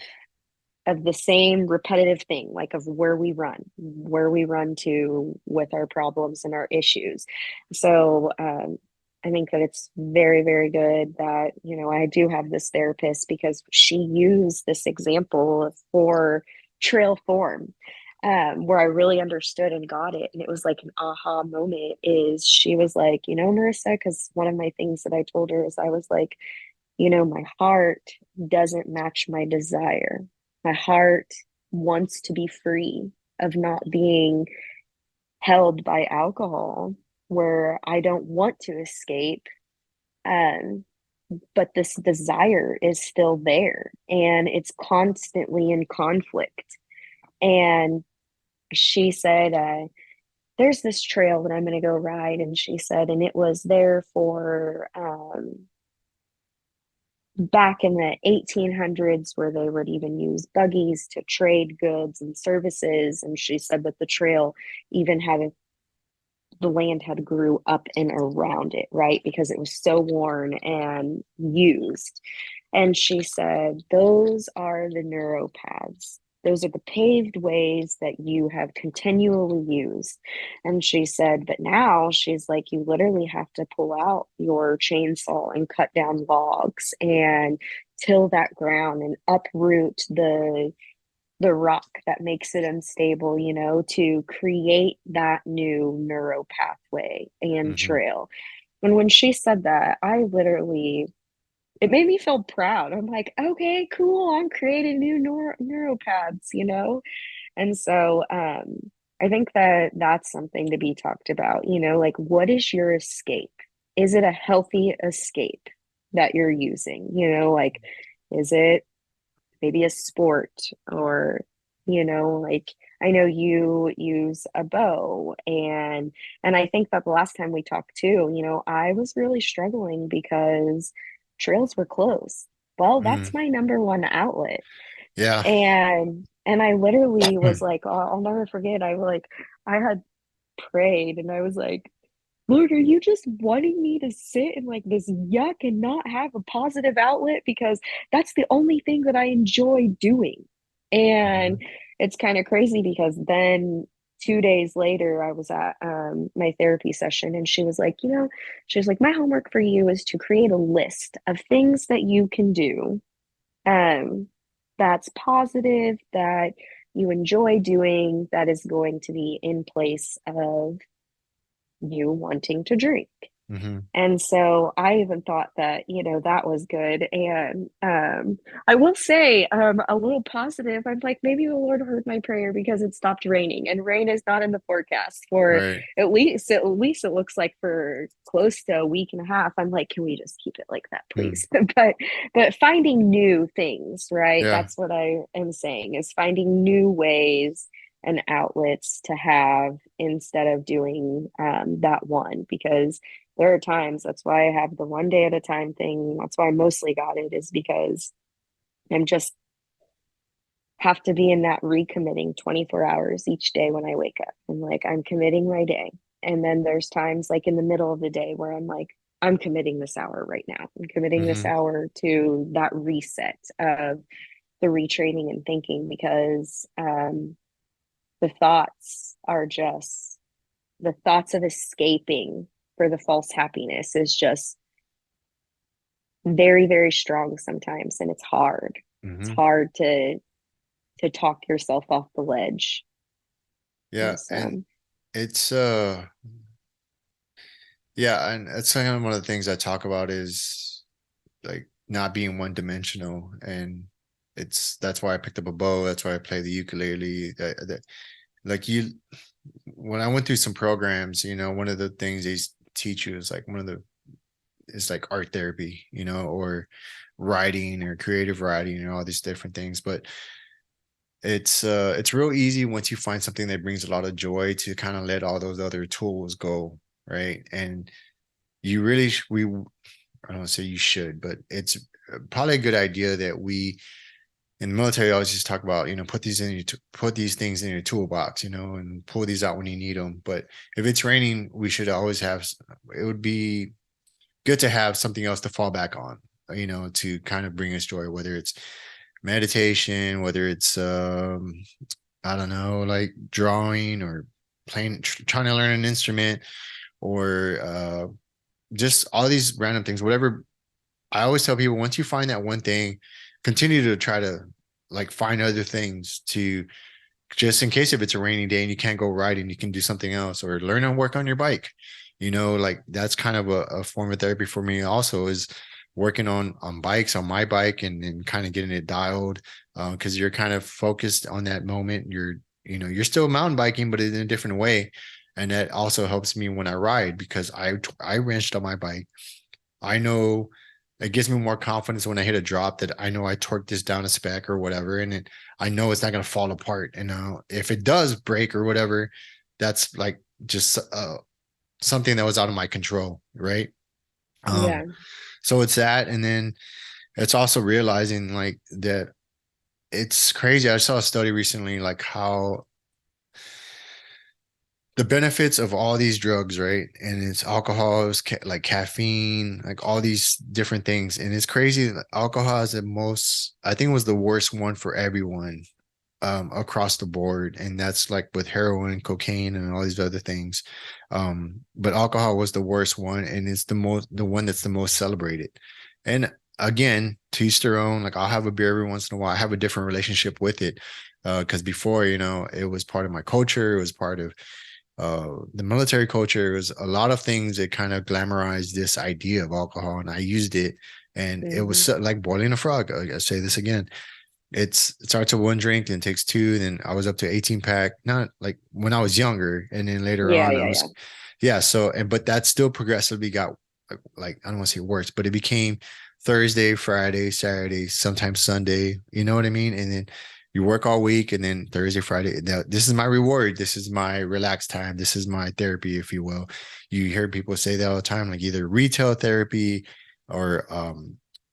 of the same repetitive thing, like of where we run to with our problems and our issues. So I think that it's very, very good that, I do have this therapist, because she used this example for trail form, where I really understood and got it. And it was like an aha moment. Is she was like, Marissa, because one of my things that I told her is I was like, my heart doesn't match my desire. My heart wants to be free of not being held by alcohol, where I don't want to escape. Um, but this desire is still there and it's constantly in conflict. And she said, there's this trail that I'm going to go ride. And she said, and it was there for back in the 1800s, where they would even use buggies to trade goods and services. And she said that the trail even had the land had grew up and around it, right? Because it was so worn and used. And she said, those are the neuropaths. Those are the paved ways that you have continually used. And she said, but now she's like, you literally have to pull out your chainsaw and cut down logs and till that ground and uproot the rock that makes it unstable, to create that new neuro pathway and Mm-hmm. trail. And when she said that, it made me feel proud. I'm like, okay, cool. I'm creating new neuropaths. And so I think that that's something to be talked about, like what is your escape? Is it a healthy escape that you're using? Like, is it maybe a sport, or like I know you use a bow, and I think that the last time we talked too, I was really struggling because trails were closed. Well, Mm. that's my number one outlet. Yeah. And I literally was like, oh, I'll never forget, I had prayed and I was like, Lord, are you just wanting me to sit in like this yuck and not have a positive outlet? Because that's the only thing that I enjoy doing. Mm-hmm. And it's kind of crazy because then 2 days later, I was at my therapy session, and she was like, she was like, my homework for you is to create a list of things that you can do, um, that's positive, that you enjoy doing, that is going to be in place of you wanting to drink. Mm-hmm. And so I even thought that, that was good. And I will say, a little positive. I'm like, maybe the Lord heard my prayer because it stopped raining, and rain is not in the forecast for Right. at least it looks like for close to a week and a half. I'm like, can we just keep it like that, Mm. please? But finding new things, right? Yeah. That's what I am saying, is finding new ways and outlets to have instead of doing that one, because there are times, that's why I have the one day at a time thing. That's why I mostly got it, is because I'm just have to be in that recommitting 24 hours each day when I wake up. And like, I'm committing my day. And then there's times like in the middle of the day where I'm like, I'm committing this hour right now. I'm committing this Mm-hmm. hour to that reset of the retraining and thinking, because the thoughts are just the thoughts of escaping for the false happiness is just very, very strong sometimes, and it's hard. It's Mm-hmm. hard to talk yourself off the ledge. Yeah. And And so it's yeah, and that's kind of one of the things I talk about is like not being one dimensional. And that's why I picked up a bow. That's why I play the ukulele. Like you, when I went through some programs, one of the things they teach you is like is like art therapy, or writing or creative writing and all these different things. But it's real easy once you find something that brings a lot of joy to kind of let all those other tools go, right? And you really we I don't want to say you should, but it's probably a good idea that we in the military always just talk about, put these things in your toolbox, and pull these out when you need them. But if it's raining, we should always have. It would be good to have something else to fall back on, to kind of bring us joy, whether it's meditation, whether it's I don't know, like drawing or playing, trying to learn an instrument, or just all these random things, whatever. I always tell people, once you find that one thing, continue to try to like find other things to, just in case if it's a rainy day and you can't go riding, you can do something else or learn and work on your bike. Like that's kind of a form of therapy for me also, is working on bikes, on my bike, and kind of getting it dialed, because you're kind of focused on that moment. You're still mountain biking, but in a different way. And that also helps me when I ride, because I wrenched on my bike. I know it gives me more confidence when I hit a drop that I know I torqued this down a spec or whatever, and I know it's not going to fall apart. And if it does break or whatever, that's like just something that was out of my control, right? Um, yeah, so it's that, and then it's also realizing like that it's crazy. I saw a study recently, like how the benefits of all these drugs, right? And it's alcohol, it's like caffeine, like all these different things. And it's crazy. Alcohol is the most, I think, was the worst one for everyone, across the board. And that's like with heroin, cocaine, and all these other things. But alcohol was the worst one, and it's the one that's the most celebrated. And again, to each their own. Like I'll have a beer every once in a while. I have a different relationship with it. Because before, it was part of my culture. It was part of the military culture. Was a lot of things that kind of glamorized this idea of alcohol, and I used it, and it was hmm, like boiling a frog. I say this again. It starts with one drink, then takes two, then I was up to 18 pack. Not like when I was younger, and then later yeah, on I yeah, was, yeah, yeah. So, but that still progressively got like, I don't want to say worse, but it became Thursday, Friday, Saturday, sometimes Sunday. You know what I mean? And then you work all week, and then Thursday, Friday. Now, this is my reward. This is my relaxed time. This is my therapy, if you will. You hear people say that all the time, like either retail therapy or,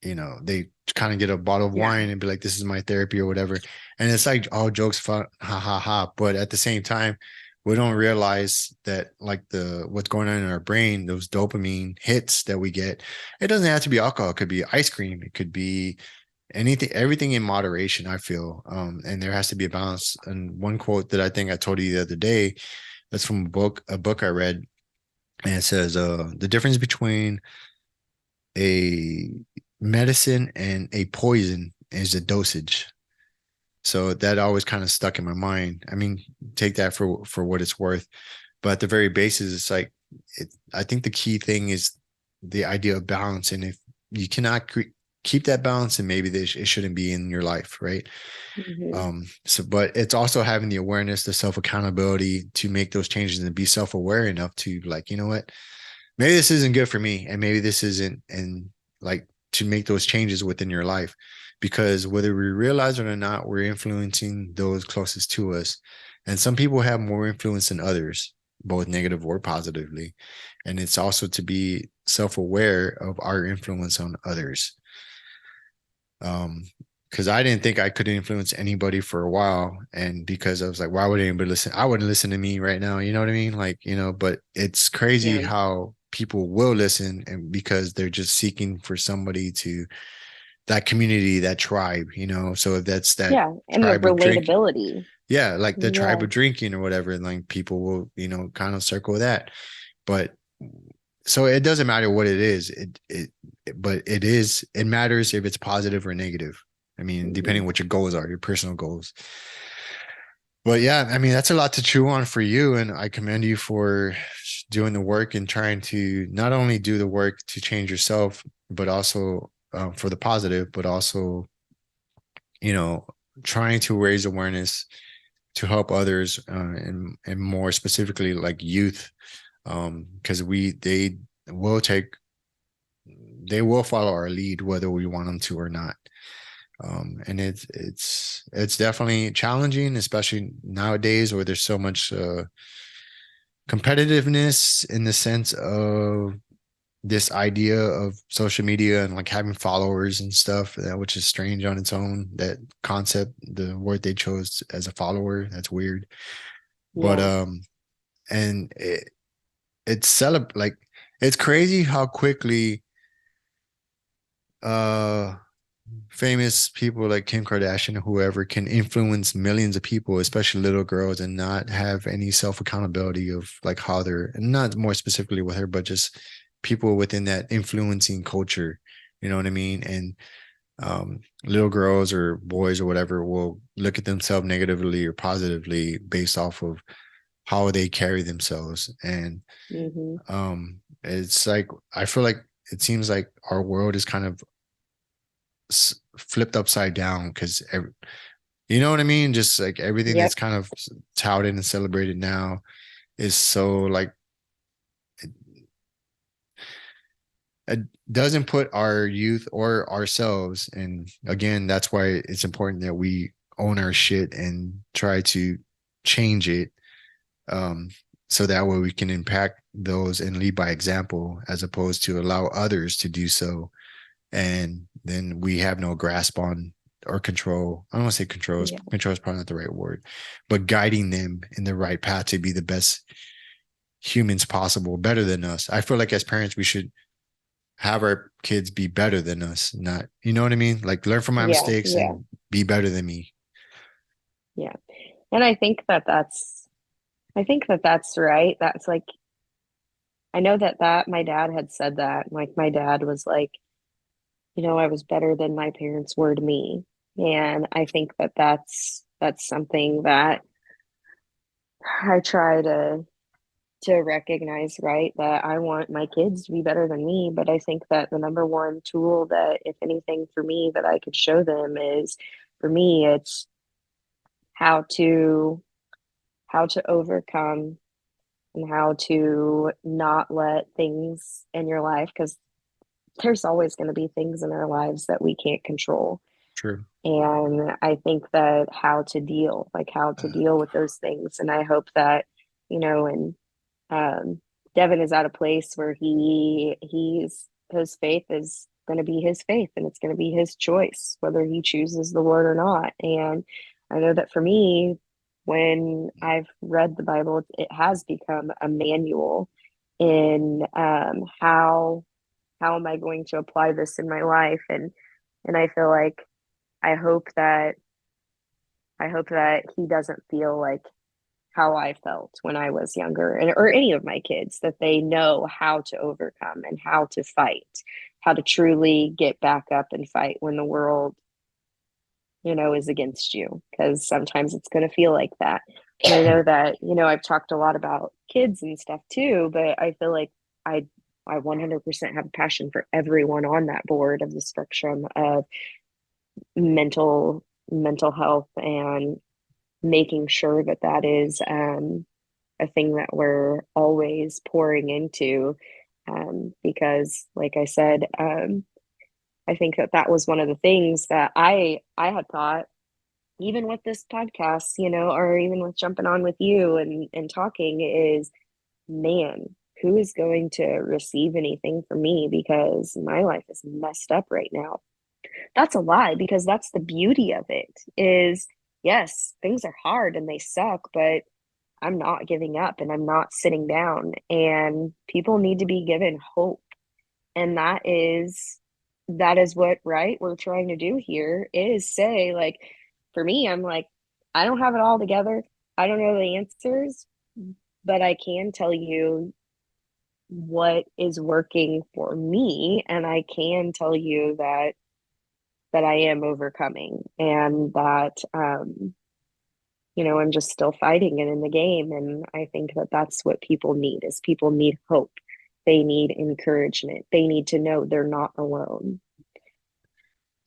they kind of get a bottle of yeah, wine and be like, this is my therapy or whatever. And it's like all jokes, fun, ha ha ha. But at the same time, we don't realize that like the what's going on in our brain, those dopamine hits that we get, it doesn't have to be alcohol. It could be ice cream. It could be anything, everything in moderation, I feel. And there has to be a balance. And one quote that I think I told you the other day, that's from a book I read. And it says, the difference between a medicine and a poison is the dosage. So that always kind of stuck in my mind. I mean, take that for what it's worth. But at the very basis, it's like I think the key thing is the idea of balance. And if you cannot keep that balance, then maybe it shouldn't be in your life, right? Hmm. So, but it's also having the awareness, the self accountability to make those changes and be self aware enough to like, you know what, maybe this isn't good for me, and maybe this isn't, and like to make those changes within your life, because whether we realize it or not, we're influencing those closest to us, and some people have more influence than others, both negative or positively, and it's also to be self aware of our influence on others. um because I didn't think I could influence anybody for a while. And because I was like, why would anybody listen? I wouldn't listen to me right now. You know what I mean? Like, but it's crazy Yeah. how people will listen, and because they're just seeking for somebody to, that community, that tribe, So if that's that Yeah. And the tribe of drink, relatability. yeah, like the tribe Yeah. of drinking or whatever, and like people will, kind of circle that. But so it doesn't matter what it is. But it matters if it's positive or negative. I mean, Hmm. depending on what your goals are, your personal goals. But yeah, I mean, that's a lot to chew on for you. And I commend you for doing the work and trying to not only do the work to change yourself, but also for the positive, but also, you know, trying to raise awareness to help others, and more specifically like youth, because will take they will follow our lead whether we want them to or not. And it's definitely challenging, especially nowadays where there's so much competitiveness in the sense of this idea of social media and like having followers and stuff, which is strange on its own. That concept, the word they chose as a follower, that's weird. But Yeah. and like it's crazy how quickly uh famous people like Kim Kardashian or whoever can influence millions of people, especially little girls, and not have any self accountability of like how they're, and not more specifically with her, but just people within that influencing culture. You know what I mean? And little girls or boys or whatever will look at themselves negatively or positively based off of how they carry themselves. And Hmm. it's like, I feel like it seems like our world is kind of flipped upside down because you know what I mean? Just like everything that's Yep. kind of touted and celebrated now is so like it doesn't put our youth or ourselves. And again, that's why it's important that we own our shit and try to change it. Um, so that way we can impact those and lead by example as opposed to allow others to do so. And then we have no grasp on or control. I don't want to say Yeah. control is probably not the right word, but guiding them in the right path to be the best humans possible, better than us. I feel like as parents, we should have our kids be better than us, not, you know what I mean? Like learn from my Yeah. mistakes Yeah. and be better than me. Yeah. And I think that that's right. That's like, I know that my dad had said that. Like, my dad was like, I was better than my parents were to me. And I think that that's something that I try to recognize, right? That I want my kids to be better than me, but I think that the number one tool that, if anything, for me that I could show them is, for me, it's how to overcome and how to not let things in your life, because there's always going to be things in our lives that we can't control. True. And I think that how to deal with those things. And I hope that, and Devin is at a place where his faith is going to be his faith, and it's going to be his choice whether he chooses the Lord or not. And I know that for me, when I've read the Bible, it has become a manual in how am I going to apply this in my life. And I feel like I hope that he doesn't feel like how I felt when I was younger, or any of my kids, that they know how to overcome and how to fight, how to truly get back up and fight when the world, is against you, because sometimes it's going to feel like that. And I know that, I've talked a lot about kids and stuff too, but I feel like I I 100% have a passion for everyone on that board of the spectrum of mental health, and making sure that that is a thing that we're always pouring into, because like I said, I think that that was one of the things that I had thought, even with this podcast, or even with jumping on with you and talking, is, man, who is going to receive anything from me, because my life is messed up right now. That's a lie, because that's the beauty of it is, yes, things are hard and they suck, but I'm not giving up and I'm not sitting down, and people need to be given hope. And that is what, right, we're trying to do here, is say, like, for me, I'm like, I don't have it all together. I don't know the answers, but I can tell you what is working for me, and I can tell you that I am overcoming, and that I'm just still fighting it in the game. And I think that that's what people need, is people need hope. They need encouragement. They need to know they're not alone.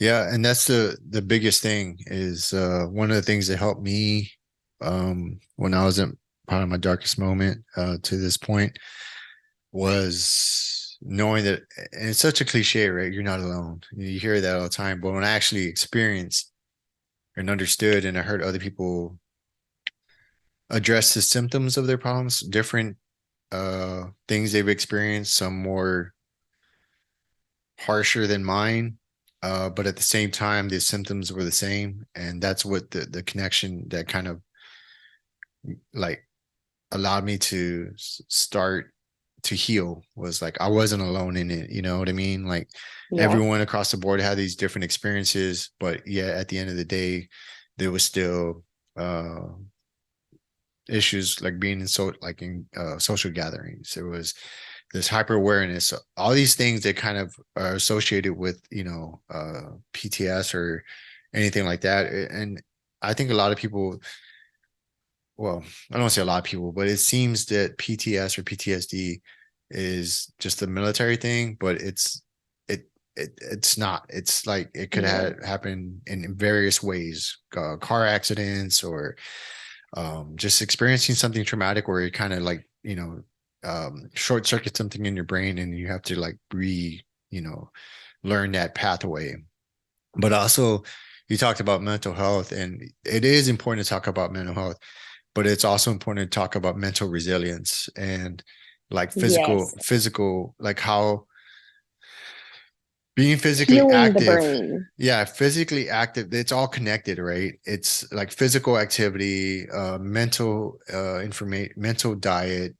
Yeah, and that's the biggest thing is one of the things that helped me when I was in probably my darkest moment to this point was knowing that, and it's such a cliche, right? You're not alone. You hear that all the time, but when I actually experienced and understood, and I heard other people address the symptoms of their problems, different things they've experienced, some more harsher than mine. But at the same time, the symptoms were the same. And that's what the connection that kind of like allowed me to start to heal was like I wasn't alone in it. You know what I mean? Like Yeah. everyone across the board had these different experiences, but yeah, at the end of the day, there was still issues like being in social gatherings. There was this hyper awareness, all these things that kind of are associated with PTS or anything like that. And I think a lot of people, well, I don't want to say a lot of people, but it seems that PTS or PTSD is just a military thing, but it's not. It's like it could No. happen in various ways, car accidents or just experiencing something traumatic where it kind of like short circuit something in your brain and you have to like you know learn that pathway. But also you talked about mental health, and it is important to talk about mental health, but it's also important to talk about mental resilience and like Yes. physical, like how being physically Healing the active. brain. Yeah, physically active, it's all connected, right? It's like physical activity, mental information, mental diet,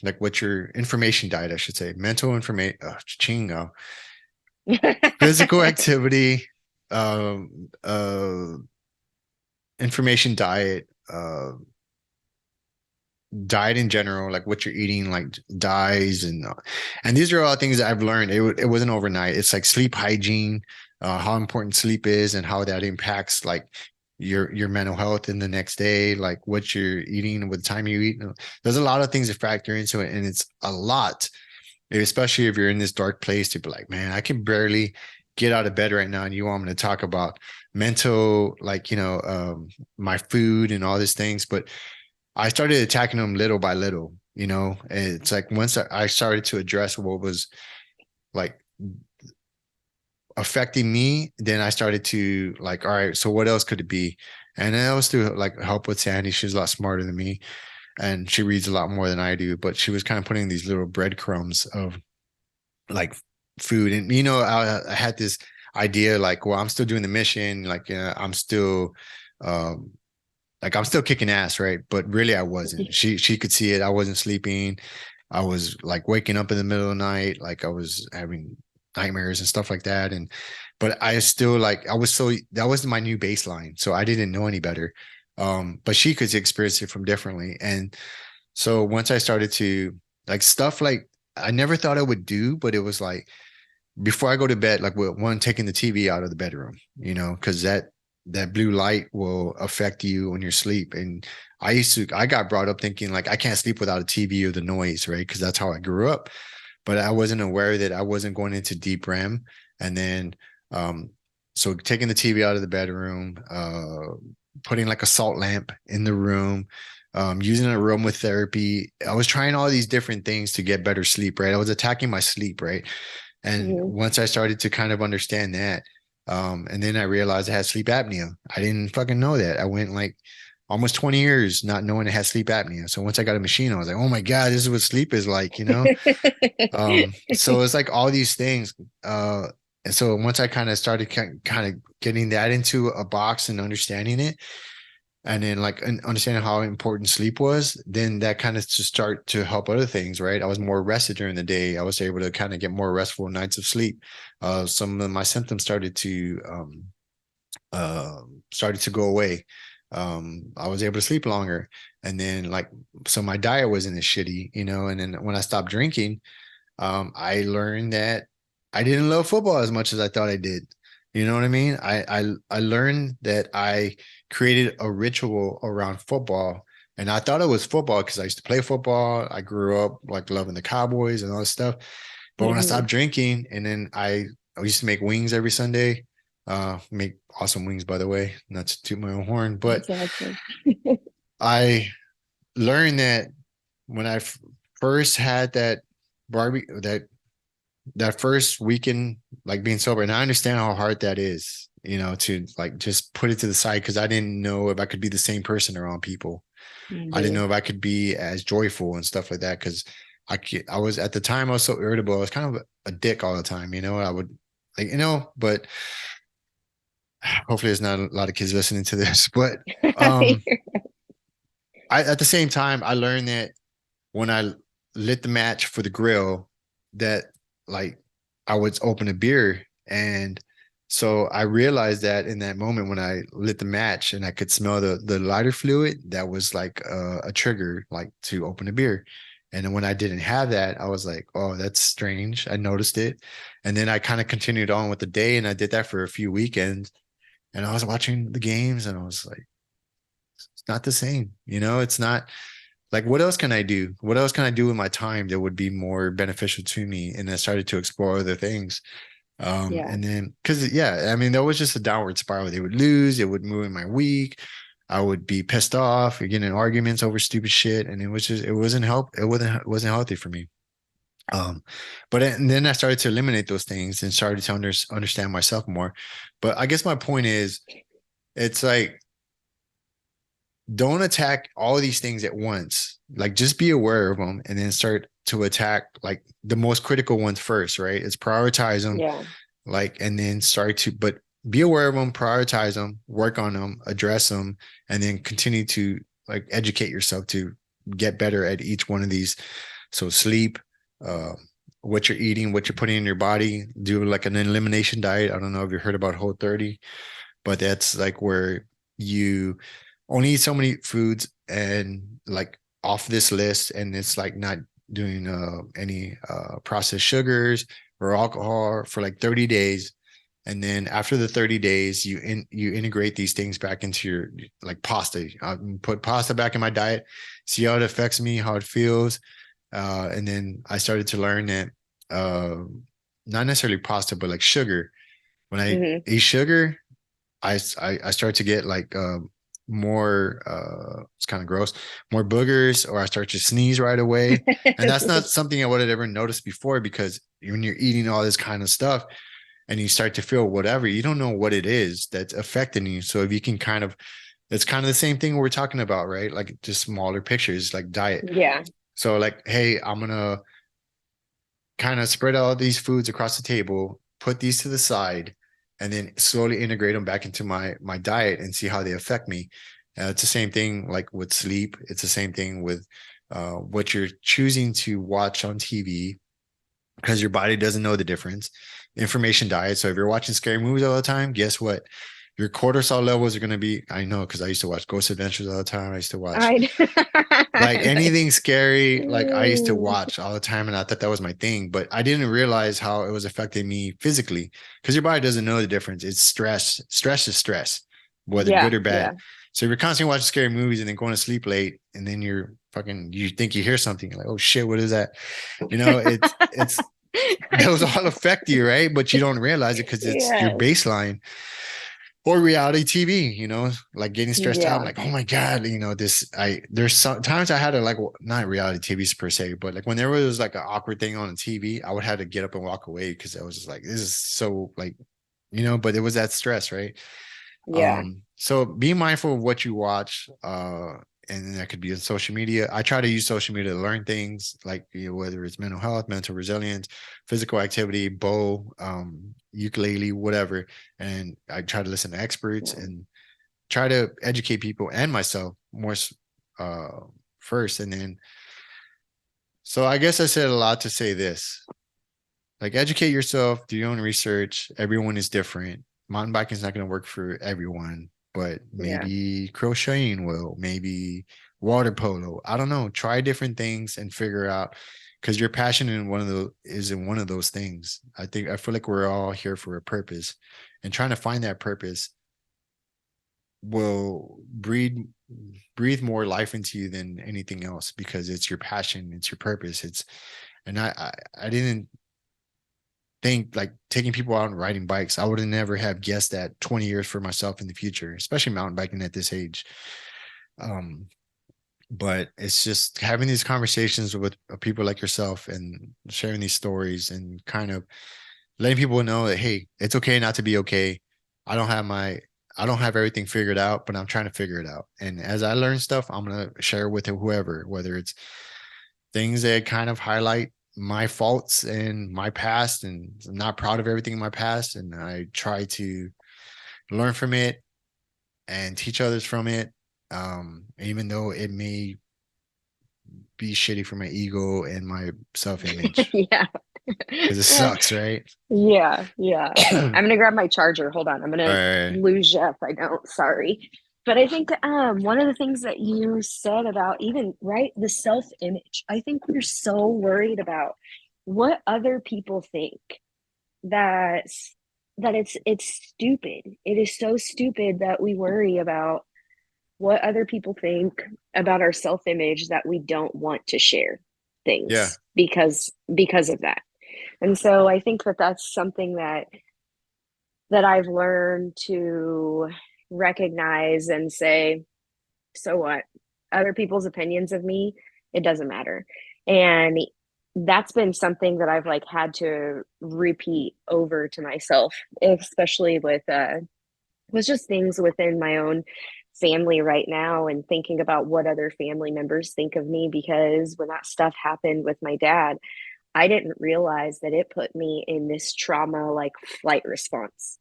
like what your information diet, I should say, mental information, chingo, physical activity, information diet, diet in general, like what you're eating, like dyes, and these are all things that I've learned. It wasn't overnight. It's like sleep hygiene, how important sleep is, and how that impacts like your mental health in the next day, like what you're eating, what time you eat. There's a lot of things that factor into it, and it's a lot, especially if you're in this dark place to be like, man, I can barely get out of bed right now, and you want me to talk about mental, like my food and all these things, but I started attacking them little by little, it's like once I started to address what was like affecting me, then I started to like, all right, so what else could it be? And then I was through like help with Sandy. She's a lot smarter than me and she reads a lot more than I do, but she was kind of putting these little breadcrumbs of like food. And, I had this idea like, well, I'm still doing the mission. Like, um, I'm still kicking ass, right? But really I wasn't. She could see it. I wasn't sleeping. I was like waking up in the middle of the night, like I was having nightmares and stuff like that. And but I still like I was so that was my new baseline. So I didn't know any better. But she could experience it from differently. And so once I started to like stuff like I never thought I would do, but it was like before I go to bed, like with one taking the TV out of the bedroom, because that blue light will affect you when you're asleep. And I got brought up thinking like I can't sleep without a TV or the noise, right? Because that's how I grew up. But I wasn't aware that I wasn't going into deep REM. And then, um, so taking the TV out of the bedroom, putting like a salt lamp in the room, using aromatherapy. I was trying all these different things to get better sleep, right? I was attacking my sleep, right? And Hmm. once I started to kind of understand that, and then I realized I had sleep apnea. I didn't fucking know that. I went like almost 20 years not knowing I had sleep apnea. So once I got a machine, I was like, oh my God, this is what sleep is like, you know? So it's like all these things. And so once I kind of started kind of getting that into a box and understanding it, and then like understanding how important sleep was, then that kind of to start to help other things, right? I was more rested during the day. I was able to kind of get more restful nights of sleep. Some of my symptoms started to go away. I was able to sleep longer, and then like so my diet wasn't as shitty, you know. And then when I stopped drinking, I learned that I didn't love football as much as I thought I did. You know what I mean? I learned that I created a ritual around football, and I thought it was football because I used to play football. I grew up like loving the Cowboys and all this stuff. But when I Hmm. stopped drinking, and then I used to make wings every Sunday. Make awesome wings, by the way. Not to toot my own horn, but That's awesome. I learned that when first had that barbie that first weekend, like being sober, and I understand how hard that is, you know, to like just put it to the side because I didn't know if I could be the same person around people. I didn't Hmm. know if I could be as joyful and stuff like that because I was at the time I was so irritable. I was kind of a dick all the time, you know. I would like, you know, but hopefully there's not a lot of kids listening to this. But um, I at the same time I learned that when I lit the match for the grill that like I would open a beer. And so I realized that in that moment when I lit the match and I could smell the lighter fluid, that was like a trigger like to open a beer. And then when I didn't have that, I was like, oh, that's strange. I noticed it. And then I kind of continued on with the day and I did that for a few weekends. And I was watching the games and I was like, it's not the same. You know, it's not like what else can I do? What else can I do with my time that would be more beneficial to me? And I started to explore other things. Yeah. And then because yeah, I mean, that was just a downward spiral. They would lose, it would ruin my week. I would be pissed off, getting in arguments over stupid shit. And it wasn't it wasn't healthy for me. Um, but and then I started to eliminate those things and started to understand myself more. But I guess my point is, it's like don't attack all of these things at once. Like just be aware of them and then start to attack like the most critical ones first, right? It's prioritize them, Yeah. like, and then start to, but be aware of them, prioritize them, work on them, address them, and then continue to like educate yourself to get better at each one of these. So sleep, uh, what you're eating, what you're putting in your body, do like an elimination diet. I don't know if you heard about Whole 30, but that's like where you only eat so many foods and like off this list, and it's like not doing any processed sugars or alcohol for like 30 days. And then after the 30 days you integrate these things back into your like pasta. I put pasta back in my diet, see how it affects me, how it feels. And then I started to learn that uh not necessarily pasta but like sugar, when I Hmm. eat sugar, I start to get like more it's kind of gross, more boogers, or I start to sneeze right away. And that's not something I would have ever noticed before because when you're eating all this kind of stuff and you start to feel whatever, you don't know what it is that's affecting you. So if you can kind of, it's kind of the same thing we're talking about, right? Like just smaller pictures, like diet. Yeah. So like, hey, I'm gonna kind of spread all these foods across the table, put these to the side, and then slowly integrate them back into my diet and see how they affect me. It's the same thing like with sleep. It's the same thing with what you're choosing to watch on TV because your body doesn't know the difference. Information diet. So if you're watching scary movies all the time, guess what? Your cortisol levels are going to be, I know, because I used to watch Ghost Adventures all the time. I used to watch I like anything scary, like I used to Mm. watch all the time, and I thought that was my thing, but I didn't realize how it was affecting me physically because your body doesn't know the difference. It's stress. Stress is stress. whether Yeah, good or bad. yeah. So you're constantly watching scary movies and then going to sleep late, and then you think you hear something, you're like, oh shit, what is that? It's those all affect you, right? But you don't realize it because it's your Yes. baseline. Or reality TV, like getting stressed out. I'm Yeah. like, oh my God, there's sometimes I had to like, not reality TVs per se, but like when there was like an awkward thing on the TV, I would have to get up and walk away because I was just like, this is so like, but it was that stress, right? Yeah. So be mindful of what you watch. And that could be on social media. I try to use social media to learn things like whether it's mental health, mental resilience, physical activity, bow, ukulele, whatever. And I try to listen to experts and try to educate people and myself more uh, first. And then, so I guess I said a lot to say this. Like educate yourself, do your own research. Everyone is different. Mountain biking is not going to work for everyone, but Yeah. maybe crocheting will, maybe water polo. I don't know. Try different things and figure out because your passion in one of those things. I feel like we're all here for a purpose, and trying to find that purpose will breathe more life into you than anything else because it's your passion, it's your purpose. And I didn't think like taking people out and riding bikes, I would have never have guessed that 20 years for myself in the future, especially mountain biking at this age. Um, but it's just having these conversations with people like yourself and sharing these stories and kind of letting people know that, hey, it's okay not to be okay. I don't have my, I don't have everything figured out, but I'm trying to figure it out. And as I learn stuff, I'm going to share with whoever, whether it's things that kind of highlight my faults and my past, and I'm not proud of everything in my past, and I try to learn from it and teach others from it, even though it may be shitty for my ego and my self-image Yeah. because it sucks, right? Yeah, yeah. All I'm gonna grab my charger. Hold on. I'm gonna right. lose you if I don't. Sorry. But I think one of the things that you said about even right the self-image, I think we're so worried about what other people think that it's stupid. It is so stupid that we worry about what other people think about our self-image that we don't want to share Yeah, things because of that. And so I think that that's something that I've learned to recognize and say, so what? Other people's opinions of me, it doesn't matter. And that's been something that I've like had to repeat over to myself, especially with just things within my own family right now and thinking about what other family members think of me because when that stuff happened with my dad, I didn't realize that it put me in this trauma like flight response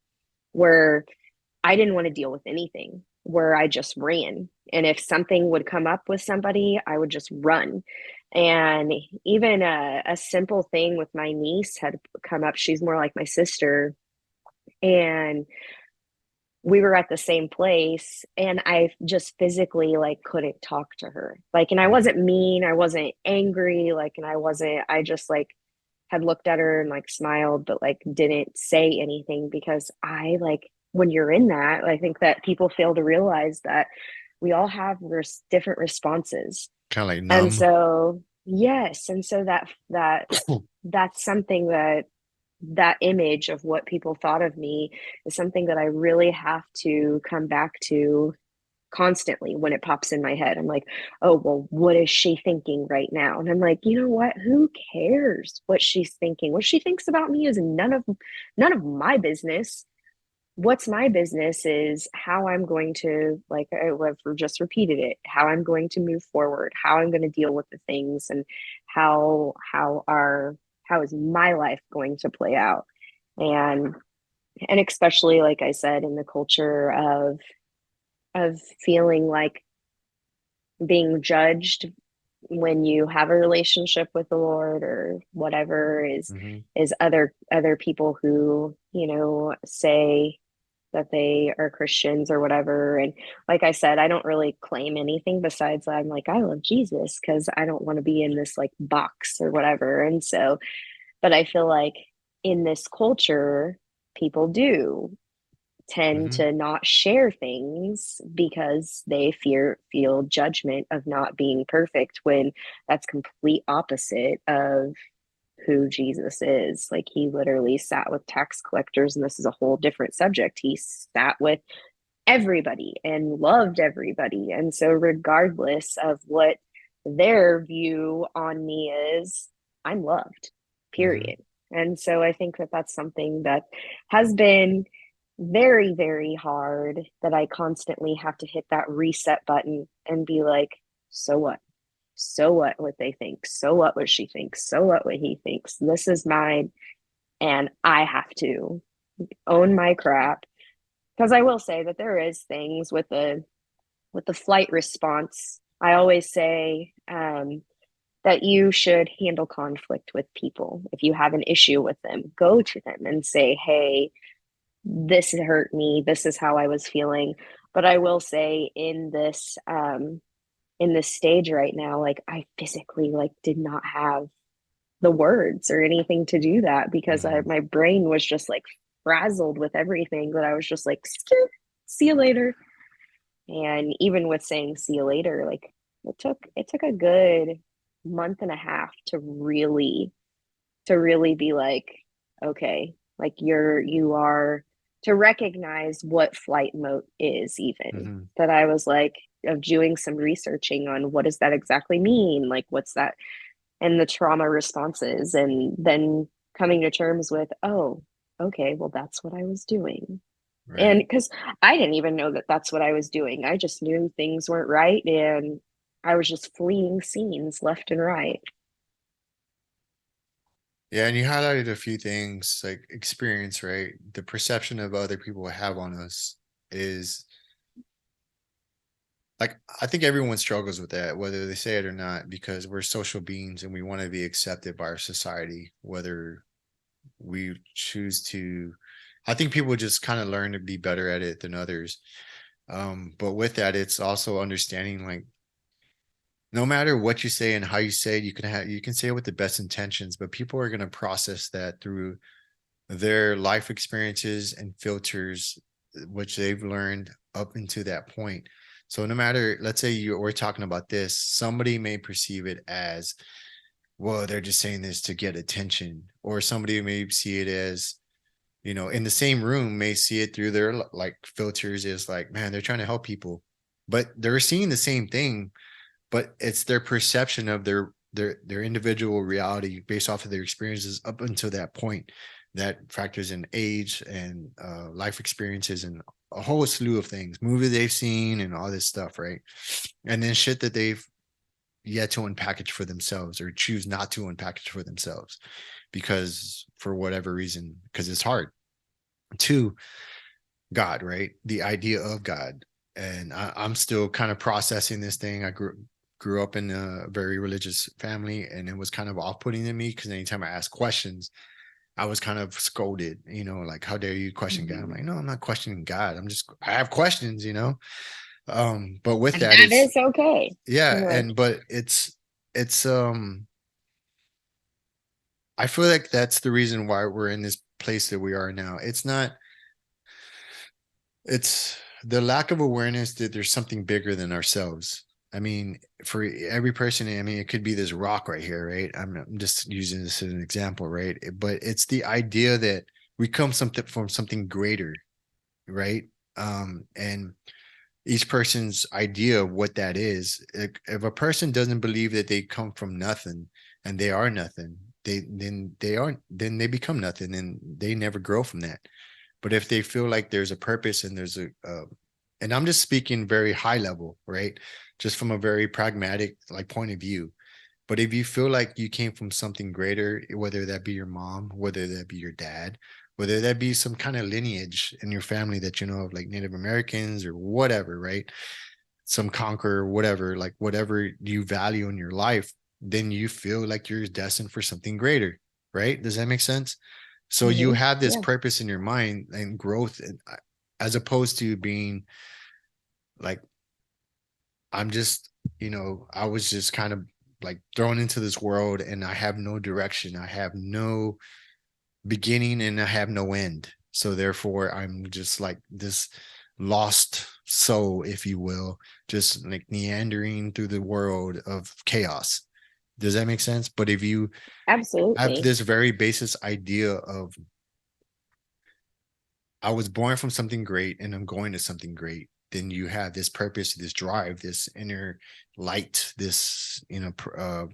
where I didn't want to deal with anything, where I just ran. And if something would come up with somebody, I would just run. And even a simple thing with my niece had come up. She's more like my sister. And we were at the same place and I just physically like couldn't talk to her. Like, and I mhm. wasn't mean, I wasn't angry, like, and I just like had looked at her and like smiled, but like didn't say anything because I like when you're in that, I think that people fail to realize that we all have different responses. Kind of like And numb. so, yes, and so that's something that image of what people thought of me is something that I really have to come back to constantly when it pops in my head. I'm like, oh, well, what is she thinking right now? And I'm like, you know what? Who cares what she's thinking? What she thinks about me is none of my business. What's my business is how I'm going to like I've just repeated it, how I'm going to move forward, how I'm going to deal with the things and how is my life going to play out. And and especially like I said in the culture of feeling like being judged when you have a relationship with the Lord or whatever Mhm. is other people who, say that they are Christians or whatever. And like I said, I don't really claim anything besides I'm like, I love Jesus because I don't want to be in this like box or whatever. And so, but I feel like in this culture, people do. tend Hmm. to not share things because they feel judgment of not being perfect, when that's complete opposite of who Jesus is. Like, he literally sat with tax collectors, and this is a whole different subject. He sat with everybody and loved everybody. And so, regardless of what their view on me is, I'm loved, Hmm. period. And so, I think that that's something that has been very, very hard, that I constantly have to hit that reset button and be like, so what? So what they think? So what she thinks? So what he thinks? This is mine, and I have to own my crap. Because I will say that there is things with the flight response. I always say that you should handle conflict with people. If you have an issue with them, go to them and say, "Hey, this hurt me. This is how I was feeling." But I will say, in this stage right now, like, I physically, like, did not have the words or anything to do that, because Hmm. my brain was just like frazzled with everything, that I was just like, see you later. And even with saying see you later, like, it took a good month and a half to really be like, okay, like, you are, to recognize what flight mode is, even. Hmm. That I was like, of doing some researching on what does that exactly mean, like, what's that, and the trauma responses, and then coming to terms with, oh, okay, well, that's what I was doing. And Right. because I didn't even know that that's what I was doing, I just knew things weren't right, and I was just fleeing scenes left and right. Yeah, and you highlighted a few things like experience, right? The perception of other people have on us is like I think everyone struggles with that, whether they say it or not, because we're social beings and we want to be accepted by our society, whether we choose to. I think people just kind of learn to be better at it than others. But with that, it's also understanding like no matter what you say and how you say it, you can say it with the best intentions, but people are going to process that through their life experiences and filters, which they've learned up into that point. So no matter, let's say we're talking about this, somebody may perceive it as, well, they're just saying this to get attention, or somebody may see it as, in the same room may see it through their like filters is like, man, they're trying to help people, but they're seeing the same thing, but it's their perception of their individual reality based off of their experiences up until that point that factors in age and life experiences and a whole slew of things, movies they've seen and all this stuff, right? And then shit that they've yet to unpackage for themselves or choose not to unpackage for themselves because for whatever reason, because it's hard. To God, right? The idea of God. And I'm still kind of processing this thing. I grew up in a very religious family, and it was kind of off-putting to me because anytime I asked questions, I was kind of scolded, like, how dare you question God? I'm Mm-hmm. like, no, I'm not questioning God. I have questions. But with And that, that it's is okay. yeah, Like, but it's I feel like that's the reason why we're in this place that we are now. It's the lack of awareness that there's something bigger than ourselves. I mean, for every person, I mean, it could be this rock right here, right? I'm just using this as an example, right? But it's the idea that we come something from something greater, right? And each person's idea of what that is, if a person doesn't believe that they come from nothing and they are nothing, then they become nothing and they never grow from that. But if they feel like there's a purpose and there's and I'm just speaking very high level, right? Just from a very pragmatic like point of view. But if you feel like you came from something greater, whether that be your mom, whether that be your dad, whether that be some kind of lineage in your family that you know of, like Native Americans or whatever, right? Some conqueror, whatever, like whatever you value in your life, then you feel like you're destined for something greater, right? Does that make sense? So you mm-hmm. have this Yeah. purpose in your mind and growth, as opposed to being like, I'm just, I was just kind of like thrown into this world and I have no direction. I have no beginning and I have no end. So therefore, I'm just like this lost soul, if you will, just like meandering through the world of chaos. Does that make sense? But if you have Absolutely. this very basis idea of I was born from something great and I'm going to something great, then you have this purpose, this drive, this inner light, this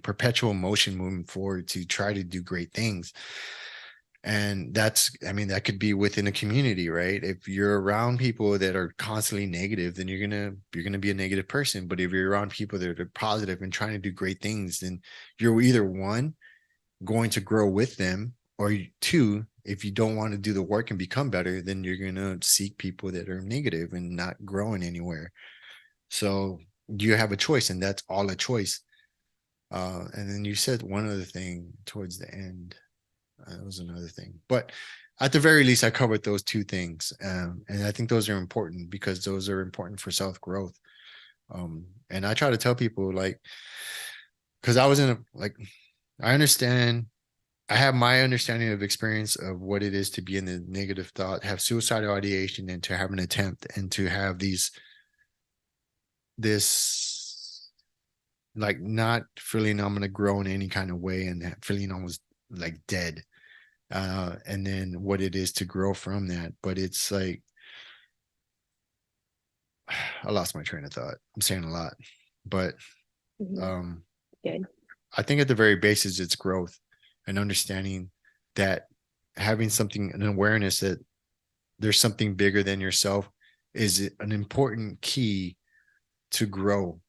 perpetual motion moving forward to try to do great things. And that's, I mean, that could be within a community, right? If you're around people that are constantly negative, then you're gonna be a negative person. But if you're around people that are positive and trying to do great things, then you're either one, going to grow with them, or two, if you don't want to do the work and become better, then you're going to seek people that are negative and not growing anywhere. So you have a choice, and that's all a choice. And then you said one other thing towards the end. That was another thing, but at the very least, I covered those two things, and I think those are important because those are important for self growth. And I try to tell people like, because I was in a like, I understand I have my understanding of experience of what it is to be in the negative thought, have suicidal ideation, and to have an attempt, and to have this like not feeling I'm gonna grow in any kind of way, and feeling almost like dead. And then what it is to grow from that. But it's like I lost my train of thought. I'm saying a lot, but Mhm. um, Good. I think at the very basis, it's growth and understanding that having something, an awareness that there's something bigger than yourself is an important key to grow.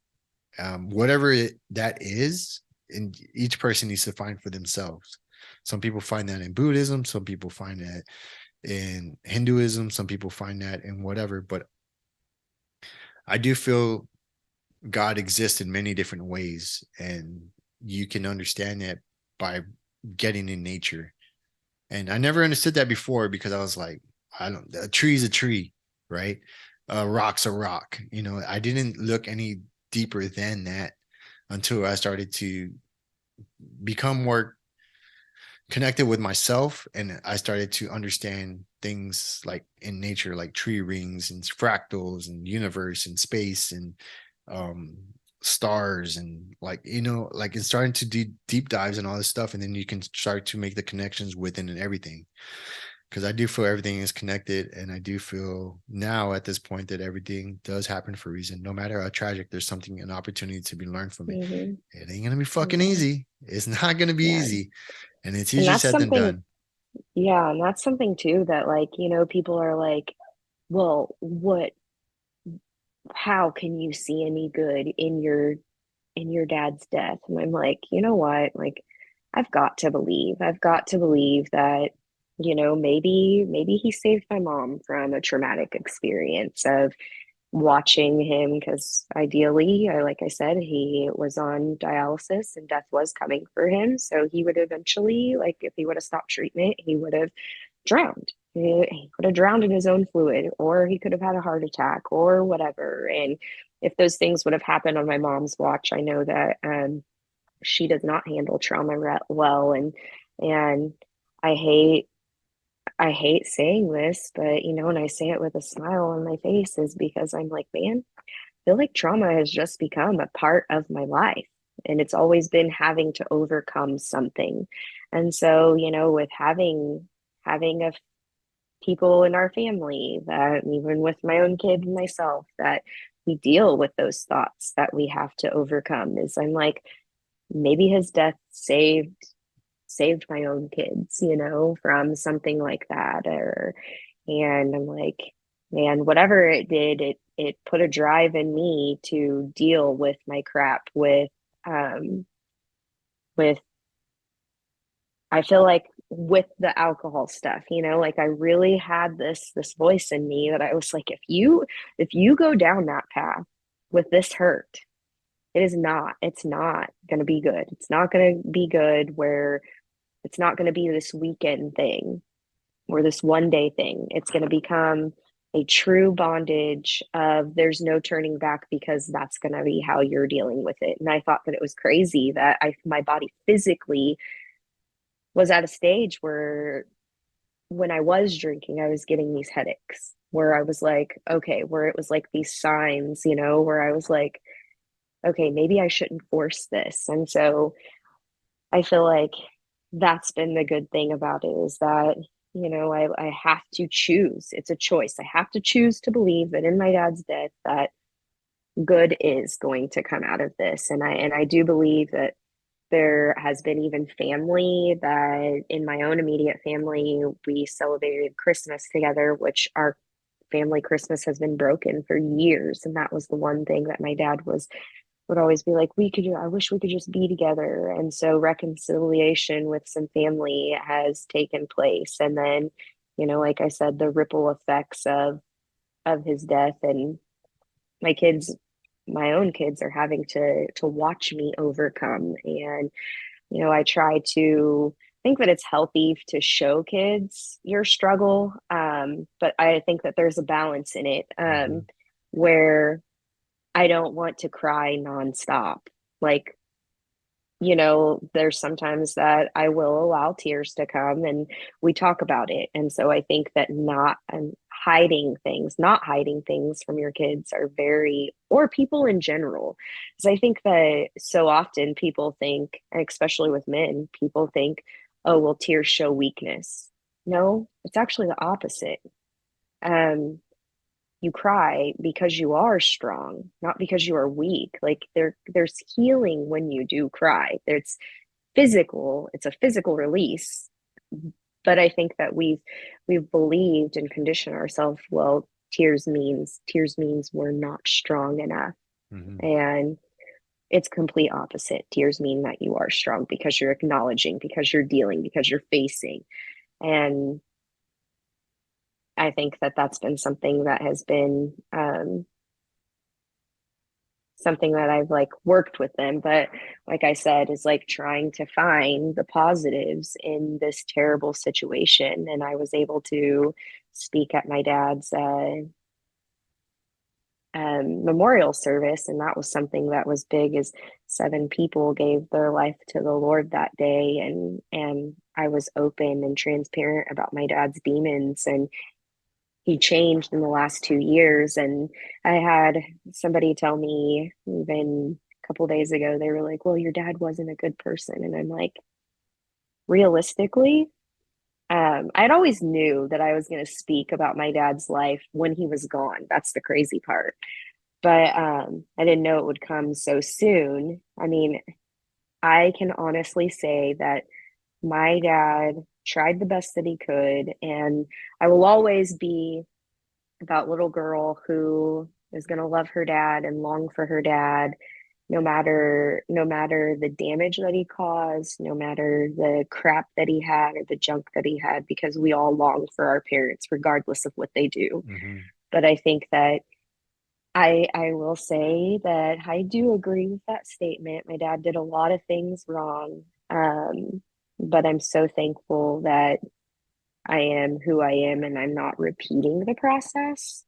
Whatever that is, and each person needs to find for themselves. Some people find that in Buddhism, some people find that in Hinduism, some people find that in whatever. But I do feel God exists in many different ways, and you can understand that by getting in nature. And I never understood that before because I was like, I don't, a tree's a tree, right? A rock's a rock. I didn't look any deeper than that until I started to become more connected with myself, and I started to understand things like in nature, like tree rings and fractals and universe and space and um stars, and like it's starting to do deep dives and all this stuff, and then you can start to make the connections within and everything, because I do feel everything is connected, and I do feel now at this point that everything does happen for a reason. No matter how tragic, there's something, an opportunity to be learned from it. Hmm. It ain't gonna be fucking Yeah. easy. It's not gonna be Yeah. easy, and it's And easier that's said than something, done. yeah, and that's something too that like, people are like, well, how can you see any good in your dad's death? And I'm like, you know what? Like, I've got to believe that, maybe he saved my mom from a traumatic experience of watching him, because ideally, like I said, he was on dialysis and death was coming for him. So he would eventually, like, if he would have stopped treatment, he would have drowned. He would have drowned in his own fluid, or he could have had a heart attack or whatever. And if those things would have happened on my mom's watch, I know that she does not handle trauma well. And I hate I hate saying this, but and I say it with a smile on my face, is because I'm like, man, I feel like trauma has just become a part of my life. And it's always been having to overcome something. And so, with having a people in our family, that even with my own kid and myself, that we deal with those thoughts that we have to overcome, is I'm like, maybe his death saved my own kids, from something like that. And I'm like, man, whatever it did, it put a drive in me to deal with my crap um with I feel like with the alcohol stuff, like I really had this voice in me that I was like, if you go down that path with this hurt, it's not going to be good. It's not going to be good, where it's not going to be this weekend thing or this one day thing. It's going to become a true bondage of there's no turning back, because that's going to be how you're dealing with it. And I thought that it was crazy that my body physically was at a stage when I was drinking, I was getting these headaches where I was like, okay, where it was like these signs, where I was like, okay, maybe I shouldn't force this. And so I feel like that's been the good thing about it is that, I have to choose. It's a choice. I have to choose to believe that in my dad's death that good is going to come out of this. And I do believe that there has been even family that in my own immediate family, we celebrated Christmas together, which our family Christmas has been broken for years. And that was the one thing that my dad would always be like, I wish we could just be together. And so reconciliation with some family has taken place. And then, like I said, the ripple effects of his death, and my kids, my own kids are having to watch me overcome. And I try to think that it's healthy to show kids your struggle, but I think that there's a balance in it, Hmm. where I don't want to cry nonstop. Like, there's sometimes that I will allow tears to come and we talk about it. And so I think that not hiding things from your kids are very, or people in general. Because I think that so often people think, especially with men, people think, oh, well, tears show weakness. No, it's actually the opposite. Um, you cry because you are strong, not because you are weak. Like there's healing when you do cry. It's a physical release. But I think that we've believed and conditioned ourselves, well, tears means we're not strong enough. Hmm. And it's complete opposite. Tears mean that you are strong because you're acknowledging, because you're dealing, because you're facing. And I think that that's been something that has been something that I've like worked with them. But like I said, is like trying to find the positives in this terrible situation. And I was able to speak at my dad's memorial service, and that was something that was big. Is 7 people gave their life to the Lord that day, and I was open and transparent about my dad's demons, and he changed in the last 2 years. And I had somebody tell me even a couple days ago, they were like, well, your dad wasn't a good person. And I'm like, realistically, I'd always knew that I was going to speak about my dad's life when he was gone. That's the crazy part. But I didn't know it would come so soon. I mean, I can honestly say that my dad tried the best that he could. And I will always be that little girl who is going to love her dad and long for her dad, no matter the damage that he caused, no matter the crap that he had or the junk that he had, because we all long for our parents regardless of what they do. Hmm. But I think that I will say that I do agree with that statement. My dad did a lot of things wrong, but I'm so thankful that I am who I am and I'm not repeating the process.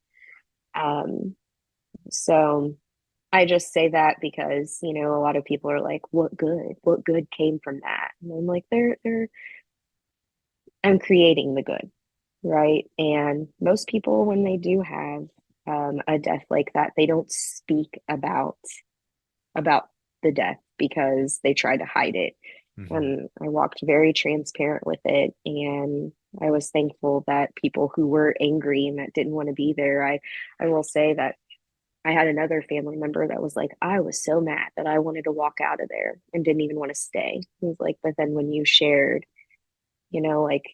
Um, so I just say that because, a lot of people are like, what good? What good came from that? And I'm like, I'm creating the good, right? And most people, when they do have a death like that, they don't speak about the death because they try to hide it. Hmm. And I walked very transparent with it. And I was thankful that people who were angry and that didn't want to be there, I will say that I had another family member that was like, I was so mad that I wanted to walk out of there and didn't even want to stay. He was like, but then when you shared, like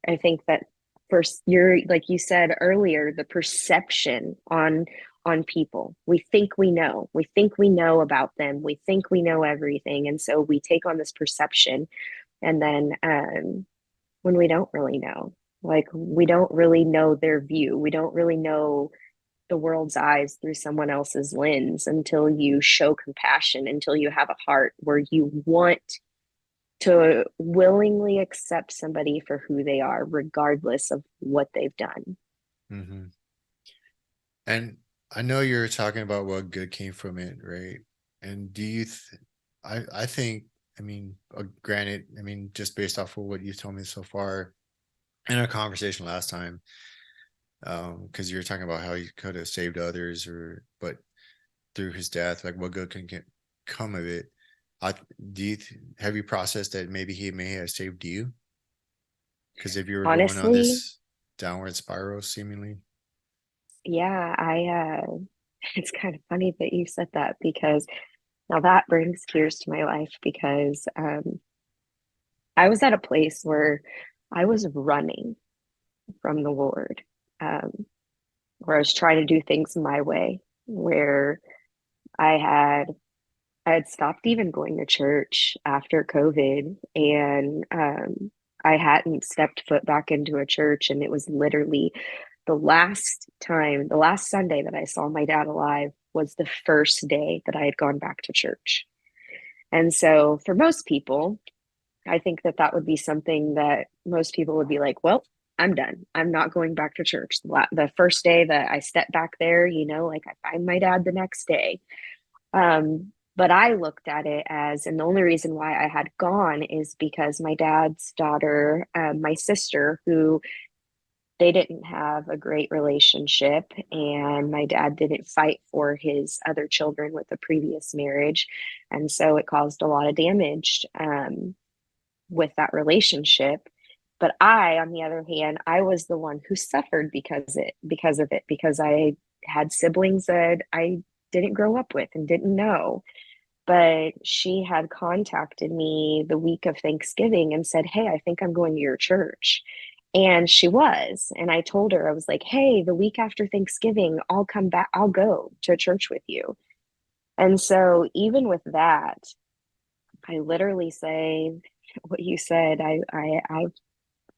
I think that first you're like you said earlier, the perception on people. We think we know about them. We think we know everything. And so we take on this perception and then when we don't really know. Like we don't really know their view. We don't really know the world's eyes through someone else's lens until you show compassion, until you have a heart where you want to willingly accept somebody for who they are, regardless of what they've done. Hmm. And I know you're talking about what good came from it, right? And I think, I mean, granted, I mean, just based off of what you told me so far, in our conversation last time, because you were talking about how he could have saved others, or but through his death, like what good can come of it? I do you have you processed that maybe he may have saved you? Because if you were going on Honestly, this downward spiral, seemingly, yeah, it's kind of funny that you said that because now that brings tears to my life because I was at a place where I was running from the Lord, um, where I was trying to do things my way, where I had I had stopped even going to church after COVID, and I hadn't stepped foot back into a church, and it was literally the last Sunday that I saw my dad alive was the first day that I had gone back to church. And so, for most people, I think that that would be something that most people would be like, well, I'm done. I'm not going back to church. The first day that I step back there, like I find my dad the next day. But I looked at it as, and the only reason why I had gone is because my dad's daughter, my sister, who they didn't have a great relationship, and my dad didn't fight for his other children with the previous marriage. And so it caused a lot of damage. With that relationship. But I, on the other hand, I was the one who suffered because of it, because I had siblings that I didn't grow up with and didn't know. But she had contacted me the week of Thanksgiving and said, "Hey, I think I'm going to your church." And she was. And I told her, I was like, "Hey, the week after Thanksgiving, I'll come back, I'll go to church with you." And so, even with that, I literally say what you said.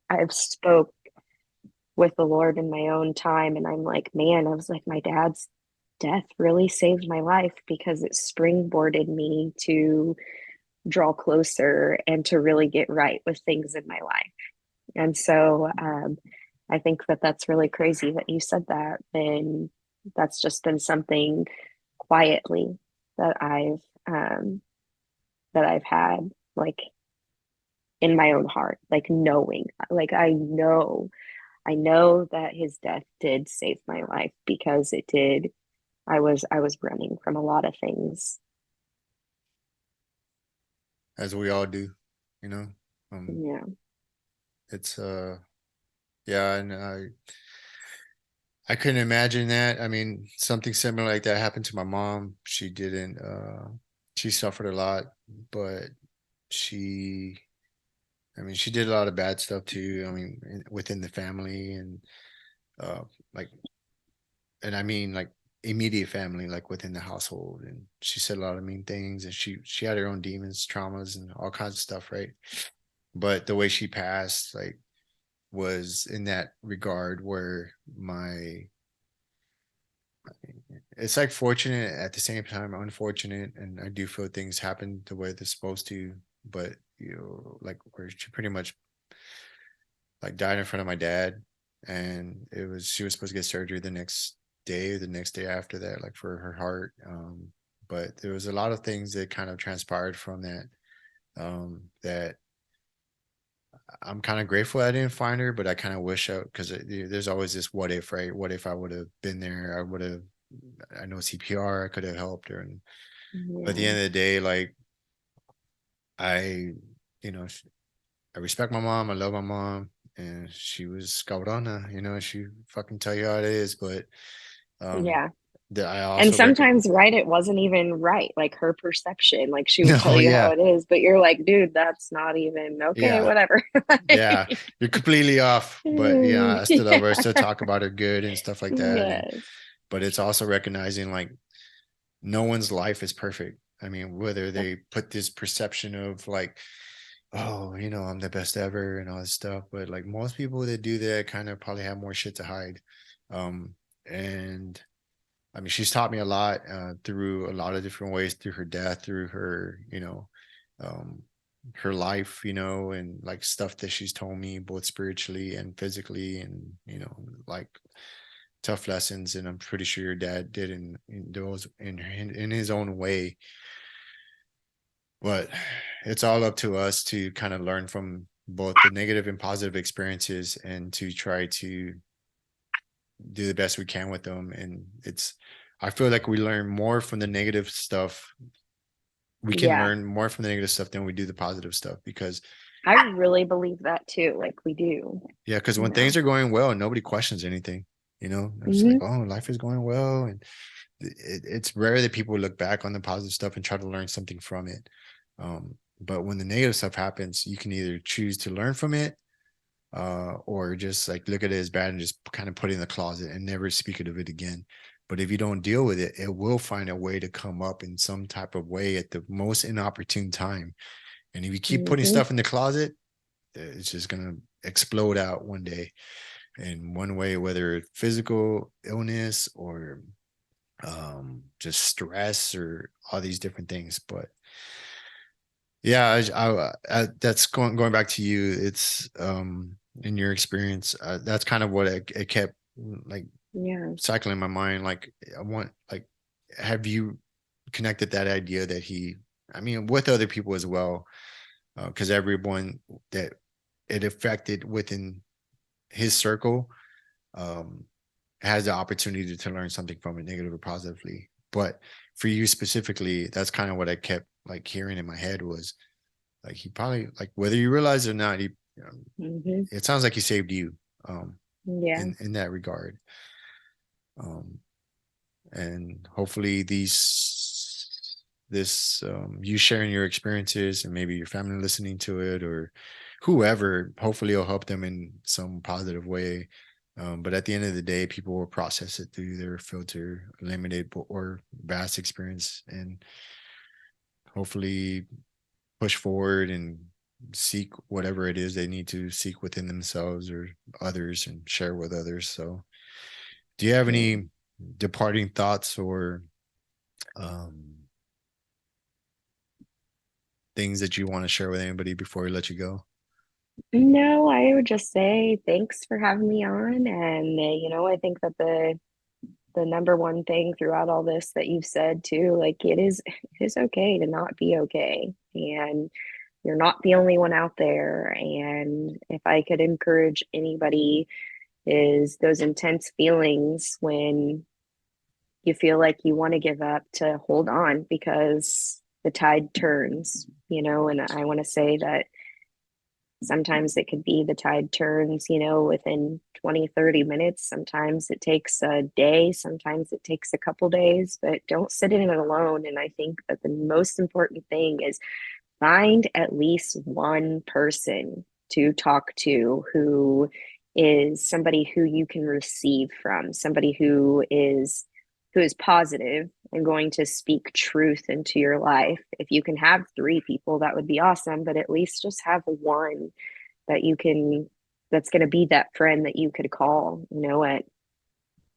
I've spoke with the Lord in my own time, and I'm like, man, I was like, my dad's death really saved my life because it springboarded me to draw closer and to really get right with things in my life. And so I think that that's really crazy that you said that. And that's just been something quietly that um, I've had like in my own heart, like knowing, like I know that his death did save my life because it did. I was running from a lot of things. as we all do, you know. Um, Yeah. it's yeah, and I couldn't imagine that. I mean, something similar like that happened to my mom. She didn't she suffered a lot, but she I mean, she did a lot of bad stuff too. I mean, within the family and uh like and I mean like immediate family, like within the household. And she said a lot of mean things, and she had her own demons, traumas, and all kinds of stuff, right? But the way she passed, like, was in that regard where my it's like fortunate at the same time unfortunate, and I do feel things happen the way they're supposed to, but like where she pretty much like died in front of my dad, and it was she was supposed to get surgery the next day or the next day after that, like for her heart. But there was a lot of things that kind of transpired from that, that I'm kind of grateful I didn't find her, but I kind of wish out because there's always this what if, right? What if I would have been there? I would have, I know CPR, I could have helped her. And but at the Yeah. end of the day, like I, you know, I respect my mom. I love my mom, and she was cabrona. She fucking tell you how it is. But um, Yeah. that I And also reckon. sometimes, right, it wasn't even right, like her perception. Like she would tell No, you how yeah, it is, but you're like, dude, that's not even okay, yeah, whatever. yeah. You're completely off. But yeah, I still love her. I Yeah. still talk about her good and stuff like that. And Yes. but it's also recognizing like no one's life is perfect. I mean, whether Yep. they put this perception of like, oh, I'm the best ever and all this stuff, but like most people that do that kind of probably have more shit to hide. Um, and I mean, she's taught me a lot through a lot of different ways, through her death, through her, um, her life, and like stuff that she's told me both spiritually and physically, and like tough lessons. And I'm pretty sure your dad did in those in his own way. But it's all up to us to kind of learn from both the negative and positive experiences and to try to do the best we can with them. And I feel like we learn more from the negative stuff. We can Yeah, learn more from the negative stuff than we do the positive stuff because, I really believe that too. Like we do, yeah, because you when things know. are going well, nobody questions anything. It's like, Hmm. oh, life is going well. And it's rare that people look back on the positive stuff and try to learn something from it. But when the negative stuff happens, you can either choose to learn from it, or just like look at it as bad and just kind of put it in the closet and never speak of it again. But if you don't deal with it, it will find a way to come up in some type of way at the most inopportune time. And if you keep putting Hmm. stuff in the closet, it's just gonna explode out one day in one way, whether it's physical illness or just stress or all these different things. But yeah, that's going back to you. It's in your experience, that's kind of what it kept like Yeah. cycling in my mind. Like I want like, have you connected that idea that I mean, with other people as well, because everyone that it affected within his circle um, has the opportunity to learn something from it, negative or positively. But for you specifically, that's kind of what I kept like hearing in my head was like he probably like whether you realize it or not, Hmm. it sounds like he saved you um, Yeah. in that regard. Um, and hopefully you sharing your experiences and maybe your family listening to it or whoever, hopefully it'll help them in some positive way. But at the end of the day, people will process it through their filter, limited or vast experience, and hopefully push forward and seek whatever it is they need to seek within themselves or others and share with others. So, do you have Yeah. any departing thoughts or um, things that you want to share with anybody before we let you go? No, I would just say thanks for having me on. And, I think that the number one thing throughout all this that you've said too, like it is okay to not be okay. And you're not the only one out there. And if I could encourage anybody, is those intense feelings when you feel like you want to give up to hold on because the tide turns, and I want to say that sometimes it could be the tide turns, within 20, 30 minutes. Sometimes it takes a day, sometimes it takes a couple days, but don't sit in it alone. And I think that the most important thing is find at least one person to talk to who is somebody who you can receive from, somebody who is positive and going to speak truth into your life. If you can have three people, that would be awesome, but at least just have one that you can that's going to be that friend that you could call, at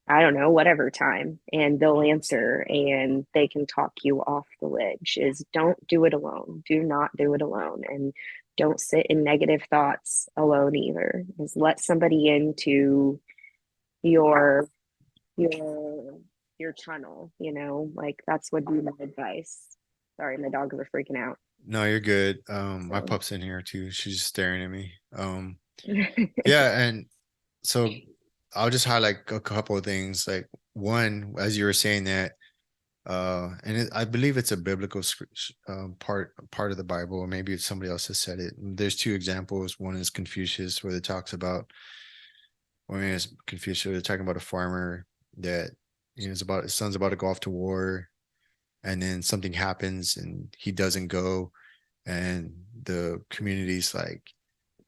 I don't know, whatever time, and they'll answer and they can talk you off the ledge. Is don't do it alone. Do not do it alone. And don't sit in negative thoughts alone either. Is let somebody into your your your tunnel, like that's would be my advice. Sorry, my dogs are freaking out. No, you're good. My So pup's in here too. She's staring at me. Yeah, and so I'll just highlight a couple of things. Like one, as you were saying that, I believe it's a biblical part of the Bible, or maybe it's somebody else has said it. There's two examples. One is Confucius, where it talks about when it's Confucius, they're talking about a farmer that is about his son's about to go off to war, and then something happens and he doesn't go, and the community's like,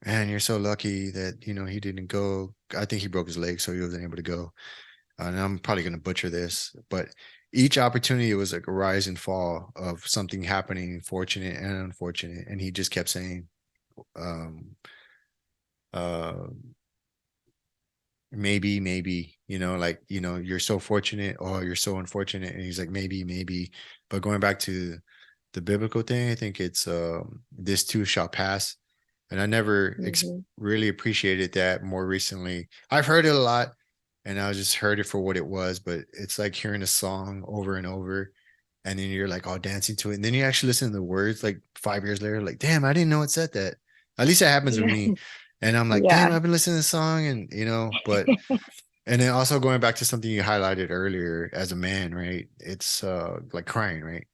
man, you're so lucky that he didn't go. I think he broke his leg, so he wasn't able to go. And I'm probably going to butcher this, but each opportunity was like a rise and fall of something happening, fortunate and unfortunate. And he just kept saying, um, uh, maybe, like, you're so fortunate or you're so unfortunate. And he's like, maybe. But going back to the biblical thing, I think it's this too shall pass. And I never mhm. really appreciated that more recently. I've heard it a lot and I just heard it for what it was, but it's like hearing a song over and over. And then you're like all dancing to it. And then you actually listen to the words like 5 years later, like, damn, I didn't know it said that. At least it happens with Yeah. me. And I'm like, damn, Yeah. I've been listening to the song and but and then also going back to something you highlighted earlier as a man, right? It's like crying, right?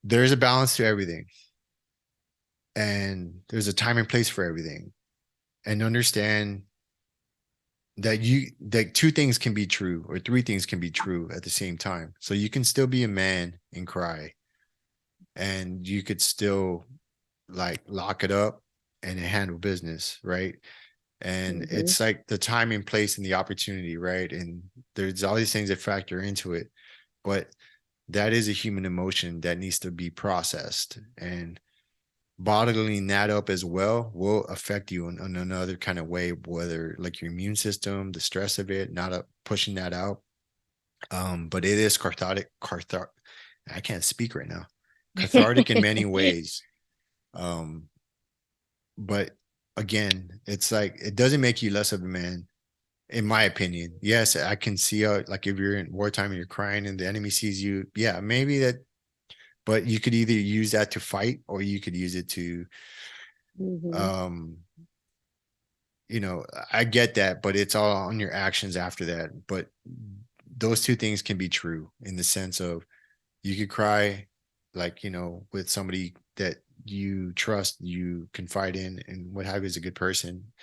There's a balance to everything. And there's a time and place for everything. And understand that two things can be true or three things can be true at the same time. So you can still be a man and cry, and you could still like lock it up and handle business, right? And Hmm. it's like the time and place and the opportunity, right? And there's all these things that factor into it, but that is a human emotion that needs to be processed, and bottling that up as well will affect you in another kind of way, whether like your immune system, the stress of it, not pushing that out. But it is I can't speak right now. Cathartic in many ways. Um, but again, it's like it doesn't make you less of a man, in my opinion. Yes, I can see how, like, if you're in wartime and you're crying and the enemy sees you, yeah, maybe that, but you could either use that to fight or you could use it to Hmm. um I get that, but it's all on your actions after that. But those two things can be true in the sense of you could cry, like, with somebody that you trust, you confide in, and what have you, is a good person.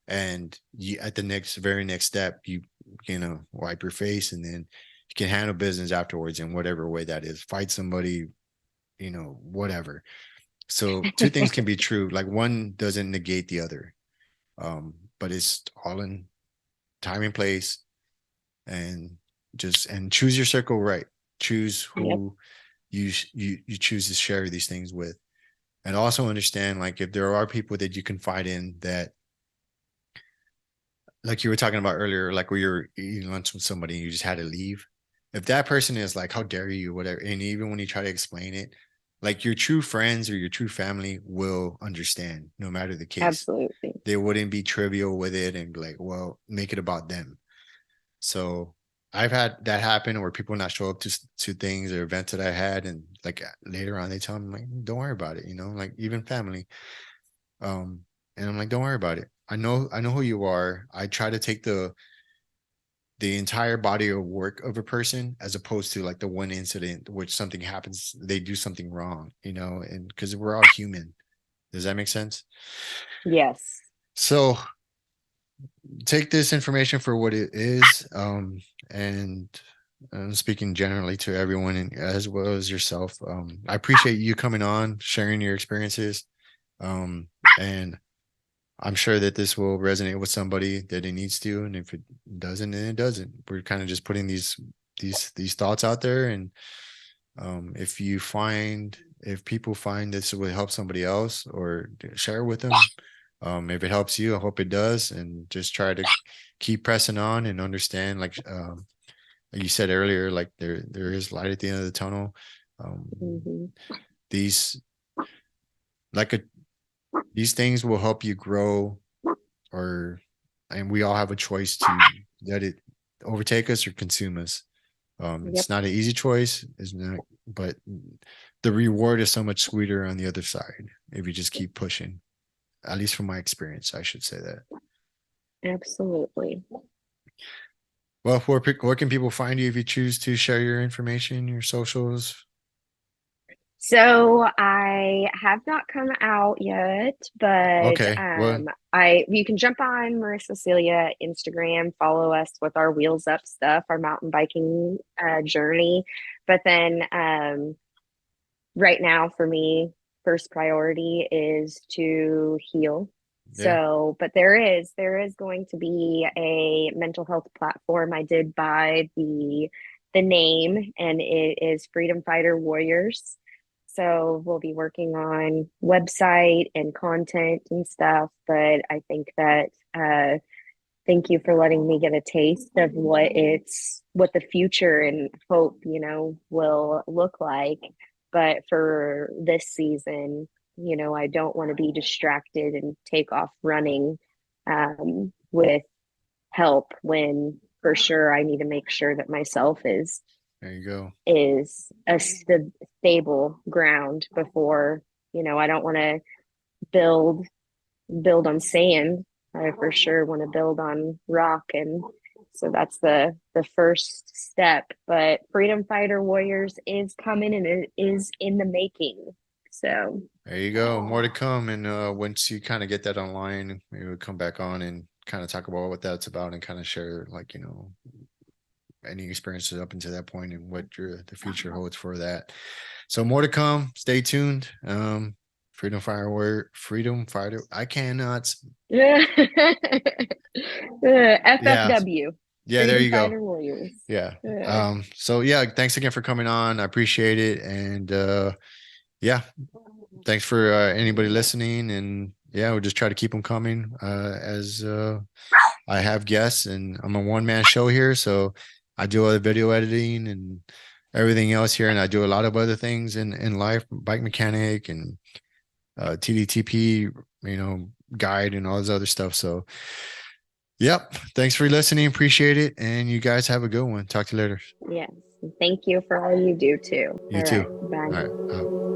And you, at the very next step, wipe your face and then you can handle business afterwards in whatever way that is. Fight somebody, whatever. So two things can be true. Like one doesn't negate the other. But it's all in time and place, and and choose your circle right. Choose Yep. who you choose to share these things with, and also understand, like, if there are people that you confide in that, like you were talking about earlier, like where you're eating lunch with somebody and you just had to leave. If that person is like, how dare you, whatever, and even when you try to explain it, like, your true friends or your true family will understand no matter the case. Absolutely. They wouldn't be trivial with it and be like, well, make it about them. So I've had that happen where people not show up to things or events that I had, and like later on they tell me, like, don't worry about it, like even family. Um, and I'm like, don't worry about it. I know who you are. I try to take the entire body of work of a person as opposed to like the one incident which something happens, they do something wrong, and because we're all human. Does that make sense? Yes. So take this information for what it is. And I'm speaking generally to everyone, as well as yourself. I appreciate you coming on, sharing your experiences. Um, and I'm sure that this will resonate with somebody that it needs to. And if it doesn't, then it doesn't. We're kind of just putting these thoughts out there. And if people find this will help somebody else, or share with them, if it helps you, I hope it does. And just try to keep pressing on and understand, like you said earlier, like there is light at the end of the tunnel. Um, Hmm. these like a these things will help you grow, or and we all have a choice to let it overtake us or consume us. Yep. It's not an easy choice, isn't it? But the reward is so much sweeter on the other side if you just keep pushing. At least from my experience, I should say that. Absolutely. Well, where can people find you if you choose to share your information, your socials? So I have not come out yet, but Okay. Well, I you can jump on Marissa Celia Instagram, follow us with our wheels up stuff, our mountain biking journey. But then right now for me, first priority is to heal. yeah. So, but there is going to be a mental health platform. I did buy the name, and it is Freedom Fighter Warriors. So we'll be working on website and content and stuff. But I think that thank you for letting me get a taste of what the future and hope, will look like. But for this season, I don't want to be distracted and take off running with help when for sure I need to make sure that myself is There you go. is a stable ground before. I don't want to build build on sand. I for sure want to build on rock, and so that's the first step. But Freedom Fighter Warriors is coming, and it is in the making. So There you go. More to come. And once you kind of get that online, maybe we'll come back on and kind of talk about what that's about and kind of share, like, any experiences up until that point and what the future holds for that. So more to come. Stay tuned. Freedom Fighter. I cannot. Yeah. FFW, Yeah, there Freedom you go. Fighter Warriors. Yeah. So yeah, thanks again for coming on. I appreciate it. And yeah, thanks for anybody listening. And yeah, we'll just try to keep them coming as I have guests, and I'm a one-man show here, so I do other video editing and everything else here, and I do a lot of other things in life, bike mechanic and TDTP, guide and all this other stuff. So, yep. Thanks for listening. Appreciate it. And you guys have a good one. Talk to you later. Yes. Thank you for all you do too. You All too. right. All Bye. right.